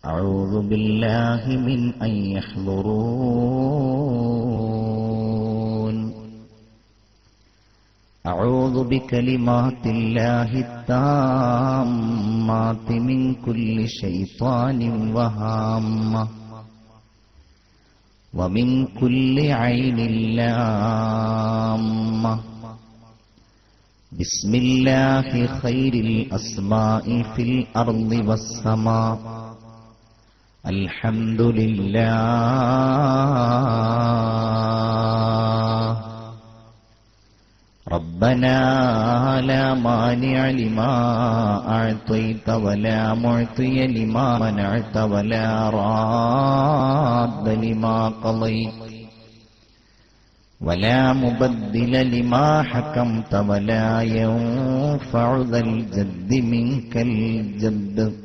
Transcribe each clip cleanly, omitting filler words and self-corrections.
أعوذ بالله من أن يحضرون أعوذ بكلمات الله التامات من كل شيطان وهامة ومن كل عين لامة بسم الله خير الأسماء في الأرض والسماء الحمد لله ربنا لا مانع لما أعطيت ولا معطي لما منعت ولا راد لما قضيت ولا مبدل لما حكمت ولا ينفع ذا الجد منك الجد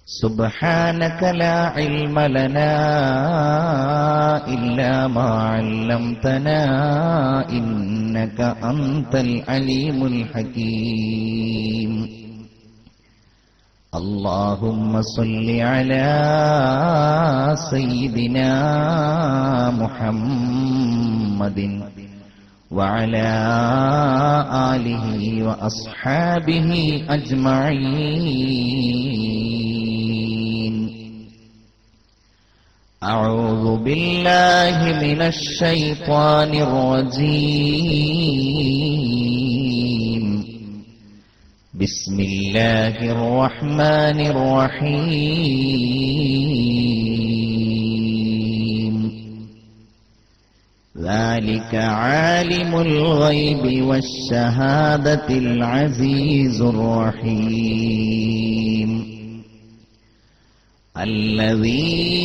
سبحانك لا علم لنا إلا ما علمتنا إنك أنت العليم الحكيم اللهم صل على سيدنا محمد وعلى آله وأصحابه أجمعين أعوذ بالله من الشيطان الرجيم بسم الله الرحمن الرحيم ذلك عالم الغيب والشهادة العزيز الرحيم الذي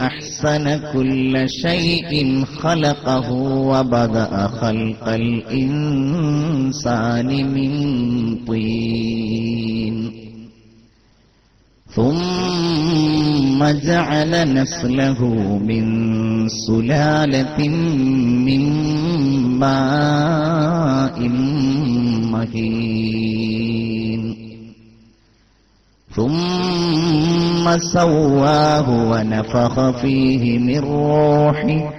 أحسن كل شيء خلقه وبدأ خلق الإنسان من طين ثم جعل نسله من سلالة من ماء مهين ثم سواه ونفخ فيه من روحه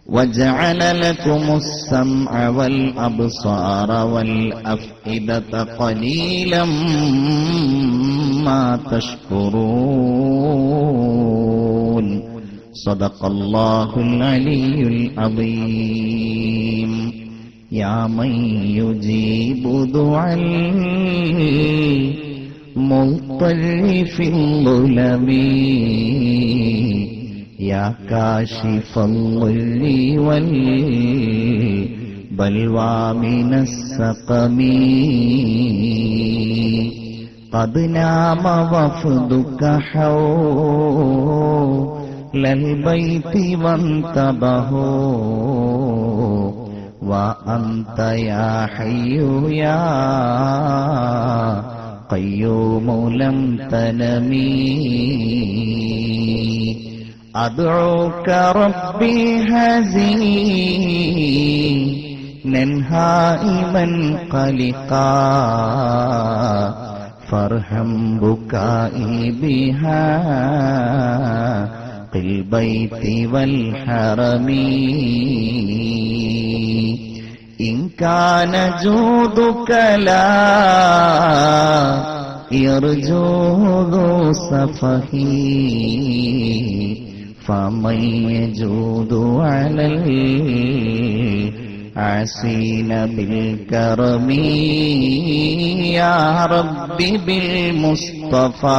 وجعل لكم السمع والأبصار والأفئدة قليلا ما تشكرون صدق الله العلي العظيم يا من يجيب دعاء المضطر في الظلم يا كاشف الضر والبلوى من السقم قد نام وفدك حول البيت وانتبهوا وأنت يا حي يا قيوم لم تنمي أدعوك ربي هزينا هائما قلقا فارحم بكائي بها البيت والحرم إن كان جودك لا يرجو ذو سفه فمن يجود على العسين بالكرم يا رب بالمصطفى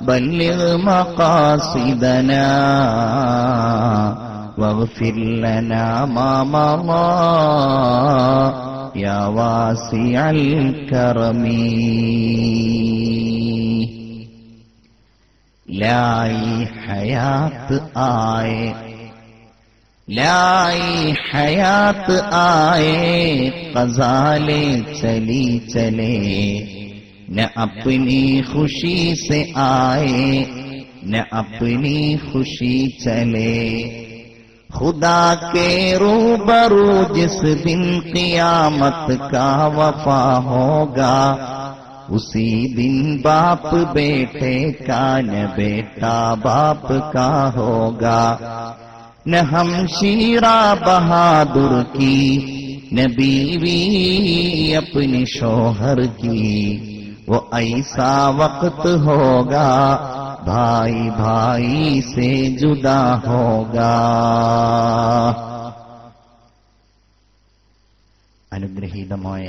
بلغ مقاصدنا واغفر لنا ما مضى يا واسع الكرم لائی حیات آئے لائی حیات آئے قضا لے چلی چلے نہ اپنی خوشی سے آئے نہ اپنی خوشی چلے خدا کے روبرو جس دن قیامت کا وفا ہوگا उसी दिन बाप बेटे का न बेटा बाप का होगा, न हमशीरा बहादुर की न बीवी अपने शोहर की, वो ऐसा वक्त होगा भाई भाई से जुदा होगा. അനുഗ്രഹീതമായ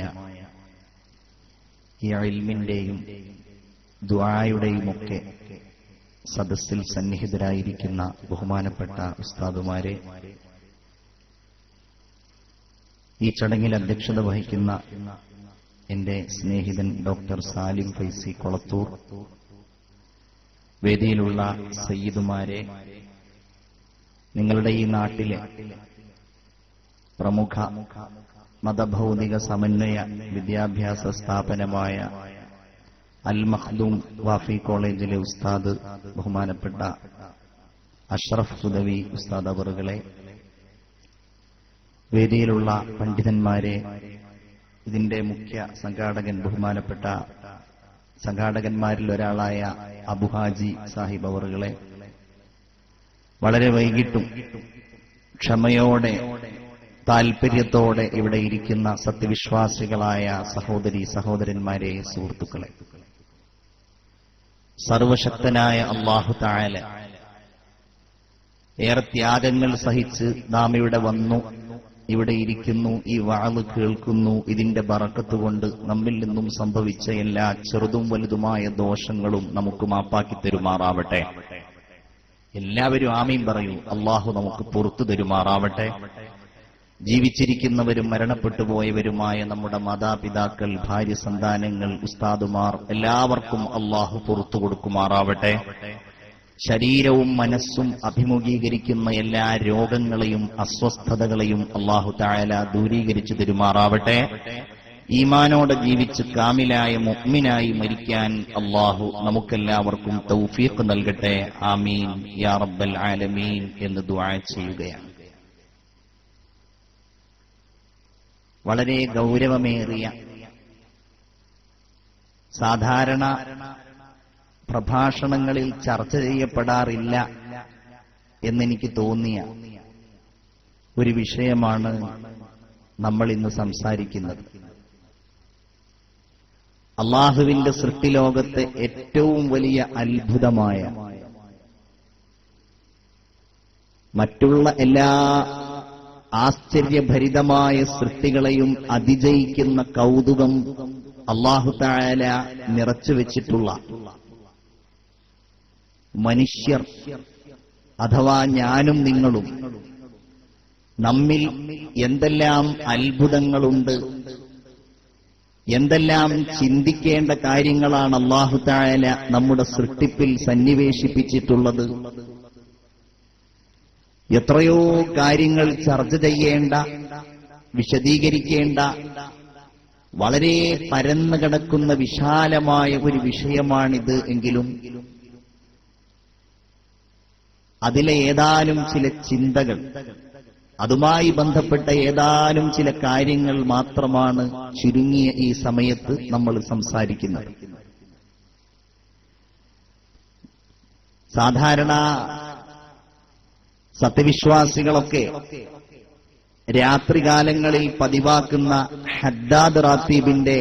ഈ ഇൽമിന്റെയും ദുആയുടെയുമൊക്കെ സദസ്സിൽ സന്നിഹിതരായിരിക്കുന്ന ബഹുമാനപ്പെട്ട ഉസ്താദുമാരെ, ഈ ചടങ്ങിൽ അധ്യക്ഷത വഹിക്കുന്ന എന്റെ സ്നേഹിതൻ ഡോക്ടർ സാലിം ഫൈസി കൊളത്തൂർ, വേദിയിലുള്ള സയ്യിദുമാരെ, നിങ്ങളുടെ ഈ നാട്ടിലെ പ്രമുഖ മതഭൗതിക സമന്വയ വിദ്യാഭ്യാസ സ്ഥാപനമായ അൽ മഖ്ദൂം വാഫി കോളേജിലെ ഉസ്താദ് ബഹുമാനപ്പെട്ട അഷ്റഫ് ഹുദവി ഉസ്താദ് അവറുകളെ, വേദിയിലുള്ള പണ്ഡിതന്മാരെ, ഇതിന്റെ മുഖ്യ സംഘാടകൻ ബഹുമാനപ്പെട്ട സംഘാടകന്മാരിൽ ഒരാളായ അബുഹാജി സാഹിബ് അവറുകളെ, വളരെ വൈകിട്ടും ക്ഷമയോടെ താൽപര്യത്തോടെ ഇവിടെ ഇരിക്കുന്ന സത്യവിശ്വാസികളായ സഹോദരി സഹോദരന്മാരെ, സുഹൃത്തുക്കളെ, സർവശക്തനായ അല്ലാഹു തആല ഏറെ ത്യാഗങ്ങൾ സഹിച്ച് നാം ഇവിടെ വന്നു, ഇവിടെ ഇരിക്കുന്നു, ഈ വഅള് കേൾക്കുന്നു. ഇതിന്റെ ബറക്കത്ത് കൊണ്ട് നമ്മിൽ നിന്നും സംഭവിച്ച എല്ലാ ചെറുതും വലുതുമായ ദോഷങ്ങളും നമുക്ക് മാപ്പാക്കി തരുമാറാവട്ടെ. എല്ലാവരും ആമീൻ പറയൂ. അല്ലാഹു നമുക്ക് പുറത്തു തരുമാറാവട്ടെ. ജീവിച്ചിരിക്കുന്നവരും മരണപ്പെട്ടു പോയവരുമായ നമ്മുടെ മാതാപിതാക്കൾ, ഭാര്യ, സന്താനങ്ങൾ, ഉസ്താദുമാർ എല്ലാവർക്കും അല്ലാഹു പുറത്തു കൊടുക്കുമാറാവട്ടെ. ശരീരവും മനസ്സും അഭിമുഖീകരിക്കുന്ന എല്ലാ രോഗങ്ങളെയും അസ്വസ്ഥതകളെയും അല്ലാഹു തആല ദൂരീകരിച്ചു തരുമാറാവട്ടെ. ഈമാനോടെ ജീവിച്ച് കാമിലായ മുഅ്മിനായി മരിക്കാൻ അല്ലാഹു നമുക്കെല്ലാവർക്കും തൗഫീഖ് നൽകട്ടെ. ആമീൻ യാ റബ്ബൽ ആലമീൻ എന്ന് ദുആ ചെയ്യുകയാണ്. വളരെ ഗൗരവമേറിയ, സാധാരണ പ്രഭാഷണങ്ങളിൽ ചർച്ച ചെയ്യപ്പെടാറില്ല എന്നെനിക്ക് തോന്നിയ ഒരു വിഷയമാണ് നമ്മൾ ഇന്ന് സംസാരിക്കുന്നത്. അല്ലാഹുവിന്റെ സൃഷ്ടിലോകത്തെ ഏറ്റവും വലിയ അത്ഭുതമായ, മറ്റുള്ള എല്ലാ ആശ്ചര്യഭരിതമായ സൃഷ്ടികളെയും അതിജയിക്കുന്ന കൗതുകം അല്ലാഹു തആല നിറച്ചുവെച്ചിട്ടുള്ള മനുഷ്യർ അഥവാ ഞാനും നിങ്ങളും, നമ്മിൽ എന്തെല്ലാം അത്ഭുതങ്ങളുണ്ട്, എന്തെല്ലാം ചിന്തിക്കേണ്ട കാര്യങ്ങളാണ് അല്ലാഹു തആല നമ്മുടെ സൃഷ്ടിപ്പിൽ സന്നിവേശിപ്പിച്ചിട്ടുള്ളത്. എത്രയോ കാര്യങ്ങൾ ചർച്ച ചെയ്യേണ്ട, വിശദീകരിക്കേണ്ട, വളരെ പരന്നു കിടക്കുന്ന വിശാലമായ ഒരു വിഷയമാണിത്. എങ്കിലും അതിലെ ഏതാനും ചില ചിന്തകൾ, അതുമായി ബന്ധപ്പെട്ട ഏതാനും ചില കാര്യങ്ങൾ മാത്രമാണ് ചുരുങ്ങിയ ഈ സമയത്ത് നമ്മൾ സംസാരിക്കുന്നത്. സാധാരണ സത്യവിശ്വാസികളൊക്കെ രാത്രികാലങ്ങളിൽ പതിവാക്കുന്ന ഹദ്ദാദ് റാത്തീബിന്റെ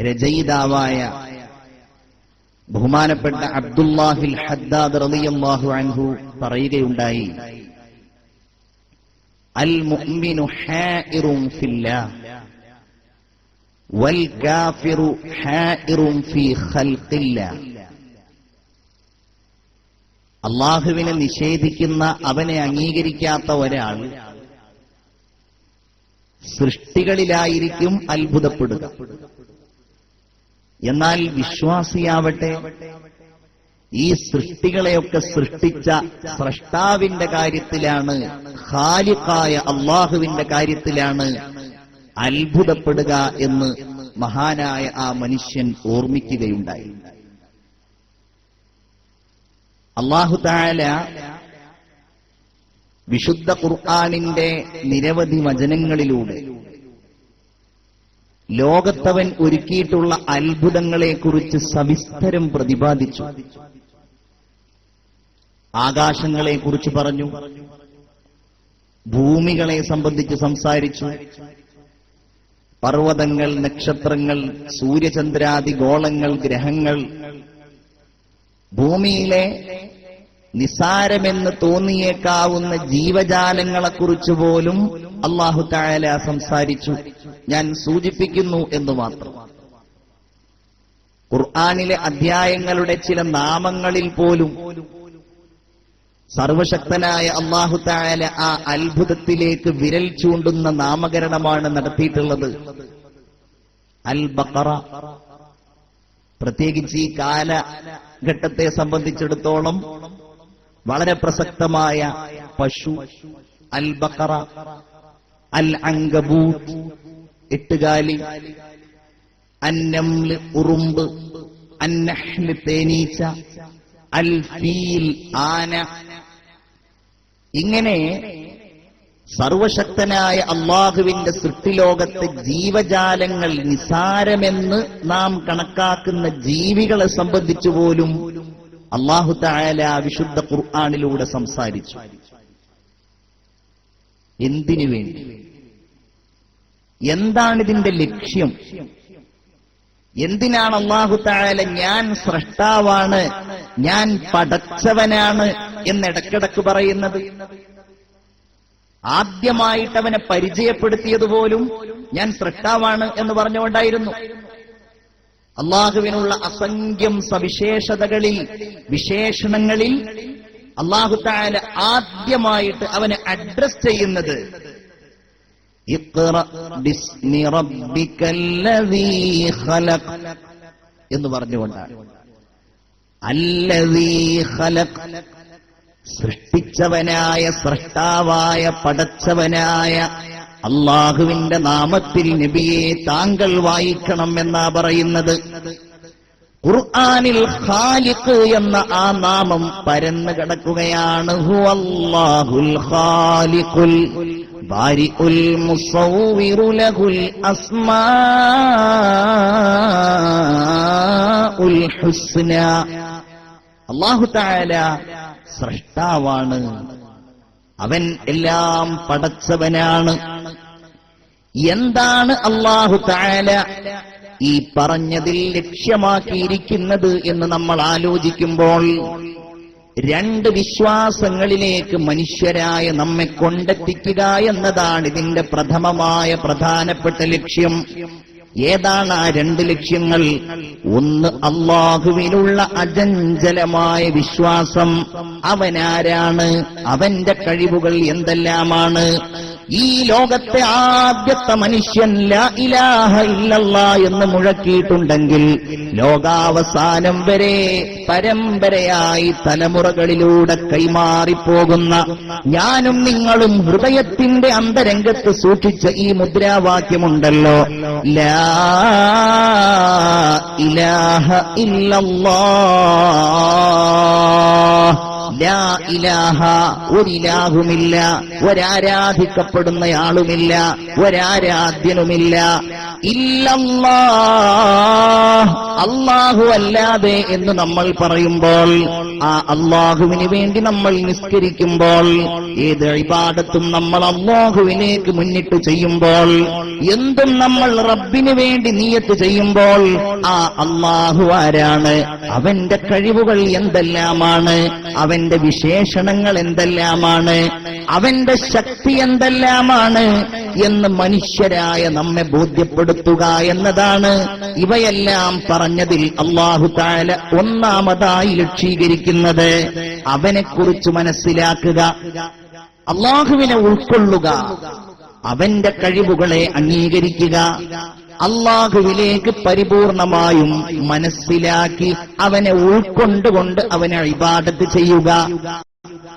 രചയിതാവായ ബഹുമാനപ്പെട്ട അബ്ദുല്ലാഹിൽ ഹദ്ദാദ് റളിയല്ലാഹു അൻഹു പറയുകയുണ്ടായി, അൽ മുഅ്മിനു ഹായിറുൻ ഫില്ലാഹ് വൽ കാഫിറു ഹായിറുൻ ഫീ ഖൽഖില്ലാഹ്. അല്ലാഹുവിനെ നിഷേധിക്കുന്ന, അവനെ അംഗീകരിക്കാത്ത ഒരാൾ സൃഷ്ടികളിലായിരിക്കും അത്ഭുതപ്പെടുക. എന്നാൽ വിശ്വാസിയാവട്ടെ ഈ സൃഷ്ടികളെയൊക്കെ സൃഷ്ടിച്ച സ്രഷ്ടാവിന്റെ കാര്യത്തിലാണ്, ഖാലിഖായ അല്ലാഹുവിന്റെ കാര്യത്തിലാണ് അത്ഭുതപ്പെടുക എന്ന് മഹാനായ ആ മനുഷ്യൻ ഓർമ്മിക്കുകയുണ്ടായി. അല്ലാഹു തആല വിശുദ്ധ ഖുർആനിന്റെ നിരവധി വചനങ്ങളിലൂടെ ലോകത്തവൻ ഒരുക്കിയിട്ടുള്ള അത്ഭുതങ്ങളെക്കുറിച്ച് സവിസ്തരം പ്രതിപാദിച്ചു. ആകാശങ്ങളെക്കുറിച്ച് പറഞ്ഞു, ഭൂമികളെ സംബന്ധിച്ച് സംസാരിച്ചു, പർവ്വതങ്ങൾ, നക്ഷത്രങ്ങൾ, സൂര്യചന്ദ്രാദി ഗോളങ്ങൾ, ഗ്രഹങ്ങൾ, ഭൂമിയിലെ നിസാരമെന്ന് തോന്നിയേക്കാവുന്ന ജീവജാലങ്ങളെക്കുറിച്ച് പോലും അല്ലാഹു തആല സംസാരിച്ചു. ഞാൻ സൂചിപ്പിക്കുന്നു എന്ന് മാത്രം. ഖുർആനിലെ അധ്യായങ്ങളുടെ ചില നാമങ്ങളിൽ പോലും സർവശക്തനായ അല്ലാഹു തആല ആ അത്ഭുതത്തിലേക്ക് വിരൽ ചൂണ്ടുന്ന നാമകരണമാണ് നടത്തിയിട്ടുള്ളത്. അൽ ബഖറ, പ്രത്യേകിച്ച് ഈ കാലഘട്ടത്തെ സംബന്ധിച്ചിടത്തോളം വളരെ പ്രസക്തമായ പശു, അൽ ബഖറ, അൽ അങ്കബൂത്ത്, എട്ടുകാലി, അന്നംല്, ഉറുമ്പ്, അന്നഹ്ല്, തേനീച്ച, അൽ ഫീൽ, ആന. ഇങ്ങനെ സർവശക്തനായ അള്ളാഹുവിന്റെ സൃഷ്ടിലോകത്തെ ജീവജാലങ്ങൾ, നിസാരമെന്ന് നാം കണക്കാക്കുന്ന ജീവികളെ സംബന്ധിച്ചു പോലും അല്ലാഹു തആല വിശുദ്ധ ഖുർആനിലൂടെ സംസാരിച്ചു. എന്തിനു വേണ്ടി? എന്താണിതിന്റെ ലക്ഷ്യം? എന്തിനാണ് അല്ലാഹു തആല ഞാൻ സ്രഷ്ടാവാണ്, ഞാൻ പടച്ചവനാണ് എന്നിടക്കിടക്ക് പറയുന്നത്? ആദ്യമായിട്ട് അവനെ പരിചയപ്പെടുത്തിയതുപോലും ഞാൻ സ്രഷ്ടാവാണ് എന്ന് പറഞ്ഞുകൊണ്ടായിരുന്നു. അള്ളാഹുവിനുള്ള അസംഖ്യം സവിശേഷതകളിൽ, വിശേഷണങ്ങളിൽ അല്ലാഹു തആല ആദ്യമായിട്ട് അവനെ അഡ്രസ് ചെയ്യുന്നത് ഇഖ്റ ബിസ്മി റബ്ബിക്കല്ലദീ ഖലഖ് എന്ന് പറഞ്ഞുകൊണ്ടാണ്. അല്ലദീ ഖലഖ്, സൃഷ്ടിച്ചവനായ, സ്രഷ്ടാവായ, പടച്ചവനായ അള്ളാഹുവിന്റെ നാമത്തിൽ നബിയെ താങ്കൾ വായിക്കണം എന്നാ പറയുന്നത്. ഖുർആനിൽ ഖാലിഖ് എന്ന ആ നാമം പരന്നു കിടക്കുകയാണ്. ഹുവല്ലാഹുൽ ഖാലിഖുൽ ബാരിഉൽ മുസവ്വിറു ലഹുൽ അസ്മാഉൽ ഹുസ്ന. അല്ലാഹു തആല സ്രഷ്ടാവാണ്, അവൻ എല്ലാം പടച്ചവനാണ്. എന്താണ് അല്ലാഹു തആല ഈ പറഞ്ഞതിൽ ലക്ഷ്യമാക്കിയിരിക്കുന്നത് എന്ന് നമ്മൾ ആലോചിക്കുമ്പോൾ രണ്ട് വിശ്വാസങ്ങളിലേക്ക് മനുഷ്യരായ നമ്മെ കൊണ്ടെത്തിക്കുക എന്നതാണ് ഇതിന്റെ പ്രധാനപ്പെട്ട ലക്ഷ്യം. ഏതാണ് ആ രണ്ട് ലക്ഷ്യങ്ങൾ? ഒന്ന്, അല്ലാഹുവിലുള്ള അചഞ്ചലമായ വിശ്വാസം. അവനാരാണ്, അവന്റെ കഴിവുകൾ എന്തെല്ലാമാണ്. ഈ ലോകത്തെ ആദ്യത്തെ മനുഷ്യൻ ലാ ഇലാഹ ഇല്ലല്ലാഹ് എന്ന് മുഴക്കിയിട്ടുണ്ടെങ്കിൽ ലോകാവസാനം വരെ പരമ്പരയായി തലമുറകളിലൂടെ കൈമാറിപ്പോകുന്ന, ഞാനും നിങ്ങളും ഹൃദയത്തിന്റെ അന്തരംഗത്ത് സൂക്ഷിച്ച ഈ മുദ്രാവാക്യമുണ്ടല്ലോ, ലാ ഇലാഹ ഇല്ലല്ലാഹ്. ലാ ഇലാഹ, ഒരിലാഹുമില്ല, ഒരാരാധിക്കപ്പെടുന്നയാളുമില്ല, ഒരാരാധ്യനുമില്ല. ഇല്ലല്ലാഹ്, അല്ലാഹു അല്ലാതെ എന്ന് നമ്മൾ പറയുമ്പോൾ, ആ അല്ലാഹുവിന് വേണ്ടി നമ്മൾ നിസ്കരിക്കുമ്പോൾ, ഏത് ഇബാദത്തും നമ്മൾ അല്ലാഹുവിലേക്ക് മുന്നിട്ട് ചെയ്യുമ്പോൾ, എന്തും നമ്മൾ റബ്ബിന് വേണ്ടി നിയ്യത്ത് ചെയ്യുമ്പോൾ, ആ അല്ലാഹു ആരാണ്, അവന്റെ കഴിവുകൾ എന്തെല്ലാമാണ്, അവന്റെ വിശേഷണങ്ങൾ എന്തെല്ലാമാണ്, അവന്റെ ശക്തി എന്തെല്ലാമാണ് എന്ന് മനുഷ്യരായ നമ്മെ ബോധ്യപ്പെടുത്തുക എന്നതാണ് ഇവയെല്ലാം പറഞ്ഞതിൽ അല്ലാഹു തആല ഒന്നാമതായി ലക്ഷീകരിക്കുന്നത്. അവനെക്കുറിച്ച് മനസ്സിലാക്കുക, അല്ലാഹുവിനെ ഉൾക്കൊള്ളുക, അവന്റെ കഴിവുകളെ അംഗീകരിക്കുക, അല്ലാഹുവിലേക്ക് പരിപൂർണമായും മനസ്സിലാക്കി അവനെ ഉൾക്കൊണ്ടുകൊണ്ട് അവനെ ഇബാദത്ത് ചെയ്യുക.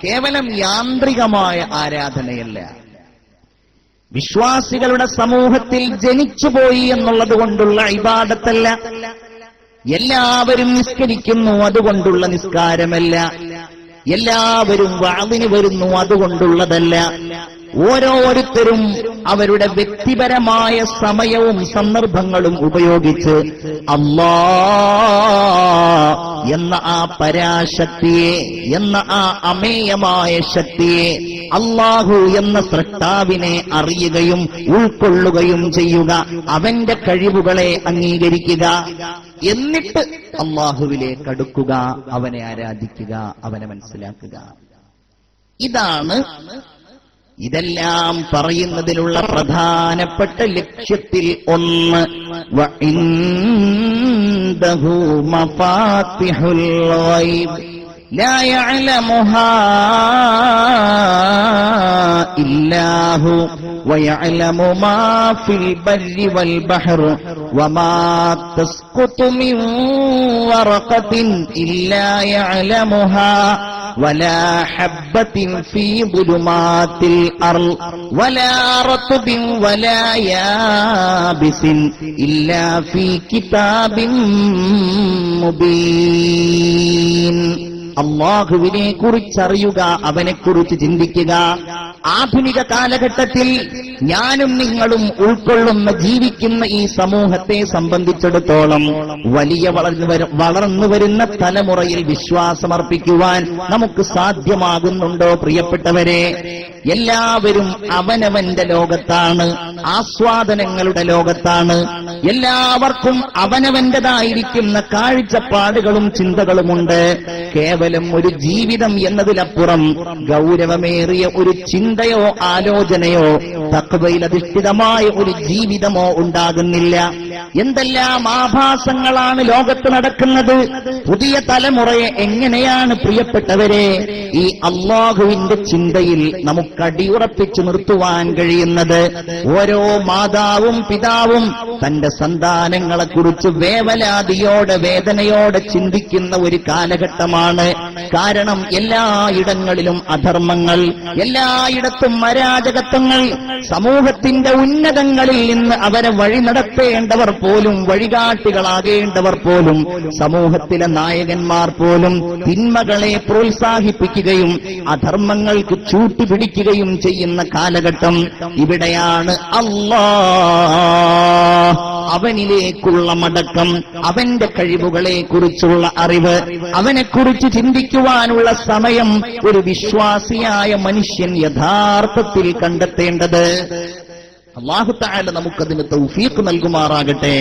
കേവലം യാന്ത്രികമായ ആരാധനയല്ല. വിശ്വാസികളുടെ സമൂഹത്തിൽ ജനിച്ചുപോയി എന്നുള്ളത് കൊണ്ടുള്ള ഇബാദത്തല്ല. എല്ലാവരും നിസ്കരിക്കുന്നു അതുകൊണ്ടുള്ള നിസ്കാരമല്ല. എല്ലാവരും വഅദിന് വരുന്നു അതുകൊണ്ടുള്ളതല്ല. ഓരോരുത്തരും അവരുടെ വ്യക്തിപരമായ സമയവും സന്ദർഭങ്ങളും ഉപയോഗിച്ച് അല്ലാഹ് എന്ന ആ പരാശക്തിയെ, എന്ന ആ അമേയമായ ശക്തിയെ, അല്ലാഹു എന്ന സ്രഷ്ടാവിനെ അറിയുകയും ഉൾക്കൊള്ളുകയും ചെയ്യുക, അവന്റെ കഴിവുകളെ അംഗീകരിക്കുക, എന്നിട്ട് അല്ലാഹുവിലേക്ക് അടുക്കുക, അവനെ ആരാധിക്കുക, അവനെ മനസ്സിലാക്കുക. ഇതെല്ലാം പറയുന്നതിലുള്ള പ്രധാനപ്പെട്ട ലക്ഷ്യത്തിൽ ഒന്ന് വഇൻദഹു മഫാത്തിഹുൽ ഗൈബ് ലാ യഅലമുഹാ ഇല്ലാഹു വയഅലമു മാ ഫിൽ ബർരി വൽ ബഹ്ർ വമാ തസ്ഖുതു മിൻ വറഖത്തിൻ ഇല്ലാ യഅലമുഹാ ولا حبة في ظلمات الأرض ولا رطب ولا يابس إلا في كتاب مبين. അല്ലാഹുവിനെ കുറിച്ചറിയുക, അവനെക്കുറിച്ച് ചിന്തിക്കുക. ആധുനിക കാലഘട്ടത്തിൽ ഞാനും നിങ്ങളും ഉൾക്കൊള്ളുന്ന ജീവിക്കുന്ന ഈ സമൂഹത്തെ സംബന്ധിച്ചിടത്തോളം വലിയ വളർന്നു വരുന്ന തലമുറയിൽ വിശ്വാസമർപ്പിക്കുവാൻ നമുക്ക് സാധ്യമാകുന്നുണ്ടോ പ്രിയപ്പെട്ടവരെ? എല്ലാവരും അവനവന്റെ ലോകത്താണ്, ആസ്വാദനങ്ങളുടെ ലോകത്താണ്. എല്ലാവർക്കും അവനവന്റേതായിരിക്കുന്ന കാഴ്ചപ്പാടുകളും ചിന്തകളുമുണ്ട്. കേവലം ഒരു ജീവിതം എന്നതിലപ്പുറം ഗൗരവമേറിയ ഒരു ചിന്തയോ ആലോചനയോ തഖ്വയിൽ അധിഷ്ഠിതമായ ഒരു ജീവിതമോ ഉണ്ടാകുന്നില്ല. എന്തെല്ലാം ആഭാസങ്ങളാണ് ലോകത്ത് നടക്കുന്നത്! പുതിയ തലമുറയെ എങ്ങനെയാണ് പ്രിയപ്പെട്ടവരെ ഈ അല്ലാഹുവിന്റെ ചിന്തയിൽ നമുക്ക് അടിയുറപ്പിച്ചു നിർത്തുവാൻ കഴിയുന്നത്? ഓരോ മാതാവും പിതാവും തന്റെ സന്താനങ്ങളെക്കുറിച്ച് വേവലാതിയോടെ, വേദനയോടെ ചിന്തിക്കുന്ന ഒരു കാലഘട്ടമാണ്. കാരണം എല്ലായിടങ്ങളിലും അധർമ്മങ്ങൾ, എല്ലായിടത്തും അരാജകത്വങ്ങൾ. സമൂഹത്തിന്റെ ഉന്നതങ്ങളിൽ നിന്ന് അവരെ വഴി നടത്തേണ്ടവർ പോലും, വഴികാട്ടികളാകേണ്ടവർ പോലും, സമൂഹത്തിലെ നായകന്മാർ പോലും തിന്മകളെ പ്രോത്സാഹിപ്പിക്കുകയും അധർമ്മങ്ങൾക്ക് ചൂട്ടുപിടിക്കുകയും ചെയ്യുന്ന കാലഘട്ടം. ഇവിടെയാണ് അല്ലാഹ്, അവനിലേക്കുള്ള മടക്കം, അവന്റെ കഴിവുകളെ കുറിച്ചുള്ള അറിവ്, അവനെക്കുറിച്ച് ചിന്തിക്കുവാനുള്ള സമയം ഒരു വിശ്വാസിയായ മനുഷ്യൻ യഥാർത്ഥത്തിൽ കണ്ടെത്തേണ്ടത്. അല്ലാഹു തആല നമുക്കതിന് തൗഫീഖ് നൽകുമാറാകട്ടെ.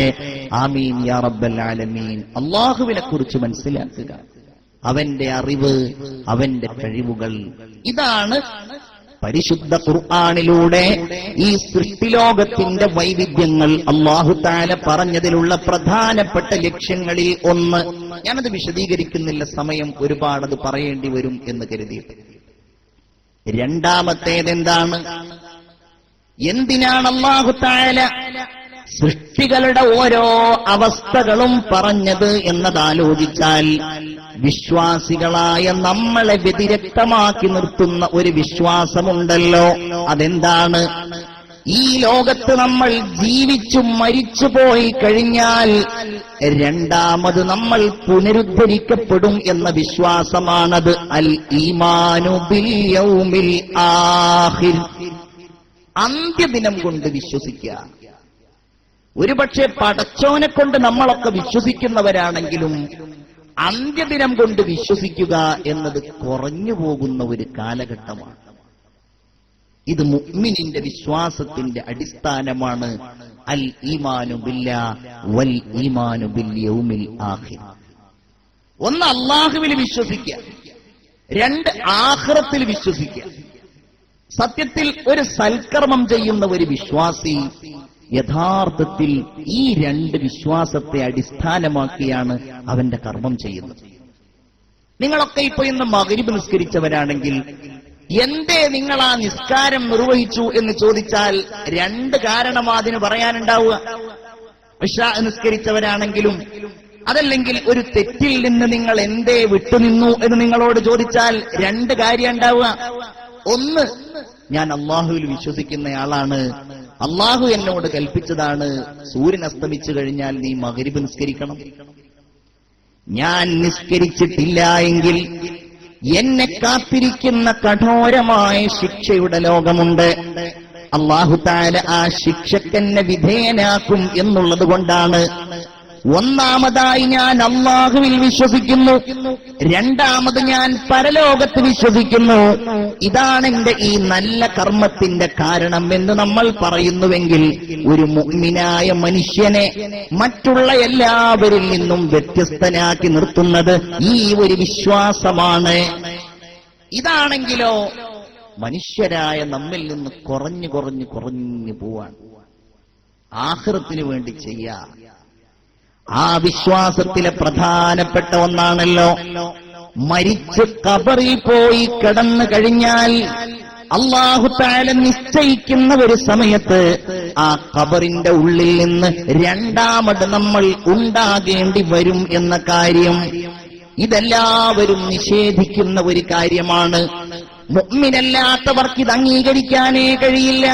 ആമീൻ യാ റബ്ബൽ ആലമീൻ. അല്ലാഹുവിനെ കുറിച്ച് മനസ്സിലാക്കുക, അവന്റെ അറിവ്, അവന്റെ കഴിവുകൾ. ഇതാണ് പരിശുദ്ധ ഖുർആനിലൂടെ ഈ സൃഷ്ടിലോകത്തിന്റെ വൈവിധ്യങ്ങൾ അല്ലാഹു തആല പറഞ്ഞതിലുള്ള പ്രധാനപ്പെട്ട ലക്ഷ്യങ്ങളിൽ ഒന്ന്. ഞാനത് വിശദീകരിക്കുന്നില്ല, സമയം ഒരുപാട് അത് പറയേണ്ടി വരും എന്ന് കരുതിയിട്ട്. രണ്ടാമത്തേതെന്താണ്? എന്തിനാണ് അല്ലാഹു തആല സൃഷ്ടികളുടെ ഓരോ അവസ്ഥകളും പറഞ്ഞത് എന്നതാലോചിച്ചാൽ, വിശ്വാസികളായ നമ്മളെ വ്യതിരക്തമാക്കി നിർത്തുന്ന ഒരു വിശ്വാസമുണ്ടല്ലോ. അതെന്താണ്? ഈ ലോകത്ത് നമ്മൾ ജീവിച്ചു മരിച്ചുപോയി കഴിഞ്ഞാൽ രണ്ടാമത് നമ്മൾ പുനരുദ്ധരിക്കപ്പെടും എന്ന വിശ്വാസമാണത്. അൽ ഈമാനു ബിൽ യൗമിൽ ആഖിർ. അന്ത്യദിനം കൊണ്ട് വിശ്വസിക്കുക. ഒരുപക്ഷെ പടച്ചോനെ കൊണ്ട് നമ്മളൊക്കെ വിശ്വസിക്കുന്നവരാണെങ്കിലും അന്ത്യദിനം കൊണ്ട് വിശ്വസിക്കുക എന്നത് കുറഞ്ഞു പോകുന്ന ഒരു കാലഘട്ടമാണ്. ഇത് മുഅ്മിനിന്റെ വിശ്വാസത്തിന്റെ അടിസ്ഥാനമാണ്. അൽ ഈമാനു ബില്ലാഹ് വൽ ഈമാനു ബിൽ യൗമിൽ ആഖിർ. ഒന്ന്, അല്ലാഹുവിൽ വിശ്വസിക്കുക. രണ്ട്, ആഖിറത്തിൽ വിശ്വസിക്കുക. സത്യത്തിൽ ഒരു സൽക്കർമ്മം ചെയ്യുന്ന ഒരു വിശ്വാസി യഥാർത്ഥത്തിൽ ഈ രണ്ട് വിശ്വാസത്തെ അടിസ്ഥാനമാക്കിയാണ് അവന്റെ കർമ്മം ചെയ്യുന്നത്. നിങ്ങളൊക്കെ ഇപ്പൊ ഇന്ന് മഗ്രിബ് നിസ്കരിച്ചവരാണെങ്കിൽ എന്തേ നിങ്ങൾ ആ നിസ്കാരം നിർവഹിച്ചു എന്ന് ചോദിച്ചാൽ രണ്ട് കാരണം അതിന് പറയാനുണ്ടാവുക. ഇശാ നിസ്കരിച്ചവരാണെങ്കിലും അതല്ലെങ്കിൽ ഒരു തെറ്റിൽ നിന്ന് നിങ്ങൾ എന്തേ വിട്ടുനിന്നു എന്ന് നിങ്ങളോട് ചോദിച്ചാൽ രണ്ട് കാര്യം ഉണ്ടാവുക. ഒന്ന്, ഞാൻ അള്ളാഹുവിൽ വിശ്വസിക്കുന്നയാളാണ്, അള്ളാഹു എന്നോട് കൽപ്പിച്ചതാണ് സൂര്യൻ അസ്തമിച്ചു കഴിഞ്ഞാൽ നീ മഗ്രിബ് നിസ്കരിക്കണം. ഞാൻ നിസ്കരിച്ചിട്ടില്ല എങ്കിൽ എന്നെ കാത്തിരിക്കുന്ന കഠോരമായ ശിക്ഷയുടെ ലോകമുണ്ട്. അല്ലാഹു തആല ആ ശിക്ഷക്കെന്നെ വിധേയനാക്കും എന്നുള്ളത് കൊണ്ടാണ് ഒന്നാമതായി ഞാൻ അല്ലാഹുവിൽ വിശ്വസിക്കുന്നു, രണ്ടാമത് ഞാൻ പരലോകത്ത് വിശ്വസിക്കുന്നു. ഇതാണ് എന്റെ ഈ നല്ല കർമ്മത്തിന്റെ കാരണം എന്ന് നമ്മൾ പറയുന്നുവെങ്കിൽ ഒരു മുഅ്മിനായ മനുഷ്യനെ മറ്റുള്ള എല്ലാവരിൽ നിന്നും വ്യത്യസ്തനാക്കി നിർത്തുന്നത് ഈ ഒരു വിശ്വാസമാണ്. ഇതാണെങ്കിലോ മനുഷ്യരായ നമ്മിൽ നിന്ന് കുറഞ്ഞു കുറഞ്ഞു കുറഞ്ഞു പോവാൻ ആഖിറത്തിന് വേണ്ടി ചെയ്യാം. ആ വിശ്വാസത്തിലെ പ്രധാനപ്പെട്ട ഒന്നാണല്ലോ മരിച്ച് ഖബറിൽ പോയി കിടന്നു കഴിഞ്ഞാൽ അല്ലാഹു തആല നിശ്ചയിക്കുന്ന ഒരു സമയത്ത് ആ ഖബറിന്റെ ഉള്ളിൽ നിന്ന് രണ്ടാമത് നമ്മൾ ഉണ്ടാകേണ്ടി വരും എന്ന കാര്യം ഇതെല്ലാവരും നിഷേധിക്കുന്ന ഒരു കാര്യമാണ്. മുഅ്മിനല്ലാത്തവർക്ക് ഇത് അംഗീകരിക്കാനേ കഴിയില്ല.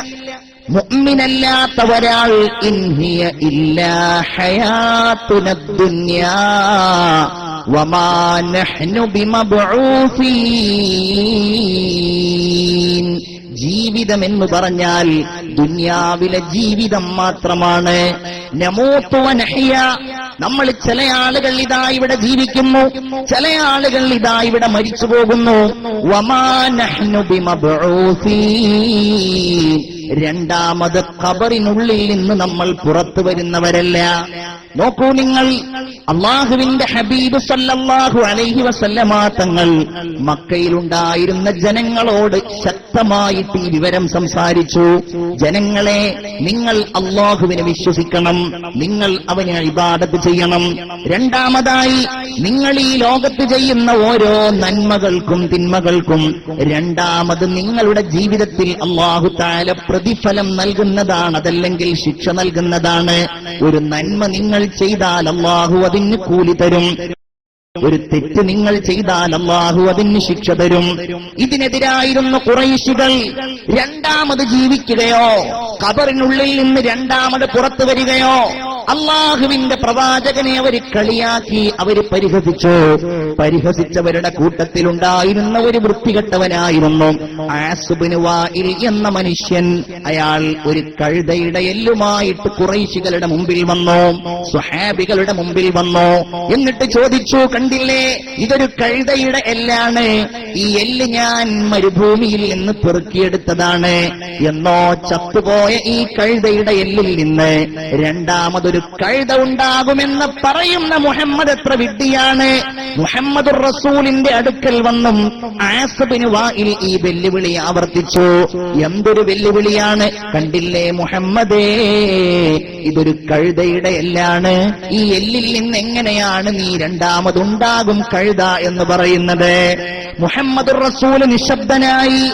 മുഅ്മിനല്ലാത്ത ഒരാൾ ഇൻഹിയ ഇല്ലാ ഹയാത്തുനദ് ദുനിയാ വമാ നഹ്നു ബിമബ്ഊസീൻ. ജീവിതം എന്ന് പറഞ്ഞാൽ ദുനിയാവിലെ ജീവിതം മാത്രമാണ്. നമൂതു വനഹ്യ, നമ്മൾ ചില ആളുകൾ ഇതാ ഇവിടെ ജീവിക്കുന്നു, ചില ആളുകൾ ഇതാ ഇവിടെ മരിച്ചു പോകുന്നു. വമാ നഹ്നു ബിമബ്ഊസീൻ, രണ്ടാമത് ഖബറിനുള്ളിൽ നിന്ന് നമ്മൾ പുറത്തു വരുന്നവരല്ല. നോക്കൂ നിങ്ങൾ, അല്ലാഹുവിന്റെ ഹബീബ് സല്ലല്ലാഹു അലൈഹി വസല്ലമ തങ്ങൾ മക്കയിലുണ്ടായിരുന്ന ജനങ്ങളോട് ശക്തമായിട്ട് ഈ വിവരം സംസാരിച്ചു. ജനങ്ങളെ, നിങ്ങൾ അല്ലാഹുവിനെ വിശ്വസിക്കണം, നിങ്ങൾ അവനെ ഇബാദത്ത് ചെയ്യണം. രണ്ടാമതായി, നിങ്ങൾ ഈ ലോകത്ത് ചെയ്യുന്ന ഓരോ നന്മകൾക്കും തിന്മകൾക്കും രണ്ടാമത് നിങ്ങളുടെ ജീവിതത്തിൽ അല്ലാഹു തആല പ്രതിഫലം നൽകുന്നതാണ്, അതല്ലെങ്കിൽ ശിക്ഷ നൽകുന്നതാണ്. ഒരു നന്മ നിങ്ങൾ ചെയ്താൽ അല്ലാഹു അതിന് കൂലി തരും, ഒരു തെറ്റ് നിങ്ങൾ ചെയ്താൽ അല്ലാഹു അതിന് ശിക്ഷ തരും. ഇതിനെതിരായിരുന്നു ഖുറൈശികൾ. രണ്ടാമത് ജീവിക്കുകയോ ഖബറിനുള്ളിൽ നിന്ന് രണ്ടാമത് പുറത്തു വരികയോ അല്ലാഹുവിന്റെ പ്രവാചകനെ അവർ കളിയാക്കി, അവർ പരിഹസിച്ചു. പരിഹസിച്ചവരുടെ കൂട്ടത്തിലുണ്ടായിരുന്ന ഒരു വൃത്തികെട്ടവനായിരുന്നു ആസ് ഇബ്നു വാഇൽ എന്ന മനുഷ്യൻ. അയാൾ ഒരു കഴുതയുടെ എല്ലുമായിട്ട് ഖുറൈശികളുടെ മുമ്പിൽ വന്നു, സ്വഹാബികളുടെ മുമ്പിൽ വന്നു. എന്നിട്ട് ചോദിച്ചു, കണ്ടില്ലേ, ഇതൊരു കഴുതയുടെ എല്ലാണ്, ഈ എല്ല് ഞാൻ മരുഭൂമിയിൽ നിന്ന് പെറുക്കിയെടുത്തതാണ്. എന്നോ ചത്തുപോയ ഈ കഴുതയുടെ എല്ലിൽ നിന്ന് രണ്ടാമതൊരു കഴുത ഉണ്ടാകുമെന്ന് പറയുന്ന മുഹമ്മദ് എത്ര വിഡ്ഢിയാണ്. മുഹമ്മദുർ റസൂലിന്റെ അടുക്കൽ വന്നും ആസ് ഇബ്നു വാഇൽ ഈ വെല്ലുവിളി ആവർത്തിച്ചു. എന്തൊരു വെല്ലുവിളിയാണ്! കണ്ടില്ലേ മുഹമ്മദേ, ഇതൊരു കഴുതയുടെ എല്ലാണ്, ഈ എല്ലിൽ നിന്ന് എങ്ങനെയാണ് നീ രണ്ടാമതുണ്ടാകും കഴുത എന്ന് പറയുന്നത്? മുഹമ്മദുർ റസൂൽ നിശബ്ദനായി.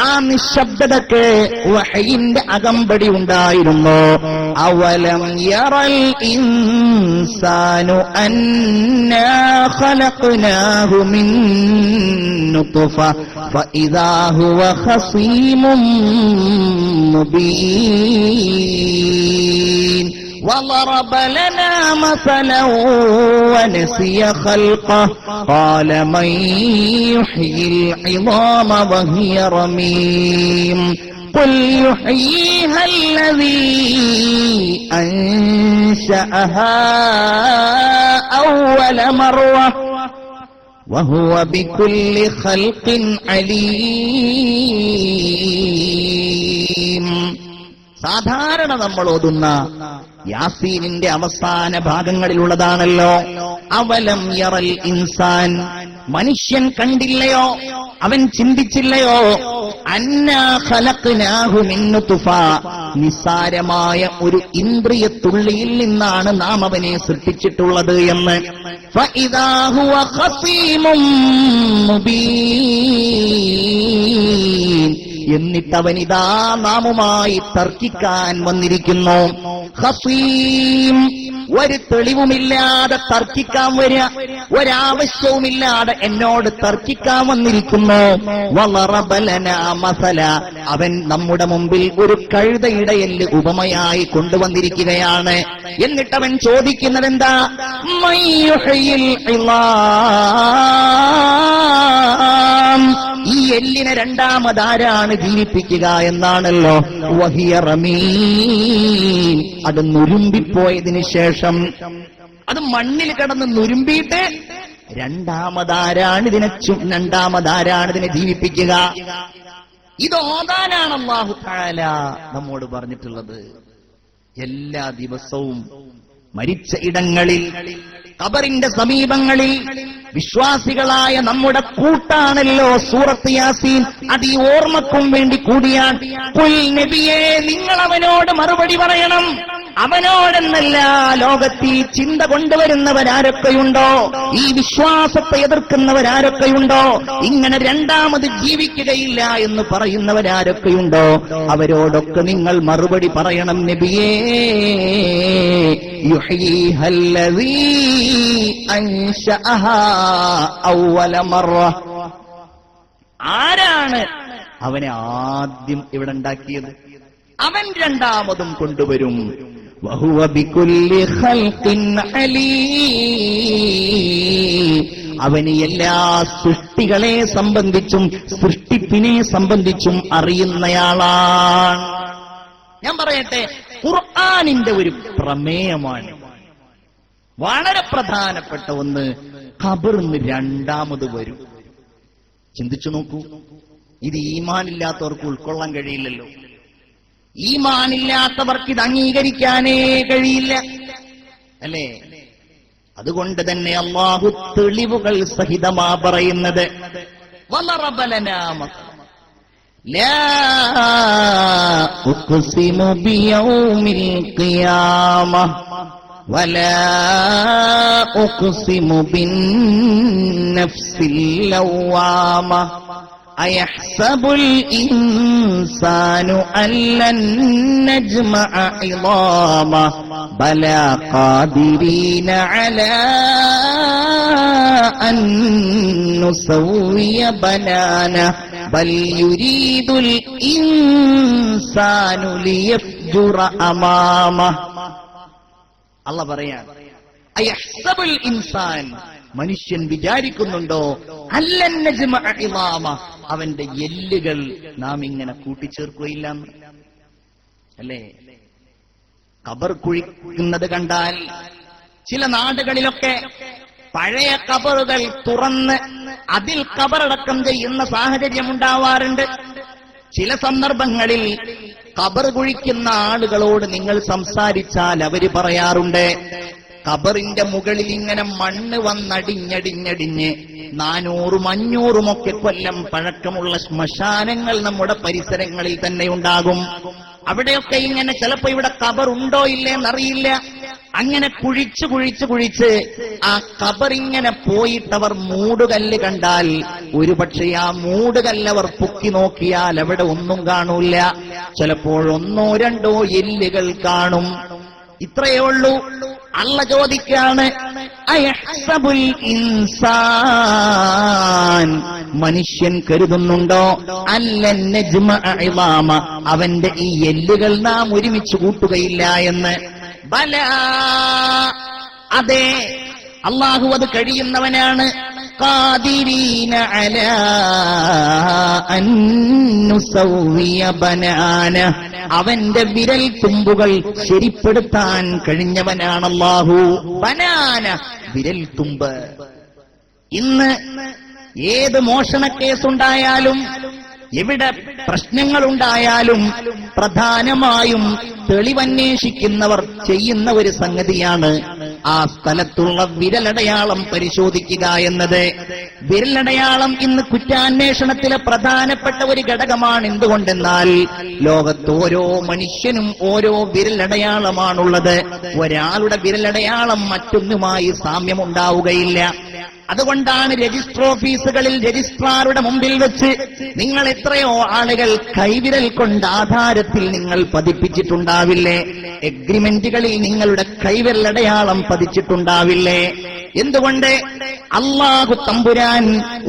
ആ നിശബ്ദതക്ക് വഹയിന്റെ അകമ്പടി ഉണ്ടായിരുന്നു. അവലം യറൽ ഇൻസാനു അന്നാ ഖലഖ്നാഹു മിൻ നുത്ഫ ഫഇദാ ഹുവ ഖസീമും മുബീൻ. وضرب لنا مثلا ونسي خلقه قال من يحيي العظام وهي رميم قل يحييها الذي أنشأها أول مرة وهو بكل خلق عليم. സാധാരണ നമ്മൾ ഓതുന്ന യാസീനിന്റെ അവസാന ഭാഗങ്ങളിലുള്ളതാണല്ലോ അവലം യറൽ ഇൻസാൻ. മനുഷ്യൻ കണ്ടില്ലയോ, അവൻ ചിന്തിച്ചില്ലയോ? അന്നാ ഖലഖ്നാഹു മിൻ നുത്ഫ, നിസ്സാരമായ ഒരു ഇന്ദ്രിയത്തുള്ളിയിൽ നിന്നാണ് നാം അവനെ സൃഷ്ടിച്ചിട്ടുള്ളത് എന്ന്. ഫഇദാ ഹുവ ഖസീമും മുബീൻ, എന്നിട്ടവനിതാ നാമുമായി തർക്കിക്കാൻ വന്നിരിക്കുന്നു. ഖസീം, ഒരു തെളിവുമില്ലാതെ തർക്കിക്കാൻ വരിക, ഒരാവശ്യവുമില്ലാതെ എന്നോട് തർക്കിക്കാൻ വന്നിരിക്കുന്നു. വളറബ ലനാ മസല, അവൻ നമ്മുടെ മുമ്പിൽ ഒരു കഴുതയുടെ എല്ല് ഉപമയായി കൊണ്ടുവന്നിരിക്കുകയാണ്. എന്നിട്ടവൻ ചോദിക്കുന്നത് എന്താ? മയ്യുഹയിൽ ഇളാം, എല്ലിനെ രണ്ടാമതാരാണ് ജീവിപ്പിക്കുക എന്നാണല്ലോ. വഹിയ റമീം, അത് നുരുമ്പിപ്പോയതിനു ശേഷം, അത് മണ്ണിൽ കിടന്ന് നുരുമ്പിയിട്ട് രണ്ടാമതാരാണ് ഇതിനെ ജീവിപ്പിക്കുക. ഇത് ഓതാനാണ് അല്ലാഹു തആല നമ്മോട് പറഞ്ഞിട്ടുള്ളത്. എല്ലാ ദിവസവും മരിച്ച ഇടങ്ങളിൽ, ഖബറിന്റെ സമീപങ്ങളിൽ വിശ്വാസികളായ നമ്മുടെ കൂട്ടാണല്ലോ സൂറത്ത് യാസീൻ. അത് ഈ ഓർമ്മക്കും വേണ്ടി കൂടിയാണ്. ഖുൽ നബിയേ, നിങ്ങൾ അവനോട് മറുപടി പറയണം. അവനോടെന്നല്ല, ലോകത്തിൽ ചിന്ത കൊണ്ടുവരുന്നവരാരൊക്കെയുണ്ടോ, ഈ വിശ്വാസത്തെ എതിർക്കുന്നവരാരൊക്കെയുണ്ടോ, ഇങ്ങനെ രണ്ടാമത് ജീവിക്കുകയില്ല എന്ന് പറയുന്നവരാരൊക്കെയുണ്ടോ, അവരോടൊക്കെ നിങ്ങൾ മറുപടി പറയണം നബിയേ. യുഹ്യീഹല്ലദീ അൻശഅഹാ അവ്വല മറ, ആരാണ് അവനെ ആദ്യം ഇവിടെ ഉണ്ടാക്കിയത്, അവൻ രണ്ടാമതും കൊണ്ടുവരും. വഹുവ ബികുല്ലി ഖൽഖിൻ അലീം, അവന് എല്ലാ സൃഷ്ടികളെ സംബന്ധിച്ചും സൃഷ്ടിപ്പിനെ സംബന്ധിച്ചും അറിയുന്നയാളാണ്. ഞാൻ പറയട്ടെ, ഖുർആനിന്റെ ഒരു പ്രമേയമാണ് വളരെ പ്രധാനപ്പെട്ട ഒന്ന്. ഖബറിന്ന് രണ്ടാമത് വരും. ചിന്തിച്ചു നോക്കൂ, ഇത് ഈമാനില്ലാത്തവർക്ക് ഉൾക്കൊള്ളാൻ കഴിയില്ലല്ലോ. ഈമാനില്ലാത്തവർക്ക് ഇത് അംഗീകരിക്കാനേ കഴിയില്ല, അല്ലേ? അതുകൊണ്ട് തന്നെ അല്ലാഹു തെളിവുകൾ സഹിതമാ പറയുന്നത്. വളറബ ലനാ മസല ലാ ഉഖ്സിമു ബിയൗമിൽ ഖിയാമഹ വലാ ഉഖ്സിമു ബിന്നഫ്സിൽ ലവ്വാമഹ അയഹ്സബുൽ ഇൻസാനു അല്ലൻ നജ്മഅ ഇളാമഹ ബലാ ഖാദിരീന അലാ അൻ നുസവ്വിയ ബനാനഹ ബൽ യുരീദുൽ ഇൻസാനു ലിയഫ്ജുറ അമാമഹ. അല്ലാഹ് പറയാണ്, അയഹ്സബുൽ ഇൻസാൻ, മനുഷ്യൻ വിചാരിക്കുന്നുണ്ടോ, അല്ലൻ നജ്മഅ ഇളാമഹ, അവന്റെ എല്ലുകൾ നാം ഇങ്ങനെ കൂട്ടിച്ചേർക്കുകയില്ല, അല്ലേ? ഖബർ കുഴിക്കുന്നത് കണ്ടാൽ ചില നാടുകളിലൊക്കെ പഴയ ഖബറുകൾ തുറന്ന് അതിൽ ഖബറടക്കം ചെയ്യുന്ന സാഹചര്യം ഉണ്ടാവാറുണ്ട്. ചില സന്ദർഭങ്ങളിൽ ഖബർ കുഴിക്കുന്ന ആളുകളോട് നിങ്ങൾ സംസാരിച്ചാൽ അവര് പറയാറുണ്ട്, ഖബറിന്റെ മുകളിൽ ഇങ്ങനെ മണ്ണ് വന്നടിഞ്ഞടിഞ്ഞടിഞ്ഞ് 400 500 കൊല്ലം പഴക്കമുള്ള ശ്മശാനങ്ങൾ നമ്മുടെ പരിസരങ്ങളിൽ തന്നെ ഉണ്ടാകും. അവിടെയൊക്കെ ഇങ്ങനെ ചിലപ്പോ ഇവിടെ ഖബർ ഉണ്ടോ ഇല്ലേന്നറിയില്ല, അങ്ങനെ കുഴിച്ച് ആ ഖബറിങ്ങനെ പോയിട്ടവർ മൂടുകല്ല് കണ്ടാൽ ഒരുപക്ഷെ ആ മൂടുകല്ലവർ പൊക്കി നോക്കിയാൽ അവിടെ ഒന്നും കാണൂല, ചിലപ്പോൾ 1 2 എല്ലുകൾ കാണും. ഇത്രയേ ഉള്ളൂ. അള്ള ചോദിക്കാണ്, അയഹ്സബുൽ ഇൻസാൻ, മനുഷ്യൻ കരുതുന്നുണ്ടോ, അല്ലൻ നജ്മഅ ഇളാമ, അവന്റെ ഈ എല്ലുകൾ നാം ഒരുമിച്ച് കൂട്ടുകയില്ല എന്ന്. ബലാ, അതെ, അല്ലാഹു അത് കഴിയുന്നവനാണ്. ഖാദിരീന അലാ അൻ നുസവ്വിയ ബനാന, അവന്റെ വിരൽ തുമ്പുകൾ ശരിപ്പെടുത്താൻ കഴിഞ്ഞവനാണ് അല്ലാഹു. ബനാന, വിരൽ തുമ്പ്. ഇന്ന് ഏത് മോഷണക്കേസുണ്ടായാലും എവിടെ പ്രശ്നങ്ങളുണ്ടായാലും പ്രധാനമായും തെളിവന്വേഷിക്കുന്നവർ ചെയ്യുന്ന ഒരു സംഗതിയാണ് ആ സ്ഥലത്തുള്ള വിരലടയാളം പരിശോധിക്കുക എന്നത്. വിരലടയാളം ഇന്ന് കുറ്റാന്വേഷണത്തിലെ പ്രധാനപ്പെട്ട ഒരു ഘടകമാണ്. എന്തുകൊണ്ടെന്നാൽ ലോകത്ത് ഓരോ മനുഷ്യനും ഓരോ വിരലടയാളമാണുള്ളത്. ഒരാളുടെ വിരലടയാളം മറ്റൊന്നുമായി സാമ്യമുണ്ടാവുകയില്ല. അതുകൊണ്ടാണ് രജിസ്റ്റർ ഓഫീസുകളിൽ രജിസ്ട്രാറുടെ മുമ്പിൽ വെച്ച് നിങ്ങൾ എത്രയോ ആളുകൾ കൈവിരൽ കൊണ്ട് ആധാരത്തിൽ നിങ്ങൾ പതിപ്പിച്ചിട്ടുണ്ടാവില്ലേ? എഗ്രിമെന്റുകളിൽ നിങ്ങളുടെ കൈവിരലടയാളം പതിച്ചിട്ടുണ്ടാവില്ലേ? എന്തുകൊണ്ട്? അല്ലാഹു തമ്പുരാൻ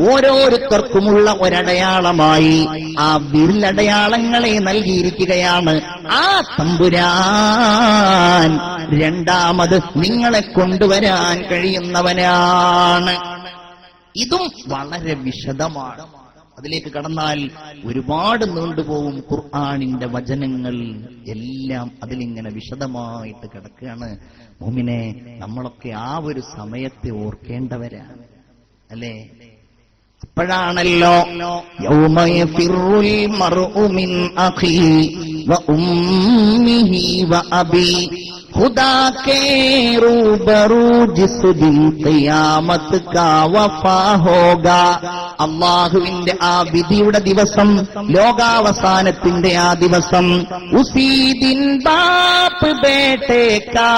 ഓരോരുത്തർക്കുമുള്ള ഒരടയാളമായി ആ വിരലടയാളങ്ങളെ നൽകിയിരിക്കുകയാണ്. ആ തമ്പുരാൻ രണ്ടാമത് നിങ്ങളെ കൊണ്ടുവരാൻ കഴിയുന്നവനാണ്. ഇതും വളരെ വിശദമാണ്. അതിലേക്ക് കടന്നാൽ ഒരുപാട് നീണ്ടുപോകും. ഖുർആനിന്റെ വചനങ്ങൾ എല്ലാം അതിലിങ്ങനെ വിശദമായിട്ട് കിടക്കുകയാണ്. മുഅ്മിനെ, നമ്മളൊക്കെ ആ ഒരു സമയത്തെ ഓർക്കേണ്ടവരാണ്, അല്ലേ? അപ്പോഴാണല്ലോ യൗമ യഫിറുൽ മർഉ മിൻ അഖീ വ ഉമ്മിഹി വ അബീ ഖുദാ കേ റൂബറൂ ജിസ് ദിൻ ഖിയാമത്ത് കാ വഫാ ഹോഗാ. അല്ലാഹുവിന്റെ ആ വിധിയുടെ ദിവസം, ലോകാവസാനത്തിന്റെ ആ ദിവസം, ഉസീ ദിൻ ബാപ്പ് ബേട്ടേ കാ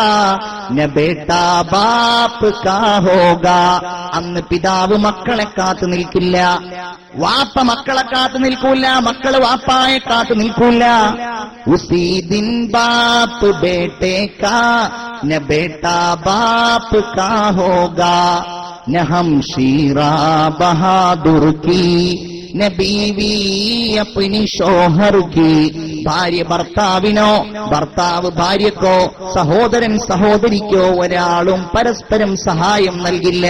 ന ബേട്ടാ ബാപ്പ് കാ ഹോഗാ. അന്ന് പിതാവ് മക്കളെ കാത്തു നിൽക്കില്ല, വാപ്പ മക്കളെ കാത്തു നിൽക്കൂല, മക്കള് വാപ്പായെ കാത്തു നിൽക്കൂല. ഉസീ ദിൻ ബാപ്പ് ബേട്ടേ കാ ന ബേട്ടാ ബാപ്പ് കാ ഹോഗാ. ന ഹം ഷീറാ ബഹാദുർ കി ന ബീവി അപ്നി ഷോഹർ കി. ഭാര്യ ഭർത്താവിനോ, ഭർത്താവ് ഭാര്യക്കോ, സഹോദരൻ സഹോദരിക്കോ ഒരാളും പരസ്പരം സഹായം നൽകില്ല.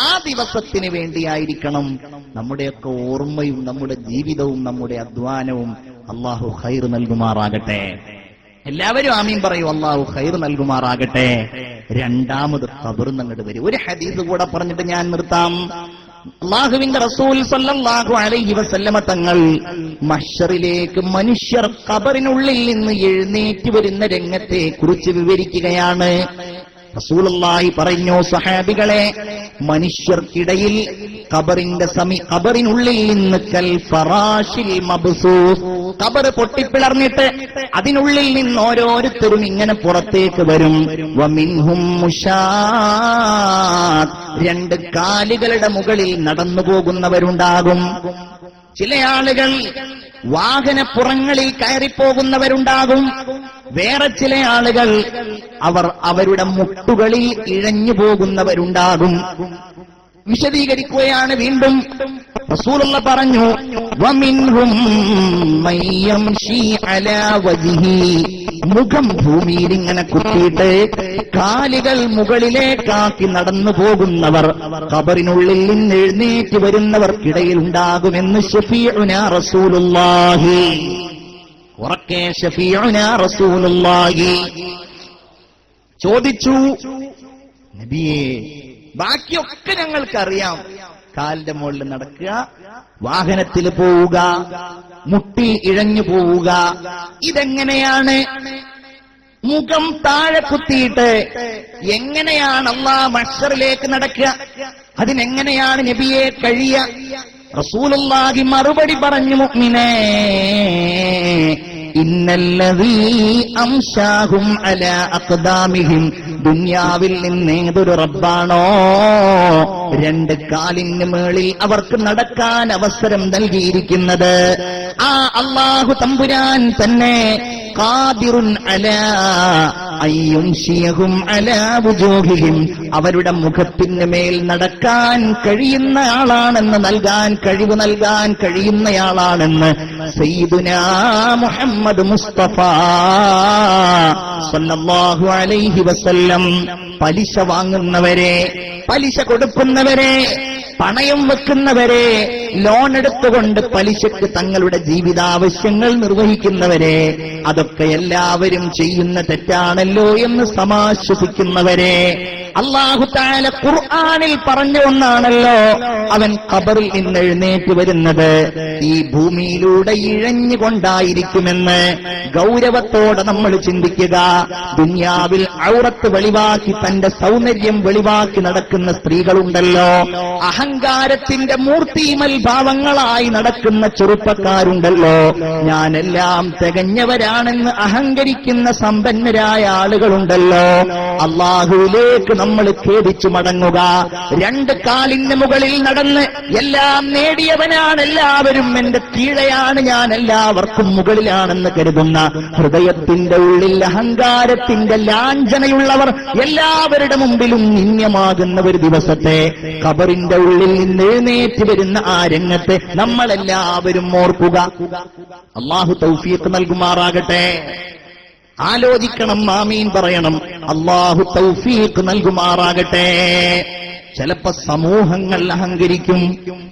ആ ദിവസത്തിന് വേണ്ടിയായിരിക്കണം നമ്മുടെയൊക്കെ ഓർമ്മയും നമ്മുടെ ജീവിതവും നമ്മുടെ അധ്വാനവും. അള്ളാഹു ഖൈർ നൽകുമാറാകട്ടെ. എല്ലാവരും ആമീൻ പറയൂ, അള്ളാഹു ഖൈർ നൽകുമാറാകട്ടെ. രണ്ടാമത് ഖബറിൽ അങ്ങോട്ട് വരും. ഒരു ഹദീസ് കൂടെ പറഞ്ഞിട്ട് ഞാൻ നിർത്താം. അല്ലാഹുവിന്റെ റസൂൽ സല്ലല്ലാഹു അലൈഹി വസല്ലമ തങ്ങൾ മഹ്ശറിലേക്ക് മനുഷ്യർ ഖബറിനുള്ളിൽ നിന്ന് എഴുന്നേറ്റ് വരുന്ന രംഗത്തെ കുറിച്ച് വിവരിക്കുകയാണ്. റസൂലുള്ളാഹി പറഞ്ഞു, സഹാബികളെ, മനുഷ്യർക്കിടയിൽ ഖബറിനുള്ളിൽ നിന്ന് കൽ ഫറാശിൽ മബ്സൂസ്, ഖബർ പൊട്ടിപ്പിളർന്നിട്ട് അതിനുള്ളിൽ നിന്ന് ഓരോരുത്തരും ഇങ്ങനെ പുറത്തേക്ക് വരും. വമിൻഹും മുശാത്ത്, രണ്ട് കാലുകളുടെ മുകളിൽ നടന്നു പോകുന്നവരുണ്ടാകും. ചില ആളുകൾ വാഹനപ്പുറങ്ങളിൽ കയറിപ്പോകുന്നവരുണ്ടാകും. വേറെ ചില ആളുകൾ അവരുടെ മുട്ടുകളിൽ ഇഴഞ്ഞു പോകുന്നവരുണ്ടാകും. വിശദീകരിക്കുകയാണ് വീണ്ടും. റസൂലുള്ളാഹി പറഞ്ഞു, വമിൻഹും മയ്യംശി അലാ വജ്ഹി, മുഖം ഭൂമിയിൽ ഇങ്ങനെ കുത്തിയിട്ട് കാലുകൾ മുകളിലേക്കാക്കി നടന്നു പോകുന്നവർ ഖബറിനുള്ളിൽ നിന്ന് എഴുന്നേറ്റ് വരുന്നവർക്കിടയിൽ ഉണ്ടാകുമെന്ന് ശഫീഉനാ റസൂലുള്ളാഹി. ഉറക്കെ ശഫീഉനാ റസൂലുള്ളാഹി ചോദിച്ചു, നബിയേ, ബാക്കിയൊക്കെ ഞങ്ങൾക്കറിയാം. കാലിന്റെ മുകളിൽ നടക്കുക, വാഹനത്തിൽ പോവുക, മുട്ടി ഇഴഞ്ഞു പോവുക, ഇതെങ്ങനെയാണ്? മുഖം താഴെ കുത്തിയിട്ട് എങ്ങനെയാണ് അല്ലാഹ് മഹ്ശറിലേക്ക് നടക്കുക? അതിനെങ്ങനെയാണ് നബിയെ കഴിയുക? റസൂലുള്ളാഹി മറുപടി പറഞ്ഞു, മുഅ്മിനേ, ഇന്നല്ലദീ അംശാഹും അലാ അഖ്ദാമിഹിം, ദുനിയാവിൽ നിന്ന് ഏതൊരു റബ്ബാണോ രണ്ട് കാലിന് മേളിൽ അവർക്ക് നടക്കാൻ അവസരം നൽകിയിരിക്കുന്നത്, ആ അല്ലാഹു തമ്പുരാൻ തന്നെ ഖാദിറുൻ അലാ അയ്യുംശിയഹും അലാ വുജൂഹിഹിം, അവരുടെ മുഖത്തിന് മേൽ നടക്കാൻ കഴിയുന്ന ആളാണെന്ന്, കഴിവ് നൽകാൻ കഴിയുന്നയാളാണെന്ന് സയ്യിദുനാ മുഹമ്മദ് മുസ്തഫ സല്ലല്ലാഹു അലൈഹി വസല്ലം. പലിശ വാങ്ങുന്നവരെ, പലിശ കൊടുക്കുന്നവരെ, പണയം വെക്കുന്നവരെ, ലോൺ എടുത്തുകൊണ്ട് പലിശക്ക് തങ്ങളുടെ ജീവിതാവശ്യങ്ങൾ നിർവഹിക്കുന്നവരെ, അതൊക്കെ എല്ലാവരും ചെയ്യുന്ന തെറ്റാണല്ലോ എന്ന് സമാശ്വസിക്കുന്നവരെ അല്ലാഹു തആല ഖുർആനിൽ പറഞ്ഞ ഒന്നാണല്ലോ അവൻ ഖബറിൽ നിന്ന് എഴുന്നേറ്റ് വരുന്നത്. ഈ ഭൂമിയിലൂടെ ഇഴഞ്ഞുകൊണ്ടായിരിക്കുമെന്ന് ഗൗരവത്തോടെ നമ്മൾ ചിന്തിക്കുക. ദുനിയാവിൽ ഔറത്ത് വെളിവാക്കി, തന്റെ സൗന്ദര്യം വെളിവാക്കി നടക്കുന്ന സ്ത്രീകളുണ്ടല്ലോ, അഹങ്കാരത്തിന്റെ മൂർത്തിമൽ ഭാവങ്ങളായി നടക്കുന്ന ചെറുപ്പക്കാരുണ്ടല്ലോ, ഞാനെല്ലാം തികഞ്ഞവരാണെന്ന് അഹങ്കരിക്കുന്ന സമ്പന്നരായ ആളുകളുണ്ടല്ലോ. അല്ലാഹുവിലേക്ക് നമ്മൾ ഖേദിച്ചു മടങ്ങുക. രണ്ട് കാലിന് മുകളിൽ നടന്ന് എല്ലാം നേടിയവനാണ് എല്ലാവരും, എന്റെ കീഴെയാണ്, ഞാൻ എല്ലാവർക്കും മുകളിലാണെന്ന് കരുതുന്ന, ഹൃദയത്തിന്റെ ഉള്ളിൽ അഹങ്കാരത്തിന്റെ ലാഞ്ചനയുള്ളവർ എല്ലാവരുടെ മുമ്പിലും നിന്യമാകുന്ന ഒരു ദിവസത്തെ, ഖബറിന്റെ ഉള്ളിൽ നിന്ന് എഴുന്നേറ്റ് വരുന്ന ആ രംഗത്തെ നമ്മളെല്ലാവരും ഓർക്കുക. അല്ലാഹു തൗഫീഖ് നൽകുമാറാകട്ടെ. ആലോചിക്കണം, ആമീൻ പറയണം. അല്ലാഹു തൗഫീഖ് നൽകുമാറാകട്ടെ. ചിലപ്പോ സമൂഹങ്ങൾ അഹങ്കരിക്കും,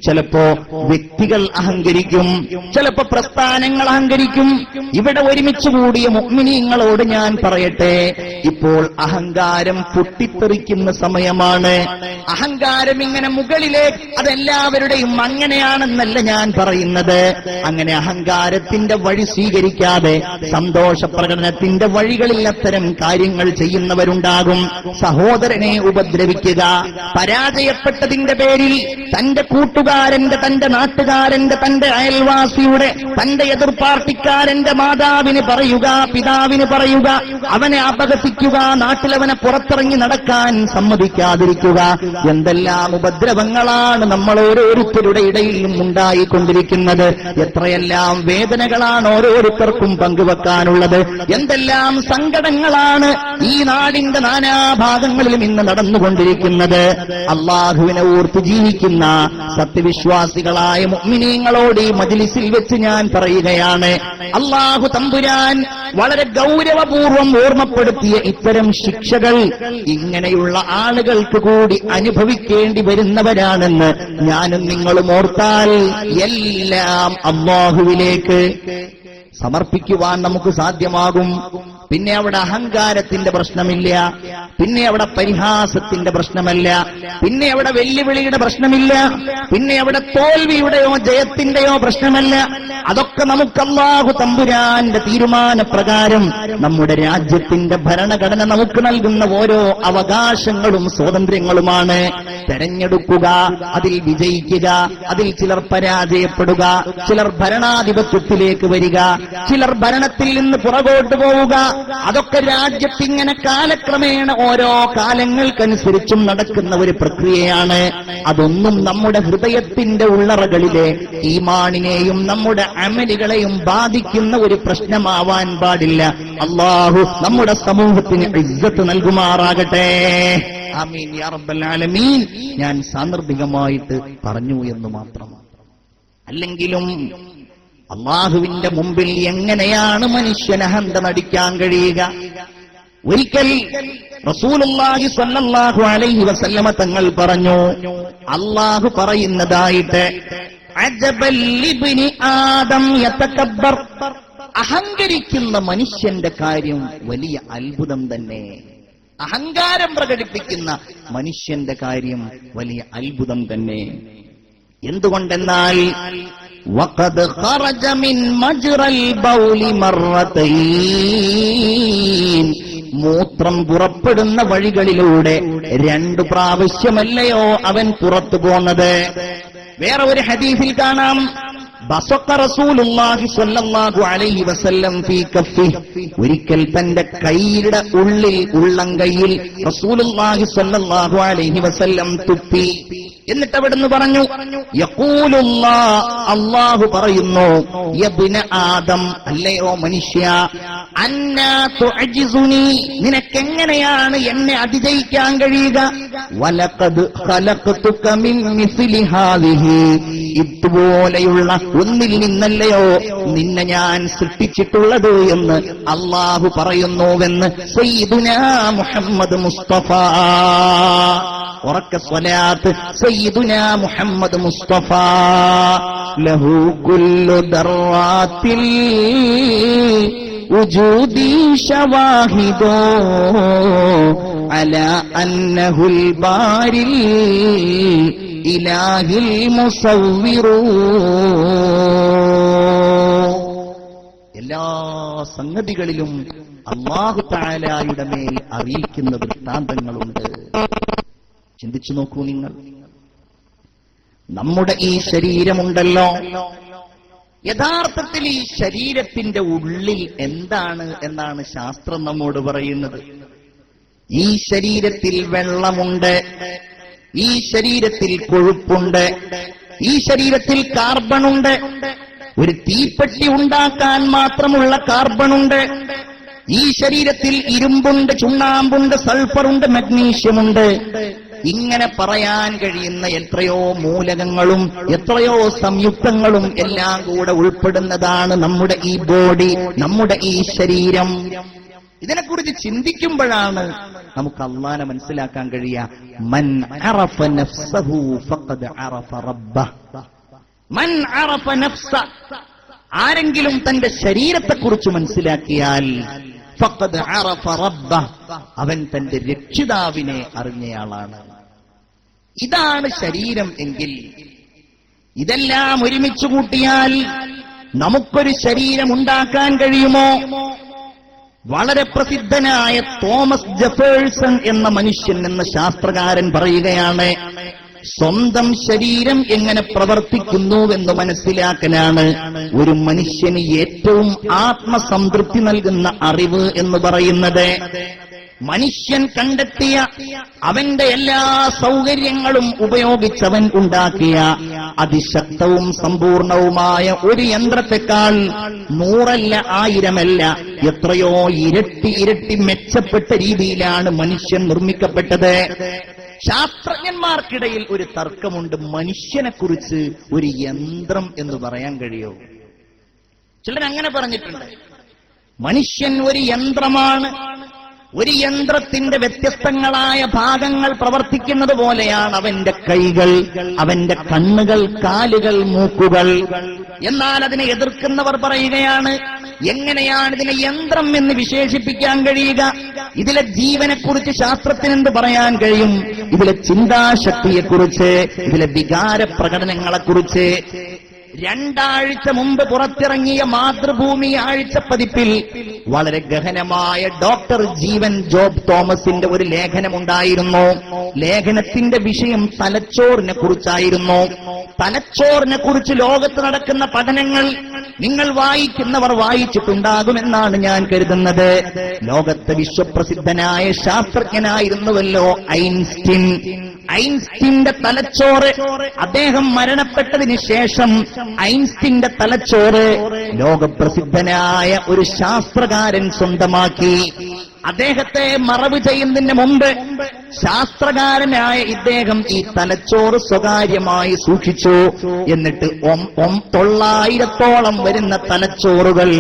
ചിലപ്പോ വ്യക്തികൾ അഹങ്കരിക്കും, ചിലപ്പോ പ്രസ്ഥാനങ്ങൾ അഹങ്കരിക്കും. ഇവിടെ ഒരുമിച്ച് കൂടിയ മുഅ്മിനീങ്ങളോട് ഞാൻ പറയട്ടെ, ഇപ്പോൾ അഹങ്കാരം പൊട്ടിത്തെറിക്കുന്ന സമയമാണ്. അഹങ്കാരം ഇങ്ങനെ മുകളിലേക്ക്, അതെല്ലാവരുടെയും അങ്ങനെയാണെന്നല്ല ഞാൻ പറയുന്നത്. അങ്ങനെ അഹങ്കാരത്തിന്റെ വഴി സ്വീകരിക്കാതെ സന്തോഷ പ്രകടനത്തിന്റെ വഴികളിൽ അത്തരം കാര്യങ്ങൾ ചെയ്യുന്നവരുണ്ടാകും. സഹോദരനെ ഉപദ്രവിക്കുക, പരാജയപ്പെട്ടതിന്റെ പേരിൽ തന്റെ കൂട്ടുകാരന്റെ, തന്റെ നാട്ടുകാരന്റെ, തന്റെ അയൽവാസിയുടെ, തന്റെ എതിർ പാർട്ടിക്കാരന്റെ മാതാവിന് പറയുക, പിതാവിന് പറയുക, അവനെ അപഹസിക്കുക, നാട്ടിലവനെ പുറത്തിറങ്ങി നടക്കാൻ സമ്മതിക്കാതിരിക്കുക. എന്തെല്ലാം ഉപദ്രവങ്ങളാണ് നമ്മൾ ഓരോരുത്തരുടെ ഇടയിലും ഉണ്ടായിക്കൊണ്ടിരിക്കുന്നത്. എത്രയെല്ലാം വേദനകളാണ് ഓരോരുത്തർക്കും പങ്കുവെക്കാനുള്ളത്. എന്തെല്ലാം സങ്കടങ്ങളാണ് ഈ നാടിന്റെ നാനാഭാഗങ്ങളിലും ഇന്ന് നടന്നുകൊണ്ടിരിക്കുന്നത്. അള്ളാഹുവിനെ ഓർത്ത് ജീവിക്കുന്ന സത്യവിശ്വാസികളായ മുഅ്മിനീങ്ങളോട് ഈ മജ്ലിസിൽ വെച്ച് ഞാൻ പറയുകയാണ്, അള്ളാഹു തമ്പുരാൻ വളരെ ഗൗരവപൂർവം ഓർമ്മപ്പെടുത്തിയ ഇത്തരം ശിക്ഷകൾ ഇങ്ങനെയുള്ള ആളുകൾക്ക് കൂടി അനുഭവിക്കേണ്ടി വരുന്നവരാണെന്ന് ഞാനും നിങ്ങളും ഓർത്താൽ എല്ലാം അല്ലാഹുവിലേക്ക് സമർപ്പിക്കുവാൻ നമുക്ക് സാധ്യമാകും. പിന്നെ അവിടെ അഹങ്കാരത്തിന്റെ പ്രശ്നമില്ല, പിന്നെ അവിടെ പരിഹാസത്തിന്റെ പ്രശ്നമല്ല, പിന്നെ അവിടെ വെല്ലുവിളിയുടെ പ്രശ്നമില്ല, പിന്നെ അവിടെ തോൽവിയുടെയോ ജയത്തിന്റെയോ പ്രശ്നമല്ല. അതൊക്കെ നമുക്ക് അല്ലാഹു തമ്പുരാന്റെ തീരുമാനപ്രകാരം നമ്മുടെ രാജ്യത്തിന്റെ ഭരണഘടന നമുക്ക് നൽകുന്ന ഓരോ അവകാശങ്ങളും സ്വാതന്ത്ര്യങ്ങളുമാണ്. തെരഞ്ഞെടുക്കുക, അതിൽ വിജയിക്കുക, അതിൽ ചിലർ പരാജയപ്പെടുക, ചിലർ ഭരണാധിപത്യത്തിലേക്ക് വരിക, ചിലർ ഭരണത്തിൽ നിന്ന് പുറകോട്ട് പോവുക. അതൊക്കെ രാജ്യത്തിങ്ങനെ കാലക്രമേണ ഓരോ കാലങ്ങൾക്കനുസരിച്ചും നടക്കുന്ന ഒരു പ്രക്രിയയാണ്. അതൊന്നും നമ്മുടെ ഹൃദയത്തിന്റെ ഉള്ളറകളിലെ ഈമാനിനെയും നമ്മുടെ അമലുകളെയും ബാധിക്കുന്ന ഒരു പ്രശ്നമാവാൻ പാടില്ല. അല്ലാഹു നമ്മുടെ സമൂഹത്തിന് ഇസ്സത്ത് നൽകുമാറാകട്ടെ. ആമീൻ യാ റബ്ബൽ ആലമീൻ. ഞാൻ സാന്ദർഭികമായിട്ട് പറഞ്ഞു എന്ന് മാത്രം. അല്ലെങ്കിലും അള്ളാഹുവിന്റെ മുമ്പിൽ എങ്ങനെയാണ് മനുഷ്യന് അഹന്ത നടിക്കാൻ കഴിയുക? ഒരിക്കൽ റസൂലുള്ളാഹി സ്വല്ലല്ലാഹു അലൈഹി വസല്ലമ തങ്ങൾ പറഞ്ഞു, അള്ളാഹു പറയുന്നതായിട്ട്, അജബൽ ലിബ്നി ആദം യതകബ്ബർ, അഹങ്കരിക്കുന്ന മനുഷ്യന്റെ കാര്യം വലിയ അത്ഭുതം തന്നെ. അഹങ്കാരം പ്രകടിപ്പിക്കുന്ന മനുഷ്യന്റെ കാര്യം വലിയ അത്ഭുതം തന്നെ. എന്തുകൊണ്ടെന്നാൽ വഖദ് ഖറജ മിൻ മജ്റൽ ബൗലി മർറതൈൻ, മൂത്രം പുറപ്പെടുന്ന വഴികളിലൂടെ 2 പ്രാവശ്യമല്ലയോ അവൻ പുറത്തു പോന്നത്. വേറെ ഒരു ഹദീസിൽ കാണാം, ബസഖ റസൂലുള്ളാഹി സ്വല്ലല്ലാഹു അലൈഹി വസല്ലം ഫീ കഫ്ഫി, ഒരിക്കൽ തന്റെ കൈയുടെ ഉള്ളിൽ, ഉള്ളംകൈയിൽ റസൂലുള്ളാഹി സ്വല്ലല്ലാഹു അലൈഹി വസല്ലം തുപ്പി. എന്നിട്ട് അവിടുന്ന് പറഞ്ഞു, യഖൂലുല്ലാഹ്, അല്ലാഹു പറയുന്നു, യബ്ന ആദം, അല്ലയോ മനുഷ്യ, അന്നാ തുഅജിസുനി, നിനക്കെങ്ങനെയാണ് എന്നെ അതിജയിക്കാൻ കഴിയുക? വലഖദ് ഖലഖതുക മിൻ മിസ്ലി ഹാദിഹി, ഇതുപോലെയുള്ള ഒന്നിൽ നിന്നല്ലയോ നിന്നെ ഞാൻ സൃഷ്ടിച്ചിട്ടുള്ളത് എന്ന് അല്ലാഹു പറയുന്നുവെന്ന് സയ്യിദുനാ മുഹമ്മദ് മുസ്തഫ. ഉറക്ക സ്വലാത്ത് സയ്യിദുനാ മുഹമ്മദ് മുസ്തഫ. ലഹു കുല്ലു ദർറാത്തിൽ ഉജൂദി ശവാഹിദോ അലാ അന്നഹുൽ ബാരിൽ ഇലാഹിൽ മുസവ്വിറൂ. എല്ലാ സംഗതികളിലും അല്ലാഹു തആലയുടെ മേൽ അറിയിക്കുന്ന വൃത്താന്തങ്ങളുണ്ട്. ചിന്തിച്ചു നോക്കൂ നിങ്ങൾ. നമ്മുടെ ഈ ശരീരമുണ്ടല്ലോ, യഥാർത്ഥത്തിൽ ഈ ശരീരത്തിന്റെ ഉള്ളിൽ എന്താണ് എന്നാണ് ശാസ്ത്രം നമ്മോട് പറയുന്നത്. ഈ ശരീരത്തിൽ വെള്ളമുണ്ട്, ഈ ശരീരത്തിൽ കൊഴുപ്പുണ്ട്, ഈ ശരീരത്തിൽ കാർബണുണ്ട്, ഒരു തീപ്പെട്ടി ഉണ്ടാക്കാൻ മാത്രമുള്ള കാർബണുണ്ട്, ഈ ശരീരത്തിൽ ഇരുമ്പുണ്ട്, ചുണ്ണാമ്പുണ്ട്, സൾഫറുണ്ട്, മഗ്നീഷ്യമുണ്ട്. ഇങ്ങനെ പറയാൻ കഴിയുന്ന എത്രയോ മൂലകങ്ങളും എത്രയോ സംയുക്തങ്ങളും എല്ലാം കൂടെ ഉൾപ്പെടുന്നതാണ് നമ്മുടെ ഈ ബോഡി, നമ്മുടെ ഈ ശരീരം. ഇതിനെക്കുറിച്ച് ചിന്തിക്കുമ്പോഴാണ് നമുക്ക് അള്ളാനെ മനസ്സിലാക്കാൻ കഴിയുക. മൻ അറഫ നഫ്സഹു ഫഖദ് അറഫ റബ്ബഹ്. മൻ അറഫ നഫ്സ, ആരെങ്കിലും തന്റെ ശരീരത്തെക്കുറിച്ച് മനസ്സിലാക്കിയാൽ ഫഖദ് അറഫ റബ്ബഹ്, അവൻ തന്റെ രക്ഷിതാവിനെ അറിഞ്ഞയാളാണ്. ഇതാണ് ശരീരം എങ്കിൽ ഇതെല്ലാം ഒരുമിച്ച് കൂട്ടിയാൽ നമുക്കൊരു ശരീരം ഉണ്ടാക്കാൻ കഴിയുമോ? വളരെ പ്രസിദ്ധനായ തോമസ് ജെഫേഴ്സൺ എന്ന മനുഷ്യൻ എന്ന ശാസ്ത്രകാരൻ പറയുകയാണ്, സ്വന്തം ശരീരം എങ്ങനെ പ്രവർത്തിക്കുന്നുവെന്ന് മനസ്സിലാക്കലാണ് ഒരു മനുഷ്യന് ഏറ്റവും ആത്മസംതൃപ്തി നൽകുന്ന അറിവ് എന്ന് പറയുന്നത്. മനുഷ്യൻ കണ്ടെത്തിയ അവന്റെ എല്ലാ സൗകര്യങ്ങളും ഉപയോഗിച്ചവൻ ഉണ്ടാക്കിയ അതിശക്തവും സമ്പൂർണവുമായ ഒരു യന്ത്രത്തെക്കാൾ 100 1000 എത്രയോ ഇരട്ടി മെച്ചപ്പെട്ട രീതിയിലാണ് മനുഷ്യൻ നിർമ്മിക്കപ്പെട്ടത്. ശാസ്ത്രജ്ഞന്മാർക്കിടയിൽ ഒരു തർക്കമുണ്ട്, മനുഷ്യനെക്കുറിച്ച് ഒരു യന്ത്രം എന്ന് പറയാൻ കഴിയോ? ചിലരങ്ങനെ പറഞ്ഞിട്ടുണ്ട്, മനുഷ്യൻ ഒരു യന്ത്രമാണ്. ഒരു യന്ത്രത്തിന്റെ വ്യത്യസ്തങ്ങളായ ഭാഗങ്ങൾ പ്രവർത്തിക്കുന്നത് പോലെയാണ് അവന്റെ കൈകൾ, അവന്റെ കണ്ണുകൾ, കാലുകൾ, മൂക്കുകൾ. എന്നാൽ അതിനെ എതിർക്കുന്നവർ പറയുകയാണ്, എങ്ങനെയാണ് ഇതിനെ യന്ത്രം എന്ന് വിശേഷിപ്പിക്കാൻ കഴിയുക? ഇതിലെ ജീവനെക്കുറിച്ച് ശാസ്ത്രത്തിനെന്ത് പറയാൻ കഴിയും? ഇതിലെ ചിന്താശക്തിയെക്കുറിച്ച്, ഇതിലെ വികാര പ്രകടനങ്ങളെക്കുറിച്ച് 2 ആഴ്ച മുമ്പ് പുറത്തിറങ്ങിയ മാതൃഭൂമി ആഴ്ച പതിപ്പിൽ വളരെ ഗഹനമായ ഡോക്ടർ ജീവൻ ജോബ് തോമസിന്റെ ഒരു ലേഖനമുണ്ടായിരുന്നു. ലേഖനത്തിന്റെ വിഷയം തലച്ചോറിനെ കുറിച്ചായിരുന്നു. തലച്ചോറിനെ കുറിച്ച് ലോകത്ത് നടക്കുന്ന പഠനങ്ങൾ നിങ്ങൾ വായിക്കുന്നവർ വായിച്ചിട്ടുണ്ടാകുമെന്നാണ് ഞാൻ കരുതുന്നത്. ലോകത്തെ വിശ്വപ്രസിദ്ധനായ ശാസ്ത്രജ്ഞനായിരുന്നുവല്ലോ ഐൻസ്റ്റീൻ. ഐൻസ്റ്റീന്റെ തലച്ചോറ്, അദ്ദേഹം മരണപ്പെട്ടതിന് ശേഷം ഐൻസ്റ്റീന്റെ തലച്ചോറ് ലോകപ്രസിദ്ധനായ ഒരു ശാസ്ത്രകാരൻ സ്വന്തമാക്കി. അദ്ദേഹത്തെ മറവ് ചെയ്യുന്നതിന് മുമ്പ് ശാസ്ത്രകാരനായ ഇദ്ദേഹം ഈ തലച്ചോറ് സ്വകാര്യമായി സൂക്ഷിച്ചു. എന്നിട്ട് 900ഓളം വരുന്ന തലച്ചോറുകൾ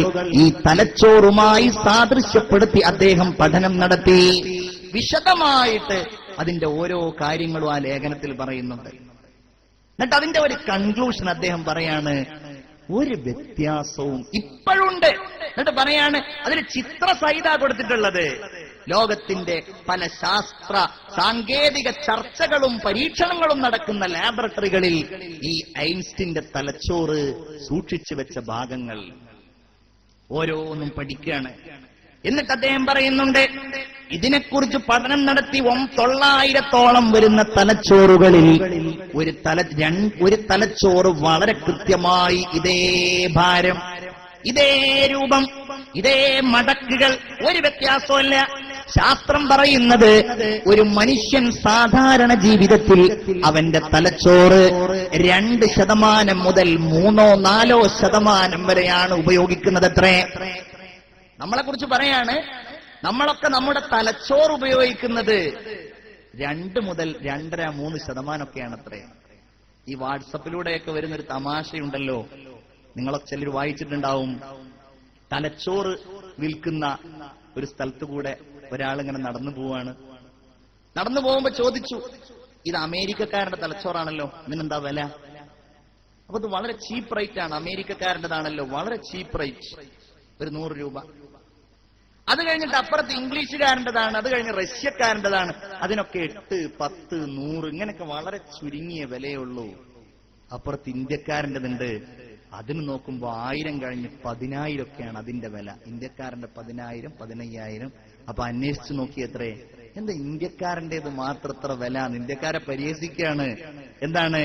ഈ തലച്ചോറുമായി സാദൃശ്യപ്പെടുത്തി അദ്ദേഹം പഠനം നടത്തി. വിശദമായിട്ട് അതിന്റെ ഓരോ കാര്യങ്ങളും ആ ലേഖനത്തിൽ പറയുന്നുണ്ട്. എന്നിട്ട് അതിന്റെ ഒരു കൺക്ലൂഷൻ അദ്ദേഹം പറയാണ്, ഒരു വ്യത്യാസവും ഇപ്പോഴുണ്ട്. എന്നിട്ട് പറയാണ്, അതിന് ചിത്രസഹിത കൊടുത്തിട്ടുള്ളത്. ലോകത്തിന്റെ പല ശാസ്ത്ര സാങ്കേതിക ചർച്ചകളും പരീക്ഷണങ്ങളും നടക്കുന്ന ലാബറട്ടറികളിൽ ഈ ഐൻസ്റ്റീന്റെ തലച്ചോറ് സൂക്ഷിച്ചു വെച്ച ഭാഗങ്ങൾ ഓരോന്നും പഠിക്കുകയാണ്. എന്നിട്ട് അദ്ദേഹം പറയുന്നുണ്ട്, ഇതിനെക്കുറിച്ച് പഠനം നടത്തി 900ഓളം വരുന്ന തലച്ചോറുകളിൽ ഒരു തലച്ചോറ് വളരെ കൃത്യമായി ഇതേ ഭാരം, ഇതേ രൂപം, ഇതേ മടക്കുകൾ, ഒരു വ്യത്യാസമല്ല. ശാസ്ത്രം പറയുന്നത് ഒരു മനുഷ്യൻ സാധാരണ ജീവിതത്തിൽ അവന്റെ തലച്ചോറ് 2% മുതൽ 3-4% വരെയാണ് ഉപയോഗിക്കുന്നത്. അത്രേ നമ്മളെക്കുറിച്ച് പറയാണ്. നമ്മളൊക്കെ നമ്മുടെ തലച്ചോറ് ഉപയോഗിക്കുന്നത് 2 മുതൽ 2.5-3% അത്രേ. ഈ വാട്സപ്പിലൂടെയൊക്കെ വരുന്നൊരു തമാശയുണ്ടല്ലോ, നിങ്ങളൊക്കെ ചിലർ വായിച്ചിട്ടുണ്ടാവും. തലച്ചോറ് വിൽക്കുന്ന ഒരു സ്ഥലത്ത് കൂടെ ഒരാളിങ്ങനെ നടന്നു പോവാണ്. നടന്നു പോകുമ്പോ ചോദിച്ചു, ഇത് അമേരിക്കക്കാരന്റെ തലച്ചോറാണല്ലോ, ഇതിനെന്താ വില? അപ്പൊ ഇത് വളരെ ചീപ്പ് റേറ്റ് ആണ്, അമേരിക്കക്കാരൻ്റെതാണല്ലോ, വളരെ ചീപ്പ് റേറ്റ്, ഒരു 100 രൂപ. അത് കഴിഞ്ഞിട്ട് അപ്പുറത്ത് ഇംഗ്ലീഷുകാരൻ്റെതാണ്, അത് കഴിഞ്ഞ് റഷ്യക്കാരൻ്റെതാണ്, അതിനൊക്കെ 8, 10, 100 ഇങ്ങനെയൊക്കെ വളരെ ചുരുങ്ങിയ വിലയേ ഉള്ളൂ. അപ്പുറത്ത് ഇന്ത്യക്കാരൻ്റെതുണ്ട്, അതിന് നോക്കുമ്പോ 1000 കഴിഞ്ഞ് 10000 ഒക്കെയാണ് അതിന്റെ വില. ഇന്ത്യക്കാരന്റെ 10000, 15000. അപ്പൊ അന്വേഷിച്ചു നോക്കി, എത്രേ? എന്താ ഇന്ത്യക്കാരൻ്റെത് മാത്രം എത്ര വില? ഇന്ത്യക്കാരെ പരിഹസിക്കുകയാണ്. എന്താണ്?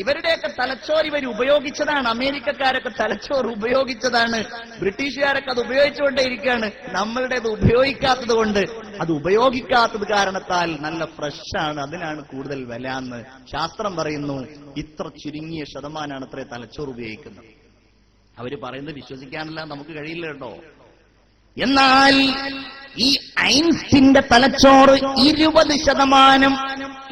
ഇവരുടെയൊക്കെ തലച്ചോറ് ഇവർ ഉപയോഗിച്ചതാണ്. അമേരിക്കക്കാരൊക്കെ തലച്ചോറ് ഉപയോഗിച്ചതാണ്. ബ്രിട്ടീഷുകാരൊക്കെ അത് ഉപയോഗിച്ചുകൊണ്ടേയിരിക്കുകയാണ്. നമ്മളുടേത് ഉപയോഗിക്കാത്തത് കൊണ്ട്, അത് ഉപയോഗിക്കാത്തത് കാരണത്താൽ നല്ല ഫ്രഷാണ്, അതിനാണ് കൂടുതൽ വില എന്ന് ശാസ്ത്രം പറയുന്നു. ഇത്ര ചുരുങ്ങിയ ശതമാനമാണ് അത്രേ തലച്ചോറ് ഉപയോഗിക്കുന്നത്. അവര് പറയുന്നത് വിശ്വസിക്കാനല്ല നമുക്ക് കഴിയില്ല കേട്ടോ. എന്നാൽ ഈ ഐൻസ്റ്റീന്റെ തലച്ചോറ് 20%.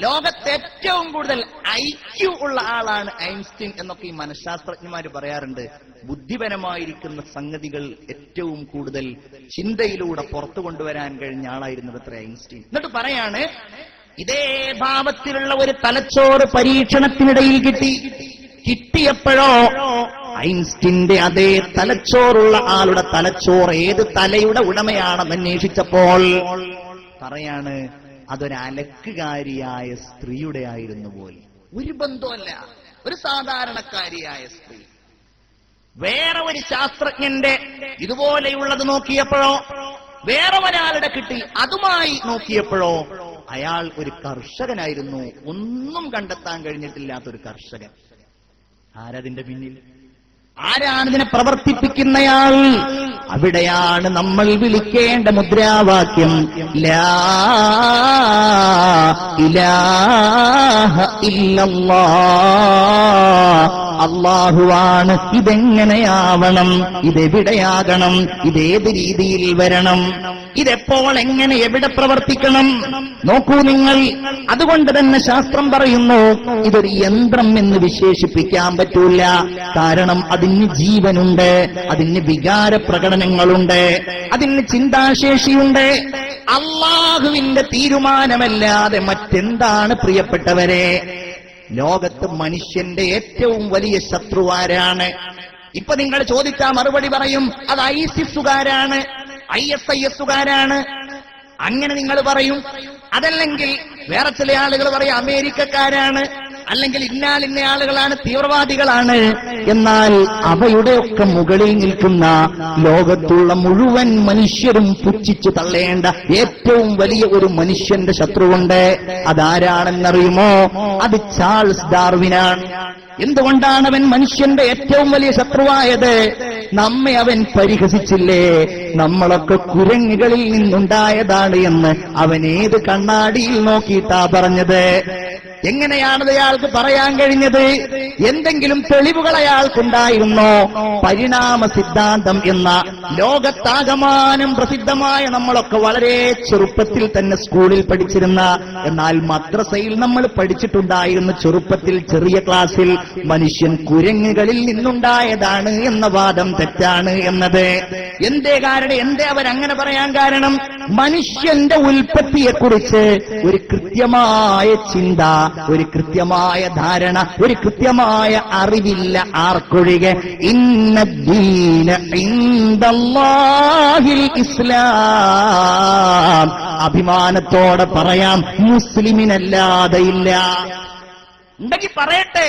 ലോകത്തെ ഏറ്റവും കൂടുതൽ IQ ഉള്ള ആളാണ് ഐൻസ്റ്റീൻ എന്നൊക്കെ ഈ മനഃശാസ്ത്രജ്ഞന്മാർ പറയാറുണ്ട്. ബുദ്ധിപരമായിരിക്കുന്ന സംഗതികൾ ഏറ്റവും കൂടുതൽ ചിന്തയിലൂടെ പുറത്തു കൊണ്ടുവരാൻ കഴിഞ്ഞ ആളായിരുന്നത് അത്ര ഐൻസ്റ്റീൻ. എന്നിട്ട് പറയാണ്, ഇതേ ഭാവത്തിലുള്ള ഒരു തലച്ചോറ് പരീക്ഷണത്തിനിടയിൽ കിട്ടിയപ്പോഴോ ഐൻസ്റ്റീന്റെ അതേ തലച്ചോറുള്ള ആളുടെ തലച്ചോറ് ഏത് തലയുടെ ഉടമയാണെന്ന് അന്വേഷിച്ചപ്പോൾ പറയാണ്, അതൊരു അലക്കുകാരിയായ സ്ത്രീയുടെ ആയിരുന്നു പോലും. ഒരു ബന്ധമല്ല, ഒരു സാധാരണക്കാരിയായ സ്ത്രീ. വേറെ ഒരു ശാസ്ത്രജ്ഞന്റെ ഇതുപോലെയുള്ളത് നോക്കിയപ്പോഴോ വേറെ ഒരാളുടെ കിട്ടി അതുമായി നോക്കിയപ്പോഴോ അയാൾ ഒരു കർഷകനായിരുന്നു. ഒന്നും കണ്ടെത്താൻ കഴിഞ്ഞിട്ടില്ലാത്തൊരു കർഷകൻ. ആരതിന്റെ പിന്നിൽ? ആരാണിതിനെ പ്രവർത്തിപ്പിക്കുന്നയാൾ? അവിടെയാണ് നമ്മൾ വിളിക്കേണ്ട മുദ്രാവാക്യം, ലാ ഇലാഹ ഇല്ലല്ലാഹ്. അല്ലാഹുവാണ്. ഇതെങ്ങനെയാവണം, ഇതെവിടെയാകണം, ഇതേത് രീതിയിൽ വരണം, ഇതെപ്പോൾ എങ്ങനെ എവിടെ പ്രവർത്തിക്കണം? നോക്കൂ നിങ്ങൾ. അതുകൊണ്ട് തന്നെ ശാസ്ത്രം പറയുന്നു, ഇതൊരു യന്ത്രം എന്ന് വിശേഷിപ്പിക്കാൻ പറ്റൂല. കാരണം അതിന് ജീവനുണ്ട്, അതിന് വികാര പ്രകടനങ്ങളുണ്ട്, അതിന് ചിന്താശേഷിയുണ്ട്. അല്ലാഹുവിന്റെ തീരുമാനമല്ലാതെ മറ്റെന്താണ് പ്രിയപ്പെട്ടവരെ? ലോകത്ത് മനുഷ്യന്റെ ഏറ്റവും വലിയ ശത്രുവാരാണ്? ഇപ്പൊ നിങ്ങൾ ചോദിച്ചാ മറുപടി പറയും, അത് ഐസിസുകാരാണ്, ISISകാരാണ്. അങ്ങനെ നിങ്ങൾ പറയും. അതല്ലെങ്കിൽ വേറെ ചില ആളുകൾ പറയും അമേരിക്കക്കാരാണ്, അല്ലെങ്കിൽ ഇന്ന ആളുകളാണ് തീവ്രവാദികളാണ്. എന്നാൽ അവയുടെയൊക്കെ മുകളിൽ നിൽക്കുന്ന ലോകത്തുള്ള മുഴുവൻ മനുഷ്യരും പുച്ഛിച്ചു തള്ളേണ്ട ഏറ്റവും വലിയ ഒരു മനുഷ്യന്റെ ശത്രുവുണ്ട്. അതാരാണെന്നറിയുമോ? അത് ചാൾസ് ഡാർവിനാണ്. എന്തുകൊണ്ടാണ് അവൻ മനുഷ്യന്റെ ഏറ്റവും വലിയ ശത്രുവായത്? നമ്മെ അവൻ പരിഹസിച്ചില്ലേ, നമ്മളൊക്കെ കുരങ്ങുകളിൽ നിന്നുണ്ടായതാണ് എന്ന് അവൻ ഏത് കണ്ണാടിയിൽ നോക്കിയിട്ടാ പറഞ്ഞത്? എങ്ങനെയാണത് അയാൾക്ക് പറയാൻ കഴിഞ്ഞത്? എന്തെങ്കിലും തെളിവുകൾ അയാൾക്കുണ്ടായിരുന്നോ? പരിണാമ സിദ്ധാന്തം എന്ന ലോകത്താകമാനം പ്രസിദ്ധമായ, നമ്മളൊക്കെ വളരെ ചെറുപ്പത്തിൽ തന്നെ സ്കൂളിൽ പഠിച്ചിരുന്ന, എന്നാൽ മദ്രസയിൽ നമ്മൾ പഠിച്ചിട്ടുണ്ടായിരുന്ന ചെറുപ്പത്തിൽ ചെറിയ ക്ലാസ്സിൽ, മനുഷ്യൻ കുരങ്ങുകളിൽ നിന്നുണ്ടായതാണ് എന്ന വാദം തെറ്റാണ് എന്നത്. എന്തേ അവരങ്ങനെ പറയാൻ കാരണം? മനുഷ്യന്റെ ഉൽപ്പത്തിയെക്കുറിച്ച് ഒരു കൃത്യമായ ചിന്ത, ഒരു കൃത്യമായ ധാരണ, ഒരു കൃത്യമായ അറിവില്ല ആർക്കൊഴികെ. ഇന്നദ്ദീന ഇൻദല്ലാഹിൽ ഇസ്ലാം. അഭിമാനത്തോടെ പറയാം, മുസ്ലിമിനല്ലാതെ ഇല്ല. ഉണ്ടെങ്കിൽ പറയട്ടെ,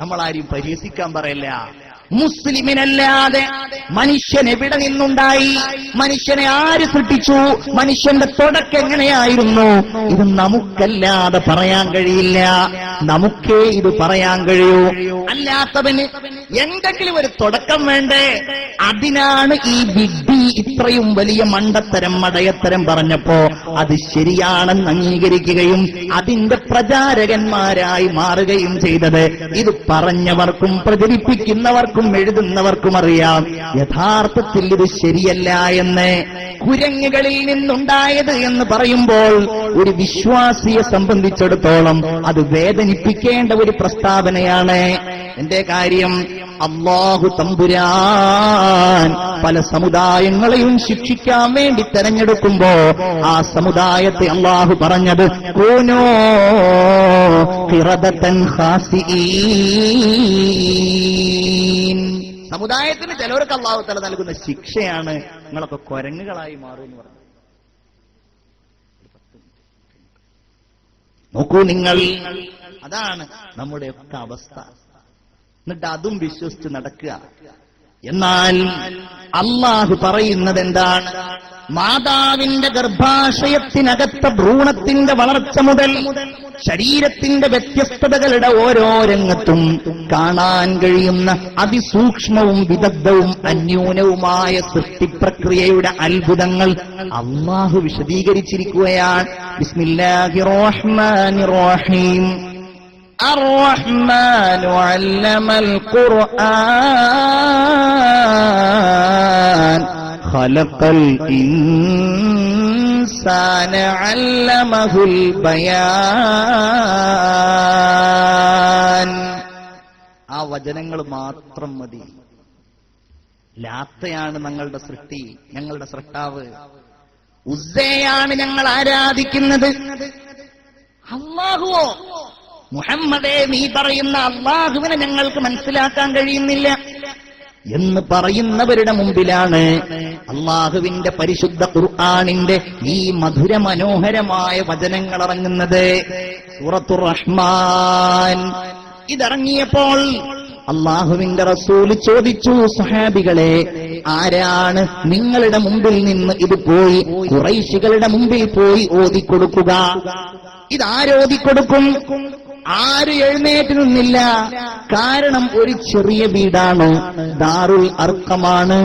നമ്മളാരും പരിഹസിക്കാൻ പറയില്ല. മുസ്ലിമിനല്ലാതെ മനുഷ്യൻ എവിടെ നിന്നുണ്ടായി? മനുഷ്യനെ ആര് സൃഷ്ടിച്ചു? മനുഷ്യന്റെ തുടക്കം എങ്ങനെയായിരുന്നു? ഇത് നമുക്കല്ലാതെ പറയാൻ കഴിയില്ല. നമുക്കേ ഇത് പറയാൻ കഴിയൂ. അല്ലാത്തവന് എന്തെങ്കിലും ഒരു തുടക്കം വേണ്ടേ? അതിനാണ് ഈ വിഡ്ഢി ഇത്രയും വലിയ മണ്ടത്തരം മടയത്തരം പറഞ്ഞപ്പോ അത് ശരിയാണെന്ന് അംഗീകരിക്കുകയും അതിന്റെ പ്രചാരകന്മാരായി മാറുകയും ചെയ്തത്. ഇത് പറഞ്ഞവർക്കും പ്രചരിപ്പിക്കുന്നവർക്കും എഴുതുന്നവർക്കും അറിയാം യഥാർത്ഥത്തിൽ ഇത് ശരിയല്ല എന്ന്. കുരങ്ങുകളിൽ നിന്നുണ്ടായത് എന്ന് പറയുമ്പോൾ ഒരു വിശ്വാസിയെ സംബന്ധിച്ചിടത്തോളം അത് വേദനിപ്പിക്കേണ്ട ഒരു പ്രസ്താവനയാണ്. എന്റെ കാര്യം, അല്ലാഹു തമ്പുരാൻ പല സമുദായങ്ങളെയും ശിക്ഷിക്കാൻ വേണ്ടി തെരഞ്ഞെടുക്കുമ്പോ ആ സമുദായത്തെ അല്ലാഹു പറഞ്ഞത് കൂനോ ഖിറദതൻ ഖാസിഈൻ. സമുദായത്തിന് ചിലവർക്ക് അല്ലാഹു തആല നൽകുന്ന ശിക്ഷയാണ് നിങ്ങളൊക്കെ കുരങ്ങുകളായി മാറുമെന്ന് പറഞ്ഞു. നോക്കൂ നിങ്ങൾ, അതാണ് നമ്മുടെയൊക്കെ അവസ്ഥ. എന്നിട്ട് അതും വിശ്വസിച്ച് നടക്കുക. എന്നാൽ അല്ലാഹു പറയുന്നത് എന്താണ്? മാതാവിന്റെ ഗർഭാശയത്തിനകത്ത ഭ്രൂണത്തിന്റെ വളർച്ച മുതൽ ശരീരത്തിന്റെ വ്യത്യസ്തതകളുടെ ഓരോ രംഗത്തും കാണാൻ കഴിയുന്ന അതിസൂക്ഷ്മവും വിദഗ്ധവും അന്യൂനവുമായ സൃഷ്ടിപ്രക്രിയയുടെ അത്ഭുതങ്ങൾ അല്ലാഹു വിശദീകരിച്ചിരിക്കുകയാണ്. ബിസ്മില്ലാഹിർ റഹ്മാനിർ റഹീം. الرحمن علم القرآن خلق الإنسان ഇൻസാന അല്ലമഹുൽ ബയാൻ. ആ വചനങ്ങൾ മാത്രം മതി. ലാത്തയാണ് ഞങ്ങളുടെ സൃഷ്ടി, ഞങ്ങളുടെ സൃഷ്ടാവ്. ഉസ്സയാണ് ഞങ്ങൾ ആരാധിക്കുന്നത്. അല്ലാഹുവോ? മുഹമ്മദേ, നീ പറയുന്ന അല്ലാഹുവിനെ ഞങ്ങൾക്ക് മനസ്സിലാക്കാൻ കഴിയുന്നില്ല എന്ന് പറയുന്നവരുടെ മുമ്പിലാണ് അല്ലാഹുവിന്റെ പരിശുദ്ധ ഖുർആനിന്റെ ഈ മധുര മനോഹരമായ വചനങ്ങൾ ഇറങ്ങുന്നത്. സൂറത്തുർ റഹ്മാൻ ഇതറങ്ങിയപ്പോൾ അല്ലാഹുവിന്റെ റസൂല് ചോദിച്ചു, സഹാബികളെ, ആരാണ് നിങ്ങളുടെ മുമ്പിൽ നിന്ന് ഇത് പോയി ഖുറൈശികളുടെ മുമ്പിൽ പോയി ഓതിക്കൊടുക്കുക? ഇതാരോദിക്കൊടുക്കും? ആര് എഴുന്നേറ്റ് നിന്നില്ല. കാരണം ഒരു ചെറിയ വീടാണ്, ദാറുൽ അർക്കമാണ്.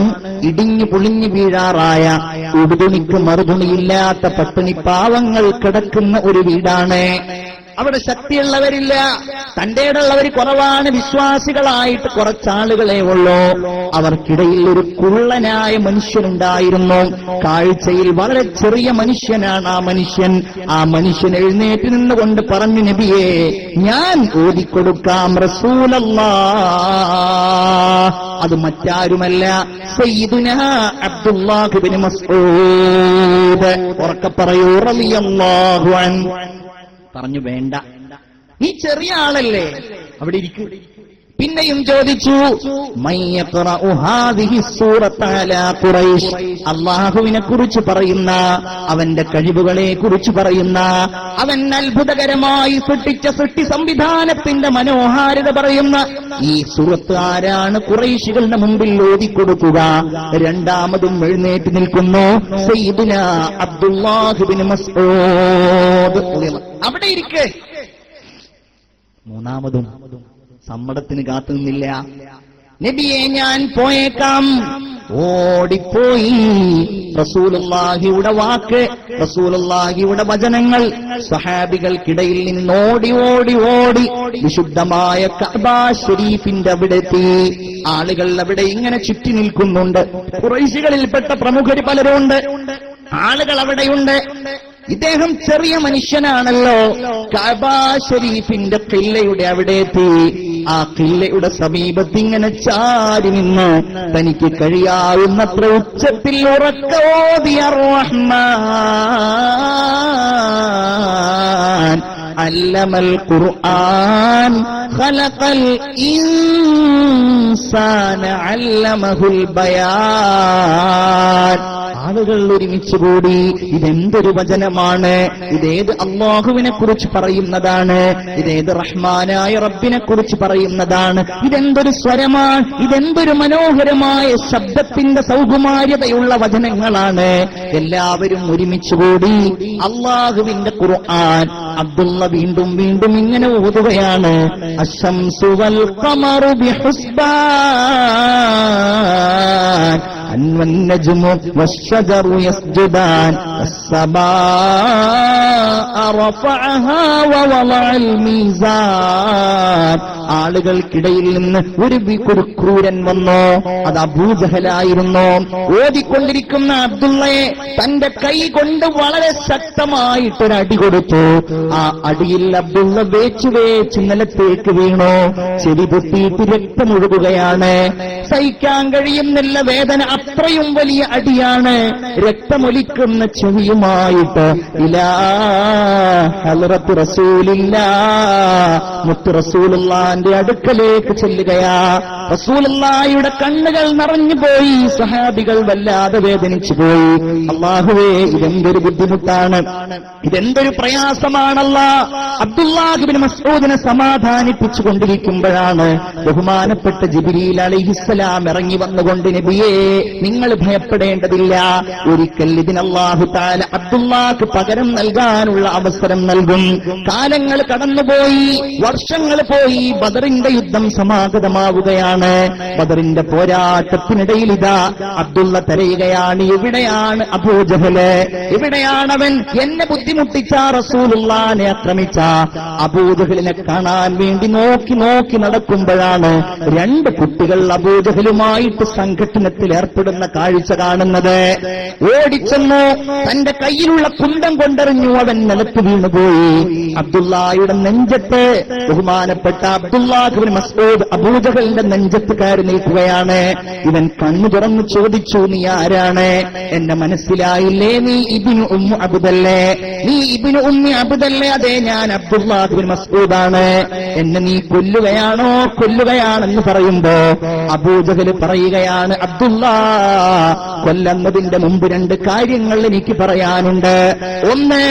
ഇടിഞ്ഞു പൊളിഞ്ഞു വീഴാറായ, ഉടുതുണിക്ക് മറുതുണിയില്ലാത്ത പട്ടിണി പാവങ്ങൾ കിടക്കുന്ന ഒരു വീടാണ്. അവിടെ ശക്തിയുള്ളവരില്ല, തന്റേടുള്ളവർ കുറവാണ്. വിശ്വാസികളായിട്ട് കുറച്ചാളുകളെ ഉള്ളൂ. അവർക്കിടയിൽ ഒരു കുള്ളനായ മനുഷ്യനുണ്ടായിരുന്നു. കാഴ്ചയിൽ വളരെ ചെറിയ മനുഷ്യനാണ് ആ മനുഷ്യൻ. ആ മനുഷ്യൻ എഴുന്നേറ്റ് നിന്നുകൊണ്ട് പറഞ്ഞു, നബിയേ, ഞാൻ ഓതിക്കൊടുക്കാം റസൂലല്ലാഹ്. അത് മറ്റാരുമല്ല, സയ്യിദുനാ അബ്ദുല്ലാഹ് ഇബ്നു മസ്ഊദ്. ഉറക്കെ പറയൂ, റളിയല്ലാഹു അൻഹു. പറഞ്ഞു, വേണ്ട, നീ ചെറിയ ആളല്ലേ, അവിടെ ഇരിക്കൂ. പിന്നെയും ചോദിച്ചു, അല്ലാഹുവിനെ കുറിച്ച് പറയുന്ന, അവന്റെ കഴിവുകളെ കുറിച്ച് പറയുന്ന, അവൻ അത്ഭുതകരമായി സൃഷ്ടിച്ച സൃഷ്ടി സംവിധാനത്തിന്റെ മനോഹാരിത പറയുന്ന ഈ സൂറത്ത് ആരാണ് ഖുറൈശികളുടെ മുമ്പിൽ ഓതിക്കൊടുക്കുക? രണ്ടാമതും എഴുന്നേറ്റ് നിൽക്കുന്നു സയ്യിദുനാ അബ്ദുല്ലാഹ് ഇബ്നു മസ്ഊദ്. അവിടെ ഇരിക്കെ. മൂന്നാമതും സമ്മതത്തിന് കാത്തുനിന്നില്ല. നബിയെ, ഞാൻ പോയേക്കാം. ഓടിപ്പോയി. റസൂലുള്ളാഹിയുടെ വാക്ക്, റസൂലുള്ളാഹിയുടെ വചനങ്ങൾ സ്വഹാബികൾക്കിടയിൽ നിന്ന് ഓടി ഓടി ഓടി വിശുദ്ധമായ കഅബ ശരീഫിന്റെ അവിടെ എത്തി. ആളുകൾ അവിടെ ഇങ്ങനെ ചുറ്റി നിൽക്കുന്നുണ്ട്. ഖുറൈശികളിൽപ്പെട്ട പ്രമുഖർ പലരുണ്ട്. ആളുകൾ അവിടെയുണ്ട്. ഇദ്ദേഹം ചെറിയ മനുഷ്യനാണല്ലോ. കഅബ ശരീഫിന്റെ ഖില്ലയുടെ അവിടെ എത്തി. ആ ഖില്ലയുടെ സമീപത്ത് ഇങ്ങനെ ചാരി നിന്ന് തനിക്ക് കഴിയാവുന്നത്ര ഉച്ചത്തിൽ ഉറക്കെ ഓതിയ റഹ്മാൻ അല്ലമൽ ഖുർആൻ ഖലഖൽ ഇൻസാന അല്ലമഹുൽ ബയാൻ. ആളുകൾ ഒരുമിച്ചുകൂടി. ഇതെന്തൊരു വചനമാണ്! ഇതേത് അല്ലാഹുവിനെ കുറിച്ച് പറയുന്നതാണ്? ഇതേത് റഹ്മാനായ റബ്ബിനെ കുറിച്ച് പറയുന്നതാണ്? ഇതെന്തൊരു സ്വരമാണ്! ഇതെന്തൊരു മനോഹരമായ ശബ്ദത്തിന്റെ സൗകുമാര്യതയുള്ള വചനങ്ങളാണ്! എല്ലാവരും ഒരുമിച്ചുകൂടി അല്ലാഹുവിന്റെ ഖുർആൻ. അബ്ദുള്ള വീണ്ടും വീണ്ടും ഇങ്ങനെ ഓതുകയാണ്, അശ്ശംസു വൽ ഖമറു ബിഹുസ്ബാൻ വന്നജ്മു വശ്ശജറു യസ്ജുദാൻ വസ്സമാഅ റഫഅഹാ വവളഅൽ മീസാൻ. ആളുകൾക്കിടയിൽ നിന്ന് ഒരു ക്രൂരൻ വന്നു. അത് അബൂജഹലായിരുന്നു. ഓതിക്കൊണ്ടിരിക്കുന്ന അബ്ദുള്ളയെ തന്റെ കൈ കൊണ്ട് വളരെ ശക്തമായിട്ടൊരടി കൊടുത്തു. ആ അടിയിൽ അബ്ദുള്ള വേച്ചു വേച്ച് നിലത്തേക്ക് വീണു. ചെവി പൊട്ടിയിട്ട് രക്തമൊഴുകുകയാണ്. സഹിക്കാൻ കഴിയുന്നില്ല വേദന. അത്രയും വലിയ അടിയാണ്. രക്തമൊലിക്കുന്ന ചെവിയുമായിട്ട് ഇലാ ഹളറത്ത് റസൂലില്ലാഹ്, മുത്ത് റസൂലുള്ളാഹിന്റെ അടുക്കലേക്ക് ചെല്ലുകയാ. റസൂലുള്ളാഹിയുടെ കണ്ണുകൾ നിറഞ്ഞുപോയി. സഹാബികൾ വല്ലാതെ വേദനിച്ചു പോയി. അല്ലാഹുവേ, ഇതെന്തൊരു ബുദ്ധിമുട്ടാണ്, ഇതെന്തൊരു പ്രയാസമാണല്ലാ. അബ്ദുല്ലാഹ് ഇബ്നു മസ്ഊദിനെ സമാധാനിപ്പിച്ചു കൊണ്ടിരിക്കുമ്പോഴാണ് ബഹുമാനപ്പെട്ട ജിബ്രീൽ അലൈഹിസ്സലാം ഇറങ്ങി വന്നുകൊണ്ട്, നബിയേ, നിങ്ങൾ ഭയപ്പെടേണ്ടതില്ല. ഒരിക്കൽ ഇതിന് അല്ലാഹു തആല അബ്ദുല്ലാഹ്ക്ക് പകരം നൽകാനുള്ള അവസരം നൽകും. കാലങ്ങൾ കടന്നുപോയി, വർഷങ്ങൾ പോയി. ബദറിന്റെ യുദ്ധം സമാഗതമാവുകയാണ്. ബദറാണ്. ബദറിന്റെ പോരാട്ടത്തിനിടയിൽ ഇതാ അബ്ദുള്ള തിരയുകയാണ്, എവിടെയാണ് അബൂജഹല്, എവിടെയാണവൻ, എന്നെ ബുദ്ധിമുട്ടിച്ച റസൂലുള്ളാഹിനെ ആക്രമിച്ച അബൂജഹലിനെ കാണാൻ വേണ്ടി നോക്കി നോക്കി നടക്കുമ്പോഴാണ് രണ്ട് കുട്ടികൾ അബൂജഹലുമായിട്ട് സംഘട്ടനത്തിൽ ഏർപ്പെടുന്ന കാഴ്ച കാണുന്നത്. ഓടിച്ചെന്നു തന്റെ കയ്യിലുള്ള കുന്തം കൊണ്ടെറിഞ്ഞു, അവൻ നിലത്ത് വീണുപോയി. അബ്ദുള്ളായുടെ നെഞ്ചത്ത് ബഹുമാനപ്പെട്ട അബ്ദുല്ലാഹ് ഇബ്നു മസ്ഊദ് അബൂജഹലിന്റെ നെഞ്ചത്ത് കയറി നിൽക്കുകയാണ്. ഇവൻ കണ്ണു തുറന്നു ചോദിച്ചു, നീ ആരാണ്? എന്നെ മനസ്സിലായില്ലേ? നീ ഇബ്നു ഉമ്മു അബ്ദല്ലേ? നീ ഇബ്നു ഉമ്മി അബ്ദല്ലേ? അതെ, ഞാൻ അബ്ദുല്ലാഹ് ഇബ്നു മസ്ഊദാണ്. എന്നെ നീ കൊല്ലുകയാണോ? കൊല്ലുകയാണെന്ന് പറയുമ്പോ അബൂജഹൽ പറയുകയാണ്, അബ്ദുല്ലാ, കൊല്ലുന്നതിന്റെ മുമ്പ് രണ്ട് കാര്യങ്ങൾ എനിക്ക് പറയാനുണ്ട്. ഒന്ന്,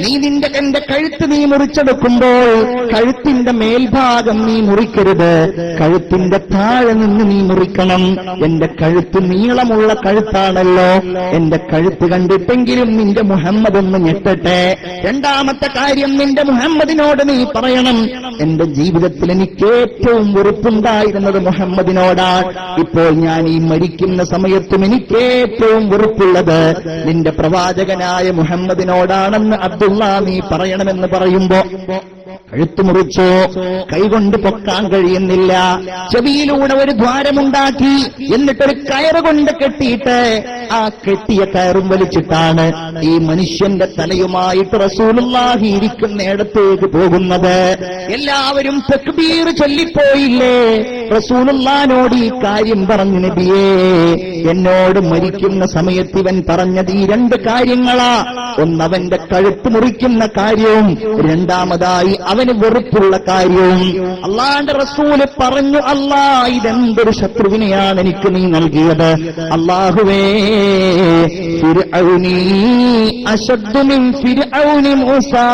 നീ എന്റെ കഴുത്ത് നീ മുറിച്ചെടുക്കുമ്പോൾ കഴുത്തിന്റെ മേൽഭാഗം നീ മുറിക്കരുത്, കഴുത്തിന്റെ താഴെ നിന്ന് നീ മുറിക്കണം. എന്റെ കഴുത്ത് നീളമുള്ള കഴുത്താണല്ലോ, എന്റെ കഴുത്ത് കണ്ടിട്ടെങ്കിലും നിന്റെ മുഹമ്മദ് ഒന്ന് ഞെട്ടട്ടെ. രണ്ടാമത്തെ കാര്യം, നിന്റെ മുഹമ്മദിനോട് നീ പറയണം, എന്റെ ജീവിതത്തിൽ എനിക്ക് ഏറ്റവും വെറുപ്പുണ്ടായിരുന്നത് മുഹമ്മദിനോടാണ്. ഇപ്പോൾ ഞാൻ ഈ മരിക്കുന്ന സമയത്തും എനിക്ക് ഏറ്റവും വെറുപ്പുള്ളത് നിന്റെ പ്രവാചകനായ മുഹമ്മദിനോടാണെന്ന് അബ്ദുള്ള നീ പറയണമെന്ന് പറയുമ്പോ കഴുത്ത് മുറിച്ചു, കൈകൊണ്ട് പൊക്കാൻ കഴിയുന്നില്ല. ചെവിയിലൂടെ ഒരു ദ്വാരമുണ്ടാക്കി, എന്നിട്ടൊരു കയറുകൊണ്ട് കെട്ടിയിട്ട് ആ കെട്ടിയ കയറും വലിച്ചിട്ടാണ് ഈ മനുഷ്യന്റെ തലയുമായിട്ട് റസൂലുള്ളാഹി ഇരിക്കുന്നിടത്തേക്ക് പോകുന്നത്. എല്ലാവരും തക്ബീർ ചൊല്ലിപ്പോയില്ലേ? റസൂലുള്ളാഹിനോട് ഈ കാര്യം പറഞ്ഞു, നബിയേ, എന്നോട് മരിക്കുന്ന സമയത്ത് ഇവൻ പറഞ്ഞത് ഈ രണ്ട് കാര്യങ്ങളാ. ഒന്നവന്റെ കഴുത്ത് മുറിക്കുന്ന കാര്യവും രണ്ടാമതായി അവന് വെറുപ്പുള്ള കാര്യവും. അള്ളാന്റെ റസൂല് പറഞ്ഞു, അല്ലാ, ഇതെന്തൊരു ശത്രുവിനെയാണ് എനിക്ക് നീ നൽകിയത്. അല്ലാഹുവേ, ഫിർഔനി അശദ്ദു മിൻ ഫിർഔനി മൂസാ,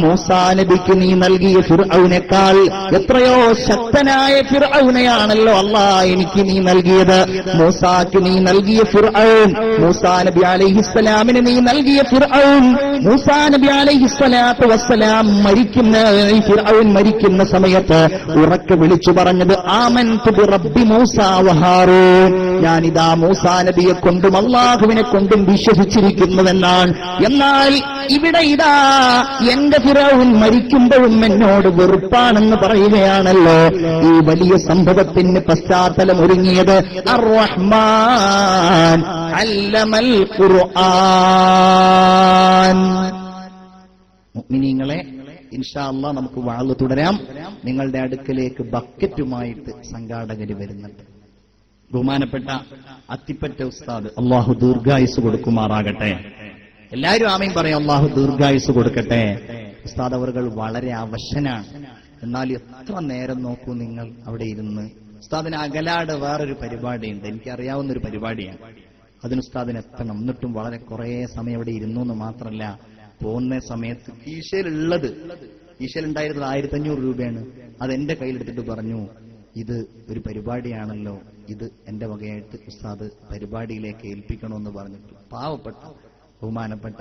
മൂസാ നബിക്ക് നീ നൽകിയ ഫിർഔനേക്കാൾ എത്രയോ ശക്തനായ ഫിർഔനെയാണല്ലോ അല്ലാ എനിക്ക് നീ നൽകിയത്. മൂസാക്ക് നീ നൽകിയ ഫിർഔൻ, മൂസാ നബി അലൈഹിസ്സലാമിന് നീ നൽകിയ ഫിർഔൻ, മൂസാ നബി അലൈഹിസ്സലാത്തു വസ്സലാം ഫിർഔൻ മരിക്കുന്ന സമയത്ത് ഉറക്കെ വിളിച്ചു പറഞ്ഞത്, ആമൻതു ബിറബ്ബി മൂസാ വഹാറൂൻ, ഞാനിതാ മൂസാ നബിയെ കൊണ്ടും അല്ലാഹുവിനെ കൊണ്ടും വിശ്വസിച്ചിരിക്കുന്നുവെന്നാണ്. എന്നാൽ ഇവിടെ ഇതാ എന്റെ ഫിർഔൻ മരിക്കുമ്പോഴും എന്നോട് വെറുപ്പാണെന്ന് പറയുകയാണല്ലോ. ഈ വലിയ സംഭവത്തിന് പശ്ചാത്തലം ഒരുങ്ങിയത് അർ-റഹ്മാൻ അല്ലമൽ ഖുർആൻ. മുഅ്മിനീങ്ങളെ, ഇൻഷാ അല്ലാഹ് നമുക്ക് വഅള് തുടരാം. നിങ്ങളുടെ അടുക്കലേക്ക് ബക്കറ്റുമായിട്ട് സംഘാടകര് വരുന്നുണ്ട്. ബഹുമാനപ്പെട്ട അത്തിപ്പറ്റ ഉസ്താദ്, അല്ലാഹു ദീർഘായുസ് കൊടുക്കുമാറാകട്ടെ. എല്ലാവരും ആമീൻ പറയാം. അല്ലാഹു ദീർഘായുസ് കൊടുക്കട്ടെ. ഉസ്താദ് അവർകൾ വളരെ അവശനാണ്. എന്നാൽ എത്ര നേരം നോക്കൂ നിങ്ങൾ അവിടെ ഇരുന്ന്. ഉസ്താദിന് അകലാട് വേറൊരു പരിപാടിയുണ്ട്, എനിക്കറിയാവുന്നൊരു പരിപാടിയാണ്. അതിന് ഉസ്താദിന് എത്തണം. എന്നിട്ടും വളരെ കുറെ സമയം അവിടെ ഇരുന്നു എന്ന് മാത്രമല്ല, പോകുന്ന സമയത്ത് കീശയിലുണ്ടായിരുന്നത് 1500 രൂപയാണ്. അതെന്റെ കയ്യിലെടുത്തിട്ട് പറഞ്ഞു, ഇത് ഒരു പരിപാടിയാണല്ലോ, ഇത് എന്റെ വകയായിട്ട് ഉസ്താദ് പരിപാടിയിലേക്ക് ഏൽപ്പിക്കണമെന്ന് പറഞ്ഞിട്ട് പാവപ്പെട്ട ബഹുമാനപ്പെട്ട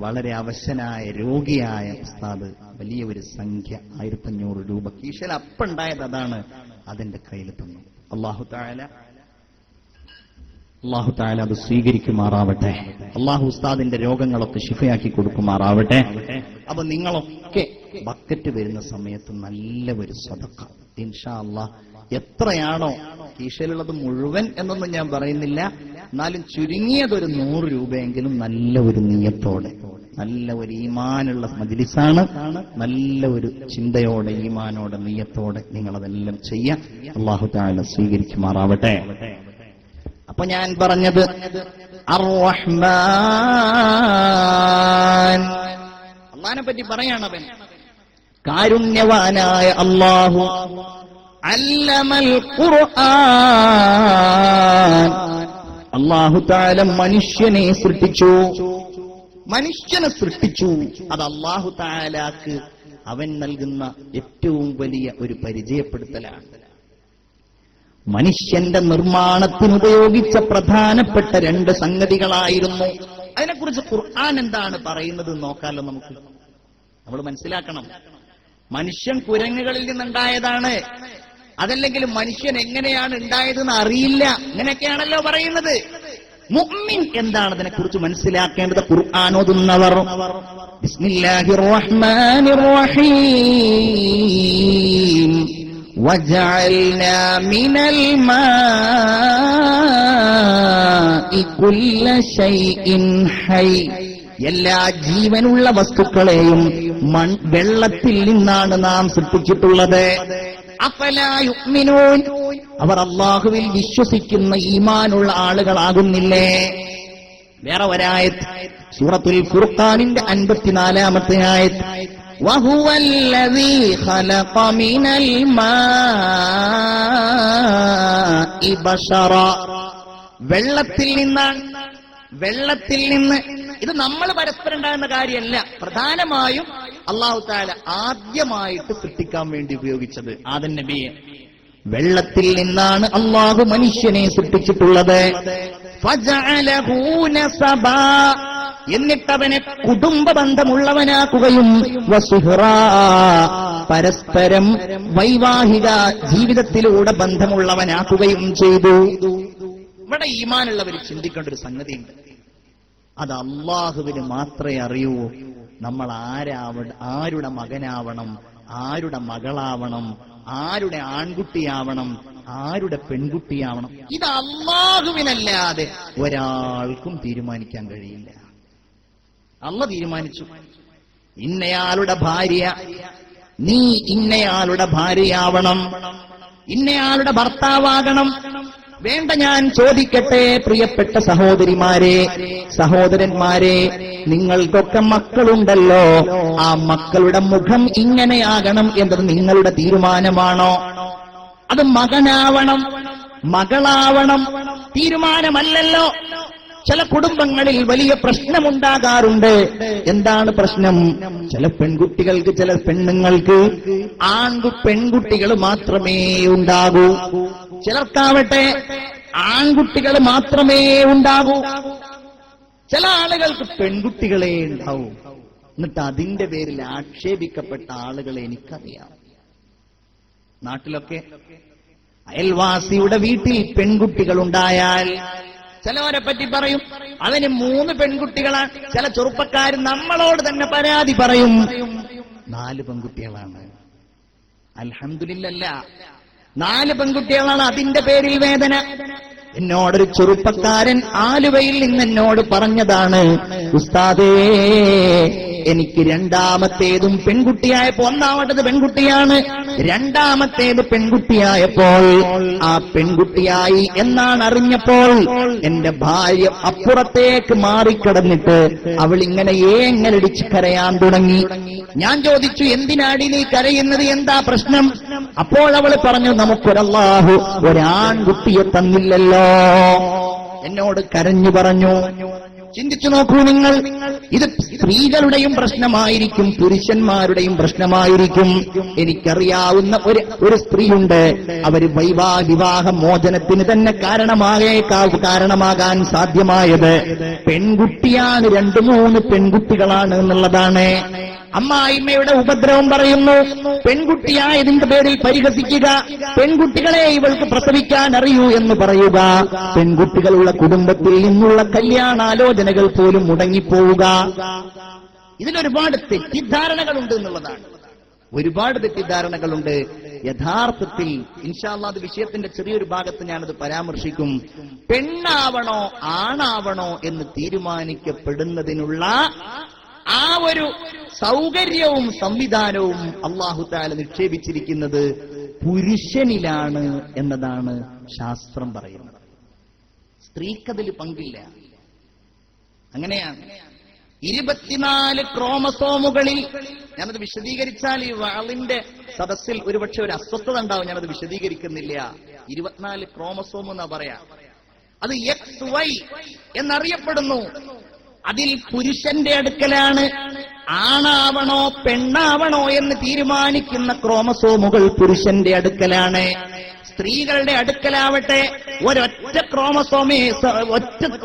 വളരെ അവശനായ രോഗിയായ ഉസ്താദ് വലിയ ഒരു സംഖ്യ 1500 രൂപ കീശയിൽ അപ്പുണ്ടായത് അതാണ്, അതെന്റെ കയ്യിൽ തന്നു. അല്ലാഹു തആല അത് സ്വീകരിക്കുമാറാവട്ടെ. അല്ലാഹു ഉസ്താദിന്റെ രോഗങ്ങളൊക്കെ ശിഫയാക്കി കൊടുക്കുമാറാവട്ടെ. അപ്പൊ നിങ്ങളൊക്കെ ബക്കറ്റ് വരുന്ന സമയത്ത് നല്ല ഒരു സദഖ ഇൻഷാ അല്ലാഹ് എത്രയാണോ കീശയിലുള്ളത് മുഴുവൻ എന്നൊന്നും ഞാൻ പറയുന്നില്ല, എന്നാലും ചുരുങ്ങിയതൊരു 100 രൂപയെങ്കിലും നല്ല ഒരു നിയത്തോടെ, നല്ല ഒരു ഈമാനുള്ള മജ്ലിസാണ്, നല്ല ഒരു ചിന്തയോടെ ഈമാനോടെ നിയത്തോടെ നിങ്ങളതെല്ലാം ചെയ്യാം. അല്ലാഹു തആല സ്വീകരിക്കുമാറാവട്ടെ. അപ്പൊ ഞാൻ പറഞ്ഞത് അർ-റഹ്മാൻ, അല്ലാഹുവിനെ പറ്റി പറയാണവൻ കാരുണ്യവാനായ അല്ലാഹു. അല്ലമൽ ഖുർആൻ, അല്ലാഹു തആല മനുഷ്യനെ സൃഷ്ടിച്ചു. അത് അല്ലാഹു തആലാക്ക് അവൻ നൽകുന്ന ഏറ്റവും വലിയ ഒരു പരിചയപ്പെടുത്തലാണ്. മനുഷ്യന്റെ നിർമ്മാണത്തിനുപയോഗിച്ച പ്രധാനപ്പെട്ട 2 സംഗതികളായിരുന്നു. അതിനെക്കുറിച്ച് ഖുർആൻ എന്താണ് പറയുന്നത് നോക്കാലോ. നമ്മൾ മനസ്സിലാക്കണം, മനുഷ്യൻ കുരങ്ങുകളിൽ നിന്നുണ്ടായതാണ്. അതല്ലെങ്കിൽ മനുഷ്യൻ എങ്ങനെയാണ് ഉണ്ടായതെന്ന് അറിയില്ല. ഇങ്ങനെയൊക്കെയാണല്ലോ പറയുന്നത്. മുഅ്മിൻ എന്താണ് അതിനെക്കുറിച്ച് മനസ്സിലാക്കേണ്ടത്? ഖുർആൻ ഓതുന്നവർ ബിസ്മില്ലാഹിർ റഹ്മാനിർ റഹീം വജഅൽനാ മിനൽ മാഇ കുല്ല ശൈഇൻ ഹൈ, എല്ലാ ജീവനുള്ള വസ്തുക്കളെയും വെള്ളത്തിൽ നിന്നാണ് നാം സൃഷ്ടിച്ചിട്ടുള്ളത്. അഫലാ യുഅ്മിനൂൻ, അവർ അല്ലാഹുവിൽ വിശ്വസിക്കുന്ന ഈമാനുള്ള ആളുകളാകുന്നില്ലേ? വേറെ ഒരായത്ത് സൂറത്തുൽ ഫുർഖാനിന്റെ 54-ാമത്തെ ആയത്ത്, വഹുവല്ലദീ ഖലഖ മിനൽ മാഇ ബശറ, വെള്ളത്തിൽ നിന്ന്. ഇത് നമ്മൾ പരസ്പരം ഉണ്ടാകുന്ന കാര്യമല്ല. പ്രധാനമായും അല്ലാഹു തആല ആദ്യമായിട്ട് സൃഷ്ടിക്കാൻ വേണ്ടി ഉപയോഗിച്ചത് ആദം നബിയെ. വെള്ളത്തിൽ നിന്നാണ് അല്ലാഹു മനുഷ്യനെ സൃഷ്ടിച്ചിട്ടുള്ളത്. ഫജഅലഹു നസബാ, എന്നിട്ടവനെ കുടുംബ ബന്ധമുള്ളവനാക്കുകയും വസുഹ്റാ, പരസ്പരം വൈവാഹിക ജീവിതത്തിലൂടെ ബന്ധമുള്ളവനാക്കുകയും ചെയ്തു. ഇവിടെ ഈമാനുള്ളവർ ചിന്തിക്കേണ്ട ഒരു സംഗതിയുണ്ട്. അത് അള്ളാഹുവിന് മാത്രമേ അറിയൂ. നമ്മൾ ആരുടെ മകനാവണം, ആരുടെ മകളാവണം, ആരുടെ ആൺകുട്ടിയാവണം, ആരുടെ പെൺകുട്ടിയാവണം, ഇത് അള്ളാഹുവിനല്ലാതെ ഒരാൾക്കും തീരുമാനിക്കാൻ കഴിയില്ല. അള്ളാഹ് തീരുമാനിച്ചു, ഇന്നയാളുടെ ഭാര്യ, നീ ഇന്നയാളുടെ ഭാര്യയാവണം, ഇന്നയാളുടെ ഭർത്താവാകണം. വേണ്ട, ഞാൻ ചോദിക്കട്ടെ പ്രിയപ്പെട്ട സഹോദരിമാരെ, സഹോദരന്മാരെ, നിങ്ങൾക്കൊക്കെ മക്കളുണ്ടല്ലോ, ആ മക്കളുടെ മുഖം ഇങ്ങനെയാകണം എന്നത് നിങ്ങളുടെ തീരുമാനമാണോ? അത് മകനാവണം, മകളാവണം തീരുമാനമല്ലല്ലോ. ചില കുടുംബങ്ങളിൽ വലിയ പ്രശ്നമുണ്ടാകാറുണ്ട്. എന്താണ് പ്രശ്നം? ചില പെൺകുട്ടികൾക്ക്, ചില പെണ്ണുങ്ങൾക്ക് പെൺകുട്ടികൾ മാത്രമേ ഉണ്ടാകൂ, ചിലർക്കാവട്ടെ ആൺകുട്ടികൾ മാത്രമേ ഉണ്ടാകൂ, ചില ആളുകൾക്ക് പെൺകുട്ടികളെ ഉണ്ടാവൂ. എന്നിട്ട് അതിന്റെ പേരിൽ ആക്ഷേപിക്കപ്പെട്ട ആളുകളെ എനിക്കറിയാം. നാട്ടിലൊക്കെ അയൽവാസിയുടെ വീട്ടിൽ പെൺകുട്ടികൾ ഉണ്ടായാൽ ചിലവരെ പറ്റി പറയും, അവന് 3 പെൺകുട്ടികളാണ്. ചില ചെറുപ്പക്കാർ നമ്മളോട് തന്നെ പരാതി പറയും, 4 പെൺകുട്ടികളാണ്. അൽഹംദുലില്ലാ, 4 പെൺകുട്ടികളാണ്. അതിന്റെ പേരിൽ വേദന. എന്നോടൊരു ചെറുപ്പക്കാരൻ ആലുവയിൽ നിന്ന് എന്നോട് പറഞ്ഞതാണ്, ഉസ്താദേ, എനിക്ക് രണ്ടാമത്തേതും പെൺകുട്ടിയായപ്പോ, ഒന്നാമത്തേത് പെൺകുട്ടിയാണ്, രണ്ടാമത്തേത് പെൺകുട്ടിയായപ്പോൾ, ആ പെൺകുട്ടിയായി എന്നാണ് അറിഞ്ഞപ്പോൾ എന്റെ ഭാര്യ അപ്പുറത്തേക്ക് മാറിക്കിടന്നിട്ട് അവൾ ഇങ്ങനെ ഏങ്ങലടിച്ച് കരയാൻ തുടങ്ങി. ഞാൻ ചോദിച്ചു, എന്തിനാടി നീ കരയുന്നത്, എന്താ പ്രശ്നം? അപ്പോൾ അവൾ പറഞ്ഞു, നമുക്കൊരല്ലാഹു ഒരാൺകുട്ടിയെ തന്നില്ലല്ലോ. എന്നോട് കരഞ്ഞു പറഞ്ഞു. ചിന്തിച്ചു നോക്കൂ നിങ്ങൾ, ഇത് സ്ത്രീകളുടെയും പ്രശ്നമായിരിക്കും, പുരുഷന്മാരുടെയും പ്രശ്നമായിരിക്കും. എനിക്കറിയാവുന്ന ഒരു സ്ത്രീയുണ്ട്, അവര് വിവാഹ മോചനത്തിന് തന്നെ കാരണമാകാൻ സാധ്യമായത് പെൺകുട്ടിയാണ്. 2-3 പെൺകുട്ടികളാണ് എന്നുള്ളതാണ്. അമ്മായിമ്മയുടെ ഉപദ്രവം പറയുന്നു, പെൺകുട്ടിയായതിന്റെ പേരിൽ പരിഹസിക്കുക, പെൺകുട്ടികളെ ഇവൾക്ക് പ്രസവിക്കാൻ അറിയൂ എന്ന് പറയുക, പെൺകുട്ടികളുള്ള കുടുംബത്തിൽ നിന്നുള്ള കല്യാണാലോചനകൾ പോലും മുടങ്ങിപ്പോവുക. ഇതിലൊരുപാട് തെറ്റിദ്ധാരണകളുണ്ട് എന്നുള്ളതാണ്. ഒരുപാട് തെറ്റിദ്ധാരണകളുണ്ട്. യഥാർത്ഥത്തിൽ ഇൻഷാ അല്ലാഹ് അത് വിഷയത്തിന്റെ ചെറിയൊരു ഭാഗത്ത് ഞാനത് പരാമർശിക്കും. പെണ്ണാവണോ ആണാവണോ എന്ന് തീരുമാനിക്കപ്പെടുന്നതിനുള്ള ആ ഒരു സൗകര്യവും സംവിധാനവും അല്ലാഹു തആല നിക്ഷേപിച്ചിരിക്കുന്നത് പുരുഷനിലാണ് എന്നതാണ് ശാസ്ത്രം പറയുന്നത്. സ്ത്രീക്കതിൽ പങ്കില്ല. അങ്ങനെയാണ്. 24 ക്രോമസോമുകളിൽ, ഞാനത് വിശദീകരിച്ചാൽ ഈ വാളിന്റെ സദസ്സിൽ ഒരുപക്ഷെ ഒരു അസ്വസ്ഥത ഉണ്ടാവും, ഞാനത് വിശദീകരിക്കുന്നില്ല. 24 ക്രോമസോം എന്നാ പറയാ. അത് XY എന്നറിയപ്പെടുന്നു. അതിൽ പുരുഷന്റെ അടുക്കലാണ് ആണാവണോ പെണ്ണാവണോ എന്ന് തീരുമാനിക്കുന്ന ക്രോമസോമുകൾ പുരുഷന്റെ അടുക്കലാണ്. സ്ത്രീകളുടെ അടുക്കലാവട്ടെ ഒരൊറ്റ ക്രോമസോമേ,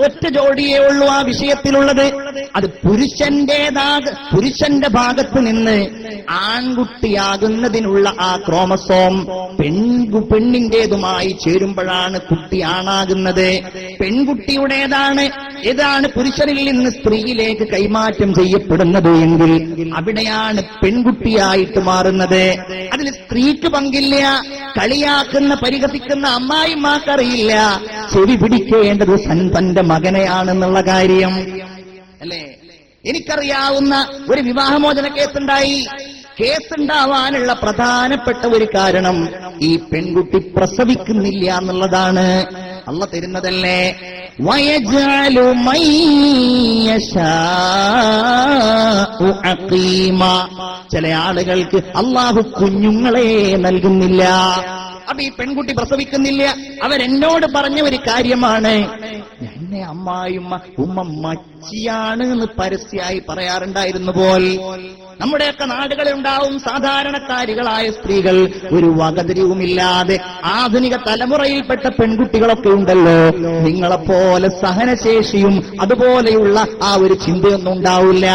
ഒറ്റ ജോഡിയേ ഉള്ളൂ ആ വിഷയത്തിലുള്ളത്. അത് പുരുഷന്റെ ഭാഗത്ത് നിന്ന് ആൺകുട്ടിയാകുന്നതിനുള്ള ആ ക്രോമസോം പെണ്ണിന്റേതുമായി ചേരുമ്പോഴാണ് കുട്ടി ആണാകുന്നത്. പെൺകുട്ടിയുടേതാണ് ഏതാണ് പുരുഷനിൽ നിന്ന് സ്ത്രീയിലേക്ക് കൈമാറ്റം ചെയ്യപ്പെടുന്നത് എങ്കിൽ അവിടെയാണ് പെൺകുട്ടിയായിട്ട് മാറുന്നത്. അതിൽ സ്ത്രീക്ക് പങ്കില്ല. കളിയാക്കുന്ന പരിഹസിക്കുന്ന അമ്മായിമാക്കറിയില്ല ചെവി പിടിക്കേണ്ടത് തന്റെ മകനെയാണെന്നുള്ള കാര്യം അല്ലേ. എനിക്കറിയാവുന്ന ഒരു വിവാഹമോചന കേസുണ്ടാവാനുള്ള പ്രധാനപ്പെട്ട ഒരു കാരണം ഈ പെൺകുട്ടി പ്രസവിക്കുന്നില്ല എന്നുള്ളതാണ്. അള്ള തരുന്നതല്ലേ വയജഅലു മൻ യശാഉ അഖീമ. ചില ആളുകൾക്ക് അള്ളാഹു കുഞ്ഞുങ്ങളെ നൽകുന്നില്ല. അപ്പൊ ഈ പെൺകുട്ടി പ്രസവിക്കുന്നില്ല. അവരെന്നോട് പറഞ്ഞ ഒരു കാര്യമാണ്, എന്നെ ഉമ്മ മച്ചിയാണ് എന്ന് പരസ്യമായി പറയാറുണ്ടായിരുന്നു പോൽ. നമ്മുടെയൊക്കെ നാടുകളിലുണ്ടാവും സാധാരണക്കാരികളായ സ്ത്രീകൾ, ഒരു വകതിരിവുമില്ലാതെ ആധുനിക തലമുറയിൽപ്പെട്ട പെൺകുട്ടികളൊക്കെ ഉണ്ടല്ലോ. നിങ്ങളെപ്പോലെ സഹനശേഷിയും അതുപോലെയുള്ള ആ ഒരു ചിന്തയൊന്നും ഉണ്ടാവില്ല.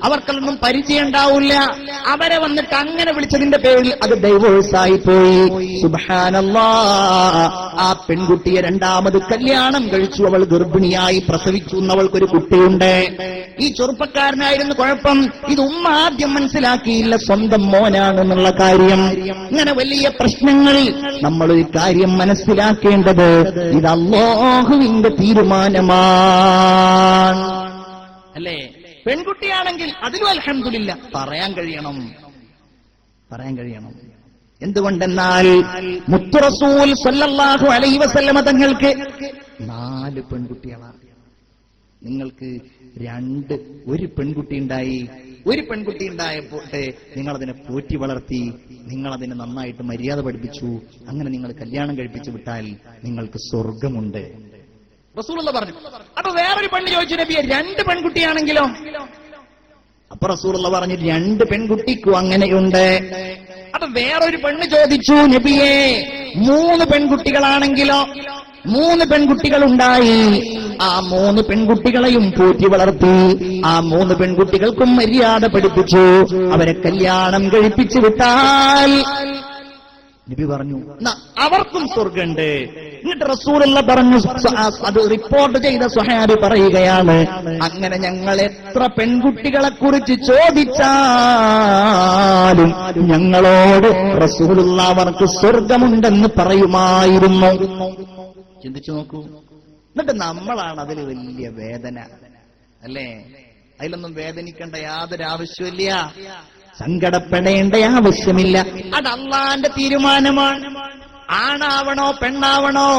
അവർക്കൊന്നും പരിചയം ഉണ്ടാവില്ല. അവരെ വന്നിട്ട് അങ്ങനെ വിളിച്ചതിന്റെ പേരിൽ അത് ഡൈവോഴ്സായി പോയി. സുബ്ഹാനല്ലാഹ്. ആ പെൺകുട്ടിയെ രണ്ടാമത് കല്യാണം കഴിച്ചു. അവൾ ഗർഭിണിയായി പ്രസവിച്ചു. അവൾക്കൊരു കുട്ടിയുണ്ട്. ഈ ചെറുപ്പക്കാരനായിരുന്നു കുഴപ്പം. ഇത് ഉമ്മ ആദ്യം മനസ്സിലാക്കിയില്ല, സ്വന്തം മോനാണെന്നുള്ള കാര്യം. ഇങ്ങനെ വലിയ പ്രശ്നങ്ങൾ. നമ്മളൊരു കാര്യം മനസ്സിലാക്കേണ്ടത്, ഇത് അല്ലാഹുവിന്റെ തീരുമാനമാണ് അല്ലേ. പെൺകുട്ടിയാണെങ്കിൽ അതിലും അൽഹംദുലില്ലാ പറയാൻ കഴിയണം. എന്തുകൊണ്ടെന്നാൽ മുത്തു റസൂൽ സല്ലല്ലാഹു അലൈഹി വസല്ലമ തങ്ങൾക്ക് 4 പെൺകുട്ടികളാണ്. നിങ്ങൾക്ക് ഒരു പെൺകുട്ടി ഉണ്ടായി. ഒരു പെൺകുട്ടി ഉണ്ടായപ്പോട്ടെ നിങ്ങളതിനെ പോറ്റി വളർത്തി, നിങ്ങളതിനെ നന്നായിട്ട് മര്യാദ പഠിപ്പിച്ചു. അങ്ങനെ നിങ്ങൾ കല്യാണം കഴിപ്പിച്ചു വിട്ടാൽ നിങ്ങൾക്ക് സ്വർഗമുണ്ട്. റസൂലുള്ളാഹി പറഞ്ഞു. അപ്പൊ വേറൊരു പെണ്ണ് ചോദിച്ചു, നബിയെ 2 പെൺകുട്ടിയാണെങ്കിലോ? അപ്പൊ റസൂലുള്ളാഹി പറഞ്ഞു, 2 പെൺകുട്ടിക്കും അങ്ങനെയുണ്ട്. അപ്പൊ വേറൊരു പെണ്ണ് ചോദിച്ചു, നബിയെ 3 പെൺകുട്ടികളാണെങ്കിലോ? 3 പെൺകുട്ടികളുണ്ടായി. ആ 3 പെൺകുട്ടികളെയും പോറ്റി വളർത്തി. ആ 3 പെൺകുട്ടികൾക്കും മര്യാദ പഠിപ്പിച്ചു. അവരെ കല്യാണം കഴിപ്പിച്ചു വിട്ടാൽ നബി പറഞ്ഞു അവർക്കും സ്വർഗമുണ്ട്. എന്നിട്ട് റസൂലുള്ളാഹി പറഞ്ഞു, അത് റിപ്പോർട്ട് ചെയ്ത സ്വഹാബി പറയുകയാണ്, അങ്ങനെ ഞങ്ങൾ എത്ര പെൺകുട്ടികളെ കുറിച്ച് ചോദിച്ചാലും ഞങ്ങളോട് റസൂലുള്ളാഹി അവർക്ക് സ്വർഗമുണ്ടെന്ന് പറയുമായിരുന്നു. ചിന്തിച്ചു നോക്കൂ. എന്നിട്ട് നമ്മളാണ് അതിൽ വലിയ വേദന അല്ലേ. അതിലൊന്നും വേദനിക്കേണ്ട യാതൊരു ആവശ്യമില്ല, സങ്കടപ്പെടേണ്ട ആവശ്യമില്ല. അത് അള്ളാന്റെ തീരുമാനമാണ്. ആണാവണോ പെണ്ണാവണോ,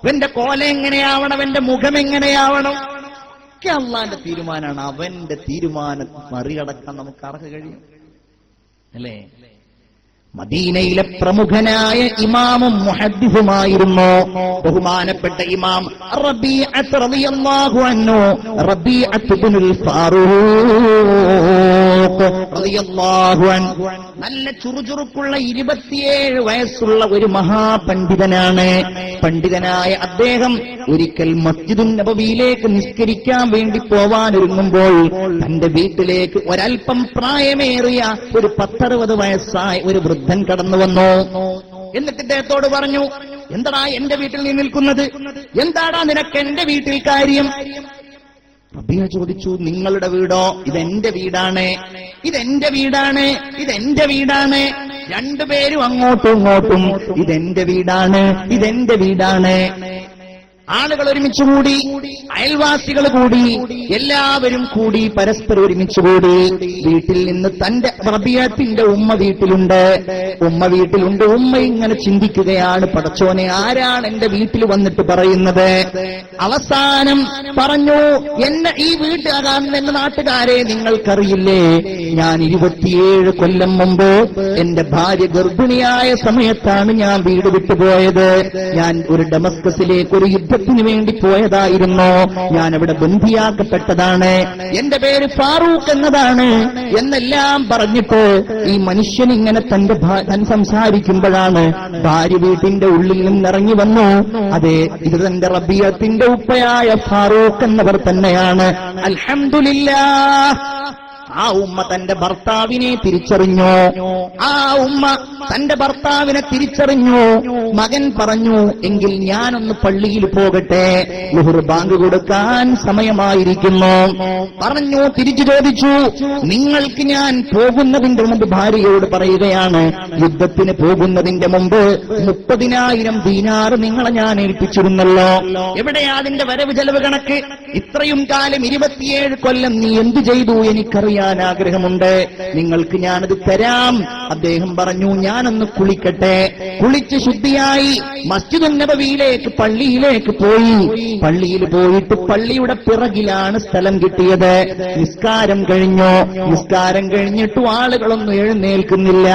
ഇവന്റെ കോല എങ്ങനെയാവണം, ഇവന്റെ മുഖം എങ്ങനെയാവണം, ഒക്കെ അള്ളാന്റെ തീരുമാനമാണ്. അവന്റെ തീരുമാനം മറികടക്കാൻ നമുക്ക് ആർക്ക് കഴിയും അല്ലേ. മദീനയിലെ പ്രമുഖനായ ഇമാമും മുഹദ്ദിസുമായിരുന്നു ബഹുമാനപ്പെട്ട ഇമാം റബീഅത്ത് റളിയല്ലാഹു അൻഹു, റബീഅത്ത് ഇബ്നുൽ ഫാറൂഖ് റളിയല്ലാഹു അൻഹു. നല്ല ചുറുചുറുക്കുള്ള 27 വയസ്സുള്ള ഒരു മഹാപണ്ഡിതനാണ്. പണ്ഡിതനായ അദ്ദേഹം ഒരിക്കൽ മസ്ജിദുൻ നബവിയിലേക്ക് നിസ്കരിക്കാൻ വേണ്ടി പോവാനൊരുങ്ങുമ്പോൾ തന്റെ വീട്ടിലേക്ക് ഒരൽപ്പം പ്രായമേറിയ ഒരു 10-60 വയസ്സായ ഒരു വൃദ്ധൻ കടന്നു വന്നു. എന്നിട്ട് ഇദ്ദേഹത്തോട് പറഞ്ഞു, എന്താടാ എന്റെ വീട്ടിൽ നീ നിൽക്കുന്നത്, എന്താടാ നിനക്ക് എന്റെ വീട്ടിൽ കാര്യം? റബീഅ ചോദിച്ചു, നിങ്ങളുടെ വീടോ? ഇതെന്റെ വീടാണ്, ഇതെന്റെ വീടാണ്, ഇതെന്റെ വീടാണ്. രണ്ടുപേരും അങ്ങോട്ടും ഇങ്ങോട്ടും ഇതെന്റെ വീടാണ്, ഇതെന്റെ വീടാണ്. ആളുകൾ ഒരുമിച്ചുകൂടി, അയൽവാസികൾ കൂടി, എല്ലാവരും കൂടി പരസ്പരം ഒരുമിച്ചുകൂടി. വീട്ടിൽ നിന്ന് തന്റെ റബീഅത്തിന്റെ ഉമ്മ വീട്ടിലുണ്ട്. ഉമ്മ ഇങ്ങനെ ചിന്തിക്കുകയാണ്, പടച്ചോനെ ആരാണ് എന്റെ വീട്ടിൽ വന്നിട്ട് പറയുന്നത്? അവസാനം പറഞ്ഞു, എന്നെ ഈ വീട്ടുകാരൻ, എന്റെ നാട്ടുകാരെ നിങ്ങൾക്കറിയില്ലേ, ഞാൻ 27 കൊല്ലം മുമ്പ് എന്റെ ഭാര്യ ഗർഭിണിയായ സമയത്താണ് ഞാൻ വീട് വിട്ടുപോയത്. ഞാൻ ഒരു ഡമസ്കസിലേക്ക് ഒരു യുദ്ധം യുദ്ധത്തിന് വേണ്ടി പോയതായിരുന്നു, ഞാൻ അവിടെ ബന്ധിയാക്കപ്പെട്ടതാണ്, എന്റെ പേര് ഫാറൂഖ് എന്നതാണ് എന്നെല്ലാം പറഞ്ഞിട്ട് ഈ മനുഷ്യൻ ഇങ്ങനെ തൻ സംസാരിക്കുമ്പോഴാണ് ഭാര്യ വീട്ടിന്റെ ഉള്ളിൽ നിന്നിറങ്ങി വന്നു. അതെ, ഇത് തന്റെ റബീഅത്തിന്റെ ഉപ്പയായ ഫാറൂഖ് എന്നവർ തന്നെയാണ്. അൽഹംദുലില്ലാഹ്, ആ ഉമ്മ തന്റെ ഭർത്താവിനെ തിരിച്ചറിഞ്ഞു. ആ ഉമ്മ തന്റെ ഭർത്താവിനെ തിരിച്ചറിഞ്ഞു. മകൻ പറഞ്ഞു, എങ്കിൽ ഞാനൊന്ന് പള്ളിയിൽ പോകട്ടെ, ളുഹർ ബാങ്ക് കൊടുക്കാൻ സമയമായിരിക്കുന്നു. പറഞ്ഞു, തിരിച്ചു ചോദിച്ചു, നിങ്ങൾക്ക് ഞാൻ പോകുന്നതിന്റെ മുമ്പ് ഭാര്യയോട് പറയുകയാണ്, യുദ്ധത്തിന് പോകുന്നതിന്റെ മുമ്പ് 30,000 ദീനാർ നിങ്ങളെ ഞാൻ ഏൽപ്പിച്ചിരുന്നല്ലോ, എവിടെയാ അതിന്റെ വരവ് ചെലവ് കണക്ക്? ഇത്രയും കാലം 27 കൊല്ലം നീ എന്തു ചെയ്തു എനിക്കറിയാൻ ആഗ്രഹമുണ്ട്, നിങ്ങൾക്ക് ഞാനത് തരാം. അദ്ദേഹം പറഞ്ഞു, ഞാനൊന്ന് കുളിക്കട്ടെ. കുളിച്ച് ശുദ്ധിയായി മസ്ജിദുൻ നബവിയിലേക്ക്, പള്ളിയിലേക്ക് പോയി. പള്ളിയിൽ പോയിട്ട് പള്ളിയുടെ പിറകിലാണ് സ്ഥലം കിട്ടിയത്. നിസ്കാരം കഴിഞ്ഞു. നിസ്കാരം കഴിഞ്ഞിട്ടും ആളുകളൊന്നും എഴുന്നേൽക്കുന്നില്ല.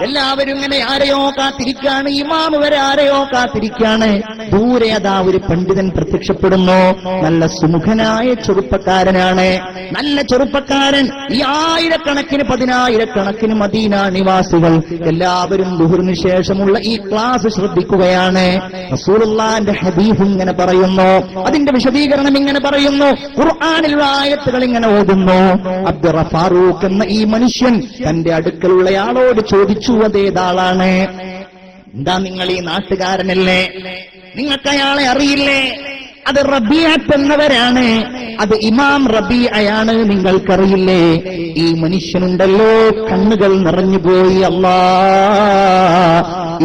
എല്ലാവരും ഇങ്ങനെ ആരെയോ കാത്തിരിക്കാണ്. ഇമാമ് വരെ ആരെയോ കാത്തിരിക്കാണ്. ദൂരെ അതാ ഒരു പണ്ഡിതൻ പ്രത്യക്ഷപ്പെടുന്നു. നല്ല സുമുഖനായ ചെറുപ്പക്കാരനാണ്. നല്ല ചെറുപ്പക്കാരൻ. ഈ ആയിരക്കണക്കിന് 10,000കണക്കിന് മദീന നിവാസികൾ എല്ലാവരും ദുഹറിന് ശേഷമുള്ള ഈ ക്ലാസ് ശ്രദ്ധിക്കുകയാണ്. റസൂലുള്ളാഹിന്റെ ഹദീസ് ഇങ്ങനെ പറയുന്നു, അതിന്റെ വിശദീകരണം ഇങ്ങനെ പറയുന്നു, ഖുർആനിലുള്ള ആയത്തുകൾ ഇങ്ങനെ ഓതുന്നു. അബ്ദുർ ഫാറൂഖ് എന്ന ഈ മനുഷ്യൻ തന്റെ അടുക്കലുള്ളയാളോട് ചോദിച്ചു, അതേതാളാണ്? എന്താ, നിങ്ങൾ ഈ നാട്ടുകാരനല്ലേ? നിങ്ങൾക്ക് അയാളെ അറിയില്ലേ? അത് റബീഅത്ത് എന്നവരാണ്, അത് ഇമാം റബീഅയാണ്, നിങ്ങൾക്കറിയില്ലേ? ഈ മനുഷ്യനുണ്ടല്ലോ, കണ്ണുകൾ നിറഞ്ഞുപോയി. അല്ലാ,